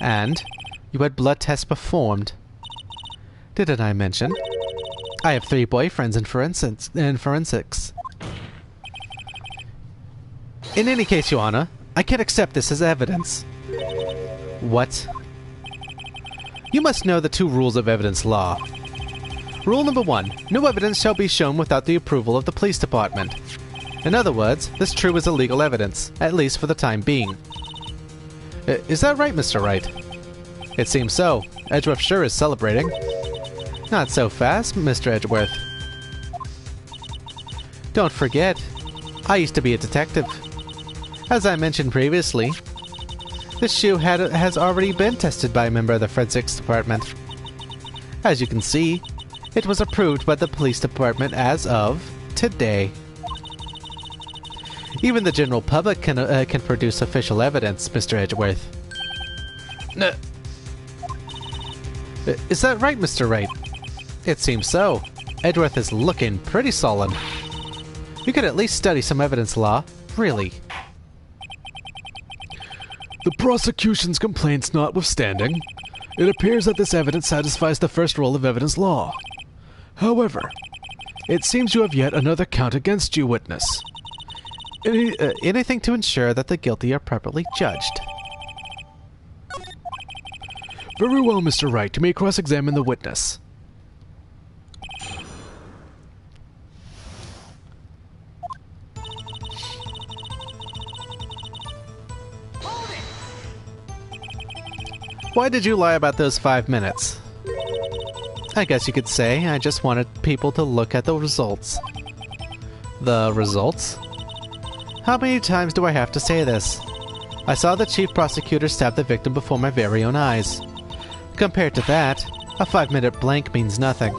And you had blood tests performed. Didn't I mention? I have 3 boyfriends in forensics. In any case, Your Honor, I can't accept this as evidence. What? You must know the 2 rules of evidence law. Rule number 1, no evidence shall be shown without the approval of the police department. In other words, this true is illegal evidence, at least for the time being. Is that right, Mr. Wright? It seems so. Edgeworth sure is celebrating. Not so fast, Mr. Edgeworth. Don't forget, I used to be a detective. As I mentioned previously, this shoe has already been tested by a member of the forensics department. As you can see, it was approved by the police department as of today. Even the general public can produce official evidence, Mr. Edgeworth. Is that right, Mr. Wright? It seems so. Edgeworth is looking pretty sullen. You could at least study some evidence law, really. The prosecution's complaints notwithstanding, it appears that this evidence satisfies the first rule of evidence law. However, it seems you have yet another count against you, witness. Anything to ensure that the guilty are properly judged. Very well, Mr. Wright. You may cross-examine the witness. Why did you lie about those 5 minutes? I guess you could say I just wanted people to look at the results. The results? How many times do I have to say this? I saw the chief prosecutor stab the victim before my very own eyes. Compared to that, a 5-minute blank means nothing.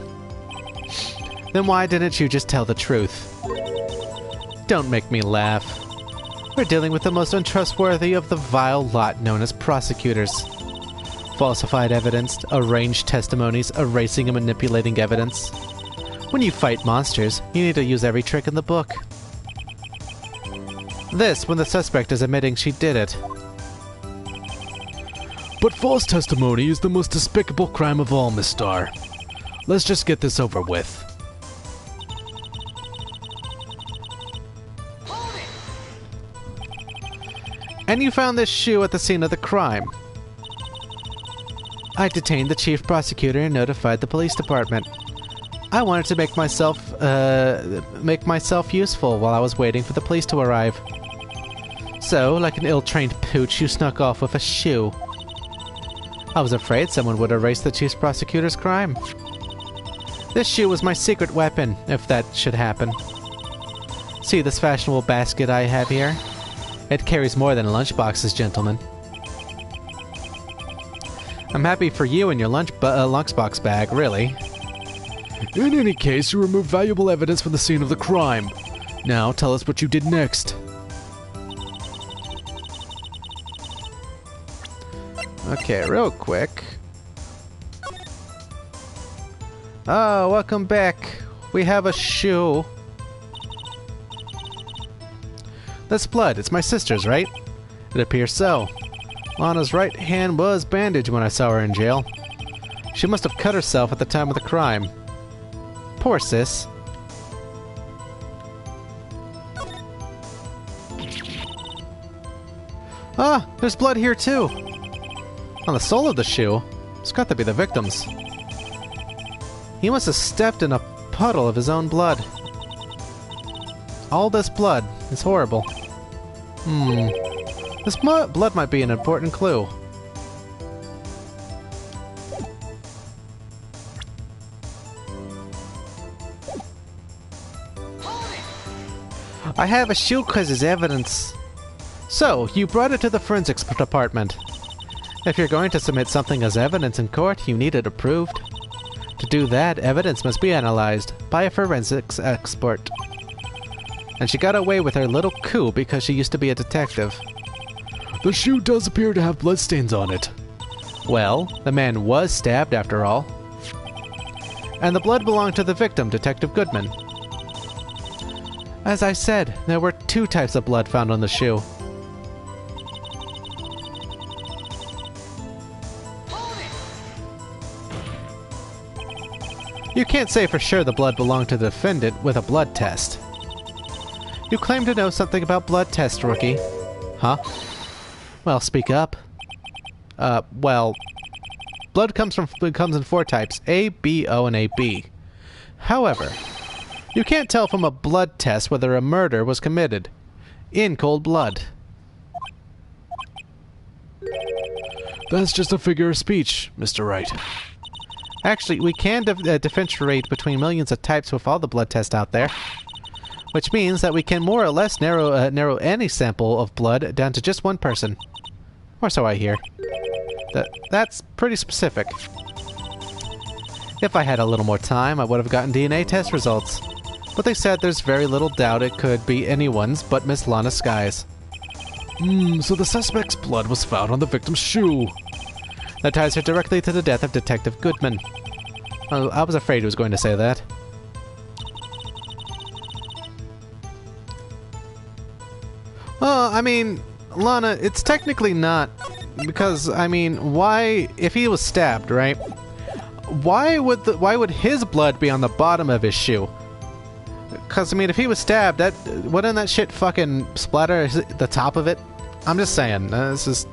Then why didn't you just tell the truth? Don't make me laugh. We're dealing with the most untrustworthy of the vile lot known as prosecutors. Falsified evidence, arranged testimonies, erasing and manipulating evidence. When you fight monsters, you need to use every trick in the book. This when the suspect is admitting she did it. But false testimony is the most despicable crime of all, Miss Starr. Let's just get this over with. And you found this shoe at the scene of the crime. I detained the chief prosecutor and notified the police department. I wanted to make myself useful while I was waiting for the police to arrive. So, like an ill-trained pooch, you snuck off with a shoe. I was afraid someone would erase the chief prosecutor's crime. This shoe was my secret weapon, if that should happen. See this fashionable basket I have here? It carries more than lunchboxes, gentlemen. I'm happy for you and your lunchbox bag, really. In any case, you removed valuable evidence from the scene of the crime. Now, tell us what you did next. Okay, real quick. Oh, welcome back. We have a shoe. That's blood. It's my sister's, right? It appears so. Lana's right hand was bandaged when I saw her in jail. She must have cut herself at the time of the crime. Poor sis. Ah, there's blood here too. On the sole of the shoe. It's got to be the victim's. He must have stepped in a puddle of his own blood. All this blood is horrible. This blood might be an important clue. I have a shoe quiz as evidence. So, you brought it to the forensics department. If you're going to submit something as evidence in court, you need it approved. To do that, evidence must be analyzed by a forensics expert. And she got away with her little coup because she used to be a detective. The shoe does appear to have bloodstains on it. Well, the man was stabbed after all. And the blood belonged to the victim, Detective Goodman. As I said, there were 2 types of blood found on the shoe. You can't say for sure the blood belonged to the defendant with a blood test. You claim to know something about blood tests, rookie. Huh? Well, speak up. Well, blood comes in 4 types: A, B, O, and AB. However, you can't tell from a blood test whether a murder was committed in cold blood. That's just a figure of speech, Mr. Wright. Actually, we can differentiate between millions of types with all the blood tests out there, which means that we can more or less narrow any sample of blood down to just one person. Or so I hear. That's pretty specific. If I had a little more time, I would have gotten DNA test results. But they said there's very little doubt it could be anyone's but Miss Lana Sky's. So the suspect's blood was found on the victim's shoe. That ties her directly to the death of Detective Goodman. Oh, I was afraid he was going to say that. Well, I mean, Lana, it's technically not, because, I mean, why, if he was stabbed, right? Why would his blood be on the bottom of his shoe? Because, I mean, if he was stabbed, wouldn't that shit fucking splatter the top of it? I'm just saying, this is...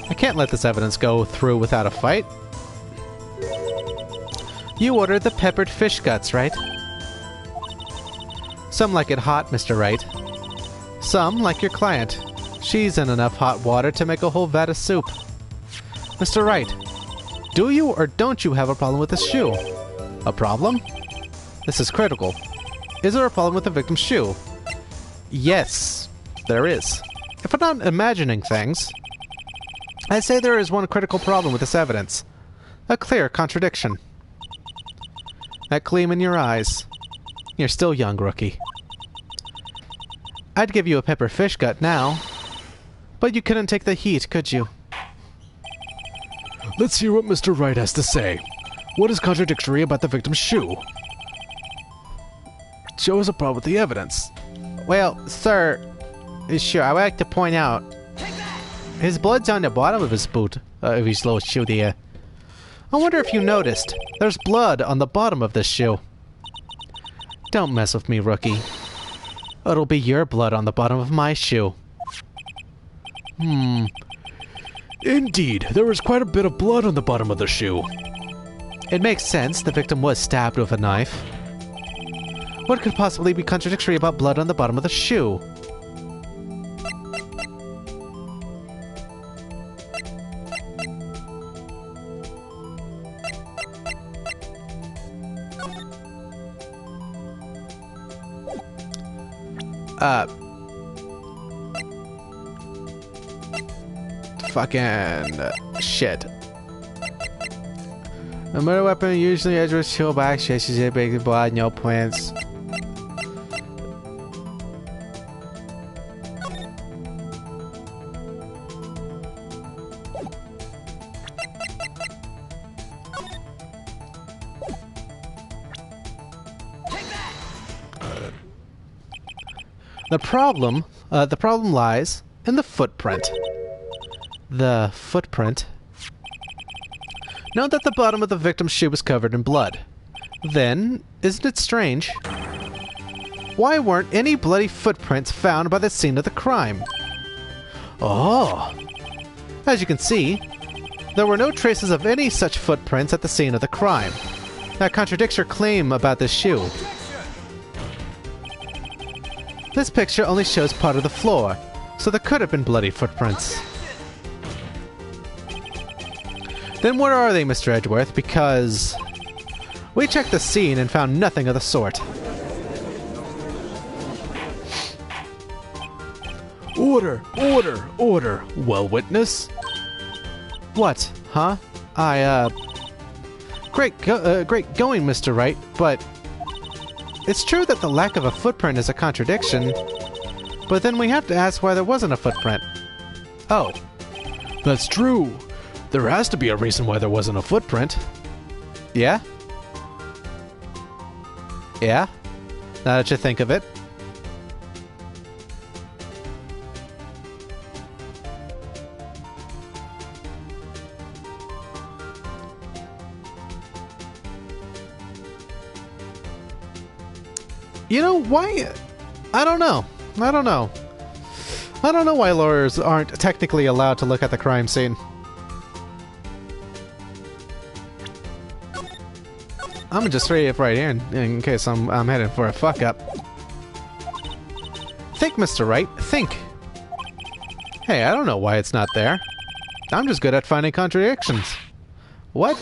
I can't let this evidence go through without a fight. You ordered the peppered fish guts, right? Some like it hot, Mr. Wright. Some like your client. She's in enough hot water to make a whole vat of soup. Mr. Wright, do you or don't you have a problem with this shoe? A problem? This is critical. Is there a problem with the victim's shoe? Yes, there is. If I'm not imagining things, I'd say there is one critical problem with this evidence. A clear contradiction. That gleam in your eyes. You're still young, rookie. I'd give you a pepper fish gut now, but you couldn't take the heat, could you? Let's hear what Mr. Wright has to say. What is contradictory about the victim's shoe? Show us a problem with the evidence. Well, sir, sure, I would like to point out his blood's on the bottom of his boot, of his little shoe there. I wonder if you noticed, there's blood on the bottom of this shoe. Don't mess with me, rookie. It'll be your blood on the bottom of my shoe. Indeed, there was quite a bit of blood on the bottom of the shoe. It makes sense. The victim was stabbed with a knife. What could possibly be contradictory about blood on the bottom of the shoe? Fucking shit. A murder weapon usually Edgeworth chill back, chases it, big blood, no plants. The problem lies in the footprint. The footprint. Note that the bottom of the victim's shoe was covered in blood. Then, isn't it strange? Why weren't any bloody footprints found by the scene of the crime? Oh! As you can see, there were no traces of any such footprints at the scene of the crime. That contradicts your claim about this shoe. This picture only shows part of the floor, so there could have been bloody footprints. Then where are they, Mr. Edgeworth? Because we checked the scene and found nothing of the sort. Order! Order! Order! Well, witness? What? Huh? Great going, Mr. Wright, but it's true that the lack of a footprint is a contradiction, but then we have to ask why there wasn't a footprint. Oh. That's true. There has to be a reason why there wasn't a footprint. Yeah? Yeah? Now that you think of it. You know, why? I don't know. I don't know why lawyers aren't technically allowed to look at the crime scene. I'm gonna just throw it right here in case I'm heading for a fuck up. Think, Mr. Wright. Think. Hey, I don't know why it's not there. I'm just good at finding contradictions. What?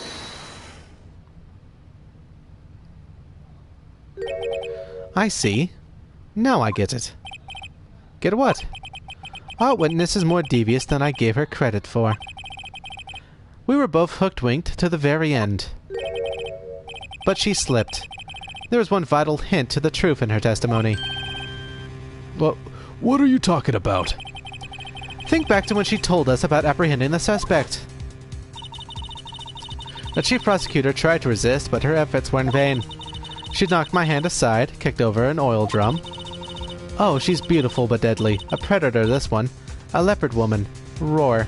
I see. Now I get it. Get what? Our witness is more devious than I gave her credit for. We were both hooked-winked to the very end. But she slipped. There was one vital hint to the truth in her testimony. Well, what are you talking about? Think back to when she told us about apprehending the suspect. The chief prosecutor tried to resist, but her efforts were in vain. She knocked my hand aside, kicked over an oil drum. Oh, she's beautiful but deadly. A predator, this one. A leopard woman. Roar.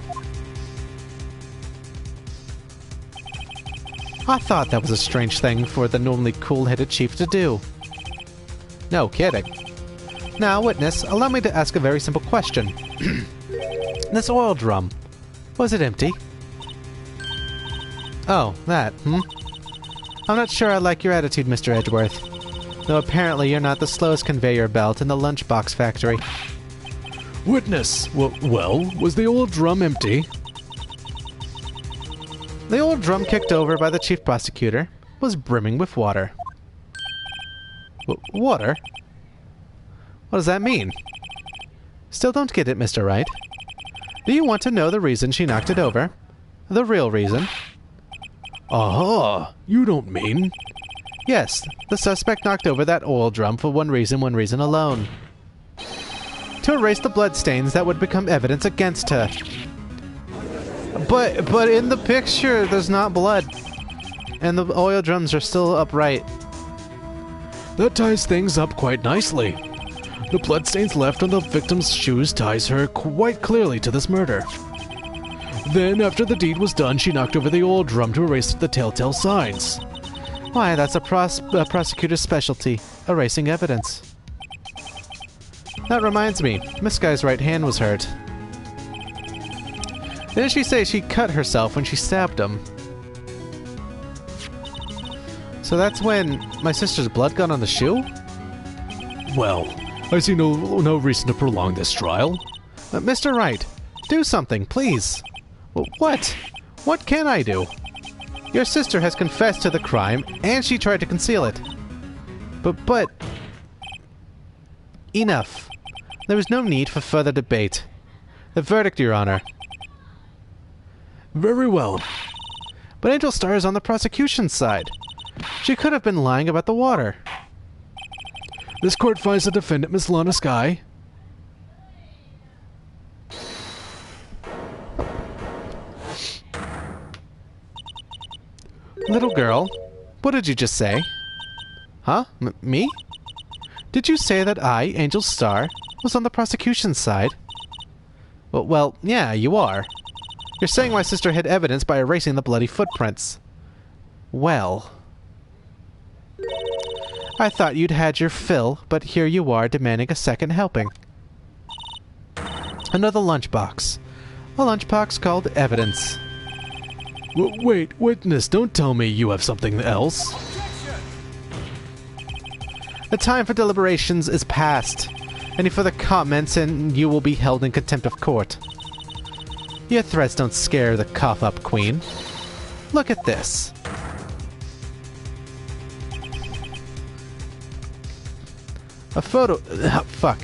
I thought that was a strange thing for the normally cool-headed chief to do. No kidding. Now, witness, allow me to ask a very simple question. This oil drum, was it empty? Oh, that, I'm not sure I like your attitude, Mr. Edgeworth. Though apparently you're not the slowest conveyor belt in the lunchbox factory. Witness! Well, was the old drum empty? The old drum kicked over by the chief prosecutor was brimming with water. Water? What does that mean? Still don't get it, Mr. Wright. Do you want to know the reason she knocked it over? The real reason? Aha! You don't mean... Yes, the suspect knocked over that oil drum for one reason alone. To erase the bloodstains that would become evidence against her. But in the picture, there's not blood. And the oil drums are still upright. That ties things up quite nicely. The bloodstains left on the victim's shoes ties her quite clearly to this murder. Then, after the deed was done, she knocked over the old drum to erase the telltale signs. Why, that's a prosecutor's specialty, erasing evidence. That reminds me, Miss Guy's right hand was hurt. Didn't she say she cut herself when she stabbed him? So that's when my sister's blood got on the shoe? Well, I see no reason to prolong this trial. Mr. Wright, do something, please. What? What can I do? Your sister has confessed to the crime, and she tried to conceal it. But... Enough. There is no need for further debate. The verdict, Your Honor. Very well. But Angel Star is on the prosecution's side. She could have been lying about the water. This court finds the defendant, Miss Lana Skye. Little girl, what did you just say? Huh? Me? Did you say that I, Angel Star, was on the prosecution's side? Well, yeah, you are. You're saying my sister hid evidence by erasing the bloody footprints. Well... I thought you'd had your fill, but here you are demanding a second helping. Another lunchbox. A lunchbox called evidence. Wait, witness, don't tell me you have something else. The time for deliberations is past. Any further comments and you will be held in contempt of court. Your threats don't scare the cough-up queen. Look at this. A photo... fuck.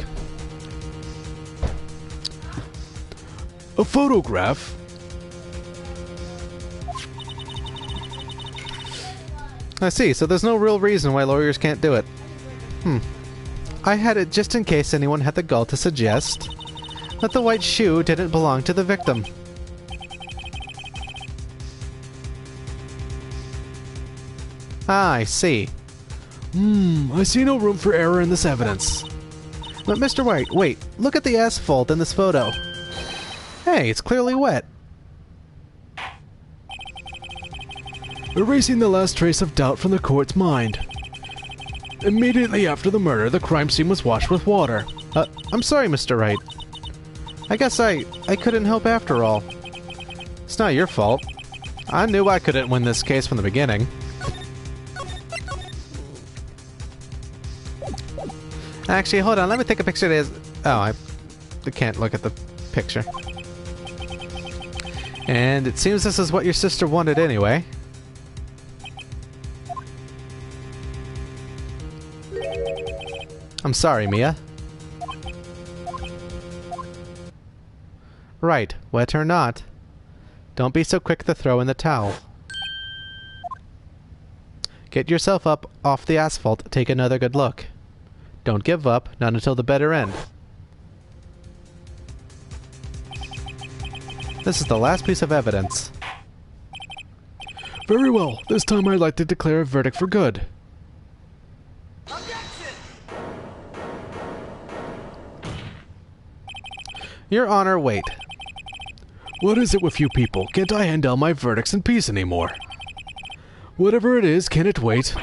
A photograph? I see, so there's no real reason why lawyers can't do it. I had it just in case anyone had the gall to suggest that the white shoe didn't belong to the victim. Ah, I see. I see no room for error in this evidence. But Mr. Wright, wait, look at the asphalt in this photo. Hey, it's clearly wet. Erasing the last trace of doubt from the court's mind. Immediately after the murder, the crime scene was washed with water. I'm sorry, Mr. Wright. I guess I couldn't help after all. It's not your fault. I knew I couldn't win this case from the beginning. Actually, hold on, let me take a picture of this. Oh, I can't look at the picture. And it seems this is what your sister wanted anyway. I'm sorry, Mia. Right, wet or not. Don't be so quick to throw in the towel. Get yourself up off the asphalt, take another good look. Don't give up, not until the bitter end. This is the last piece of evidence. Very well, this time I'd like to declare a verdict for good. Your Honor, wait. What is it with you people? Can't I hand down my verdicts in peace anymore? Whatever it is, can it wait?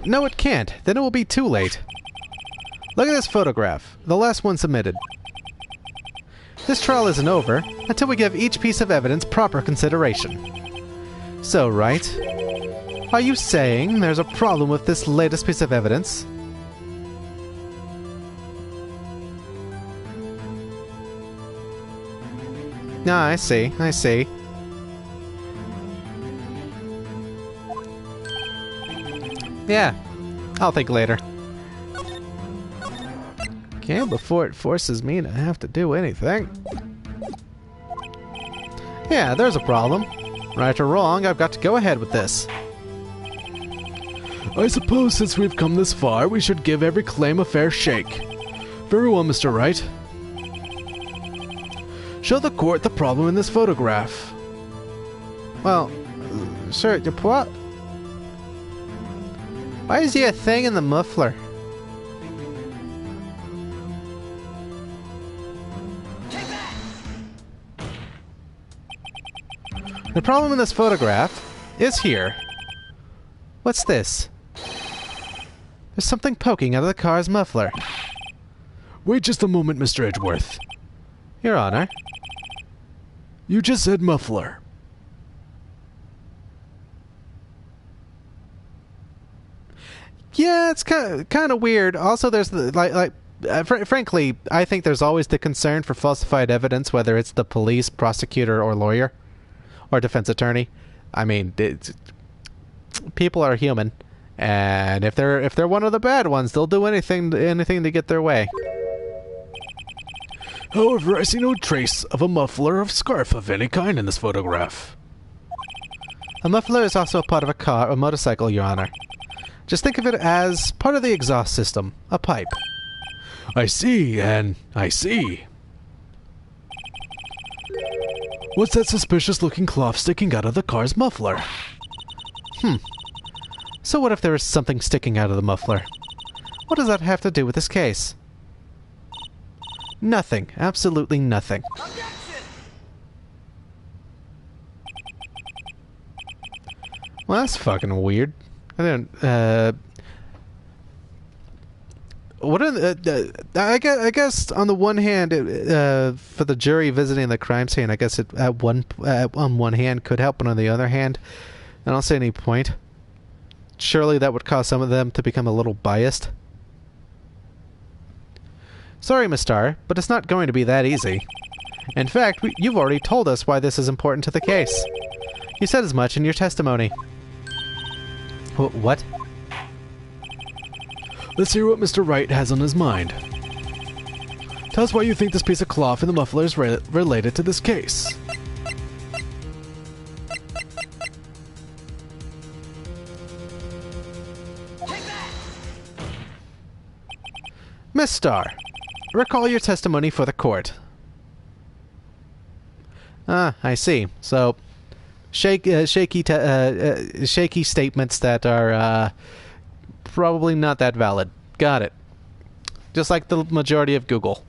No, it can't. Then it will be too late. Look at this photograph, the last one submitted. This trial isn't over until we give each piece of evidence proper consideration. So, Wright, are you saying there's a problem with this latest piece of evidence? No, I see, I see. Yeah, I'll think later. Okay, before it forces me to have to do anything. Yeah, there's a problem. Right or wrong, I've got to go ahead with this. I suppose since we've come this far, we should give every claim a fair shake. Very well, Mr. Wright. Show the court the problem in this photograph. Well, sir, what? Why is he a thing in the muffler? The problem in this photograph is here. What's this? There's something poking out of the car's muffler. Wait just a moment, Mr. Edgeworth. Your Honor. You just said muffler. Yeah, it's kind of weird. Also, there's the frankly, I think there's always the concern for falsified evidence, whether it's the police, prosecutor, or lawyer, or defense attorney. I mean, people are human, and if they're one of the bad ones, they'll do anything to get their way. However, I see no trace of a muffler or scarf of any kind in this photograph. A muffler is also a part of a motorcycle, Your Honor. Just think of it as part of the exhaust system, a pipe. I see, and I see. What's that suspicious-looking cloth sticking out of the car's muffler? So what if there is something sticking out of the muffler? What does that have to do with this case? Nothing. Absolutely nothing. Well, that's fucking weird. I don't, what are I guess on the one hand, for the jury visiting the crime scene, I guess it on one hand could help, but on the other hand, I don't see any point. Surely that would cause some of them to become a little biased. Sorry, Miss Starr, but it's not going to be that easy. In fact, you've already told us why this is important to the case. You said as much in your testimony. What? Let's hear what Mr. Wright has on his mind. Tell us why you think this piece of cloth in the muffler is related to this case. Miss Starr, recall your testimony for the court. Ah, I see. So, shaky statements that are probably not that valid. Got it. Just like the majority of Google.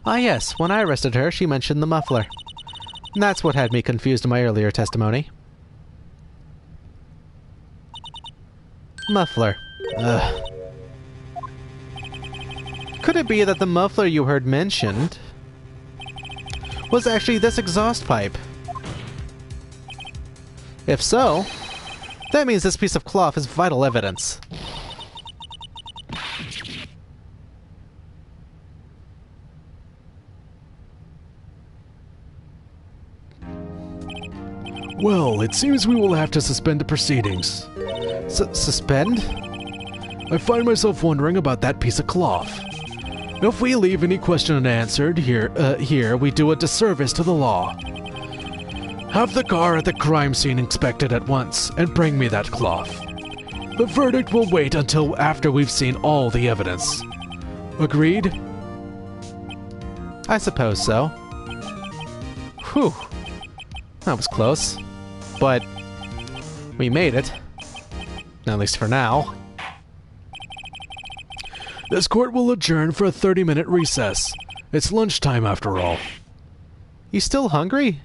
Ah yes, when I arrested her, she mentioned the muffler. And that's what had me confused in my earlier testimony. Muffler. Ugh. Could it be that the muffler you heard mentioned was actually this exhaust pipe? If so, that means this piece of cloth is vital evidence. Well, it seems we will have to suspend the proceedings. Suspend? I find myself wondering about that piece of cloth. If we leave any question unanswered here we do a disservice to the law. Have the car at the crime scene inspected at once, and bring me that cloth. The verdict will wait until after we've seen all the evidence. Agreed? I suppose so. Whew. That was close. But we made it. At least for now. This court will adjourn for a 30-minute recess. It's lunchtime after all. You still hungry?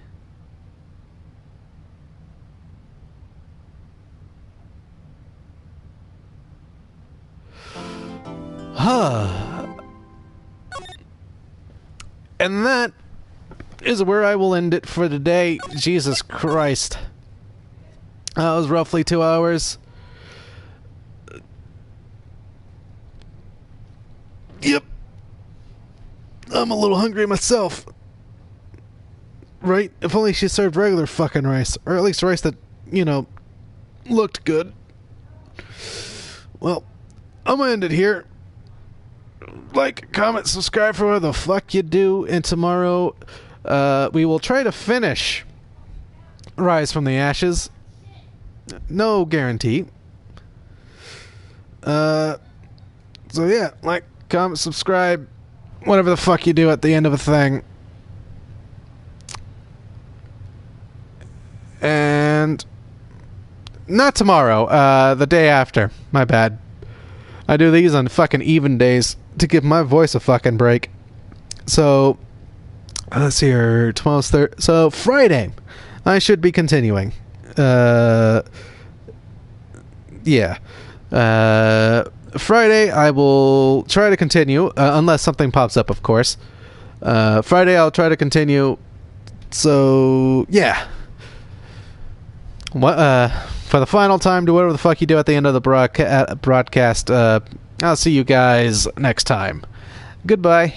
And that is where I will end it for today. Jesus Christ. That was roughly 2 hours. Yep. I'm a little hungry myself. Right? If only she served regular fucking rice. Or at least rice that, you know, looked good. Well, I'm gonna end it here. Like, comment, subscribe for whatever the fuck you do. And tomorrow, we will try to finish Rise from the Ashes. No guarantee. So yeah, like, comment, subscribe, whatever the fuck you do at the end of a thing. And not tomorrow, the day after. My bad. I do these on fucking even days to give my voice a fucking break. So, let's see here. Tomorrow's so Friday, I should be continuing. Yeah. Friday, I will try to continue, unless something pops up, of course. Friday I'll try to continue. So, yeah. For the final time, do whatever the fuck you do at the end of the broadcast. I'll see you guys next time. Goodbye.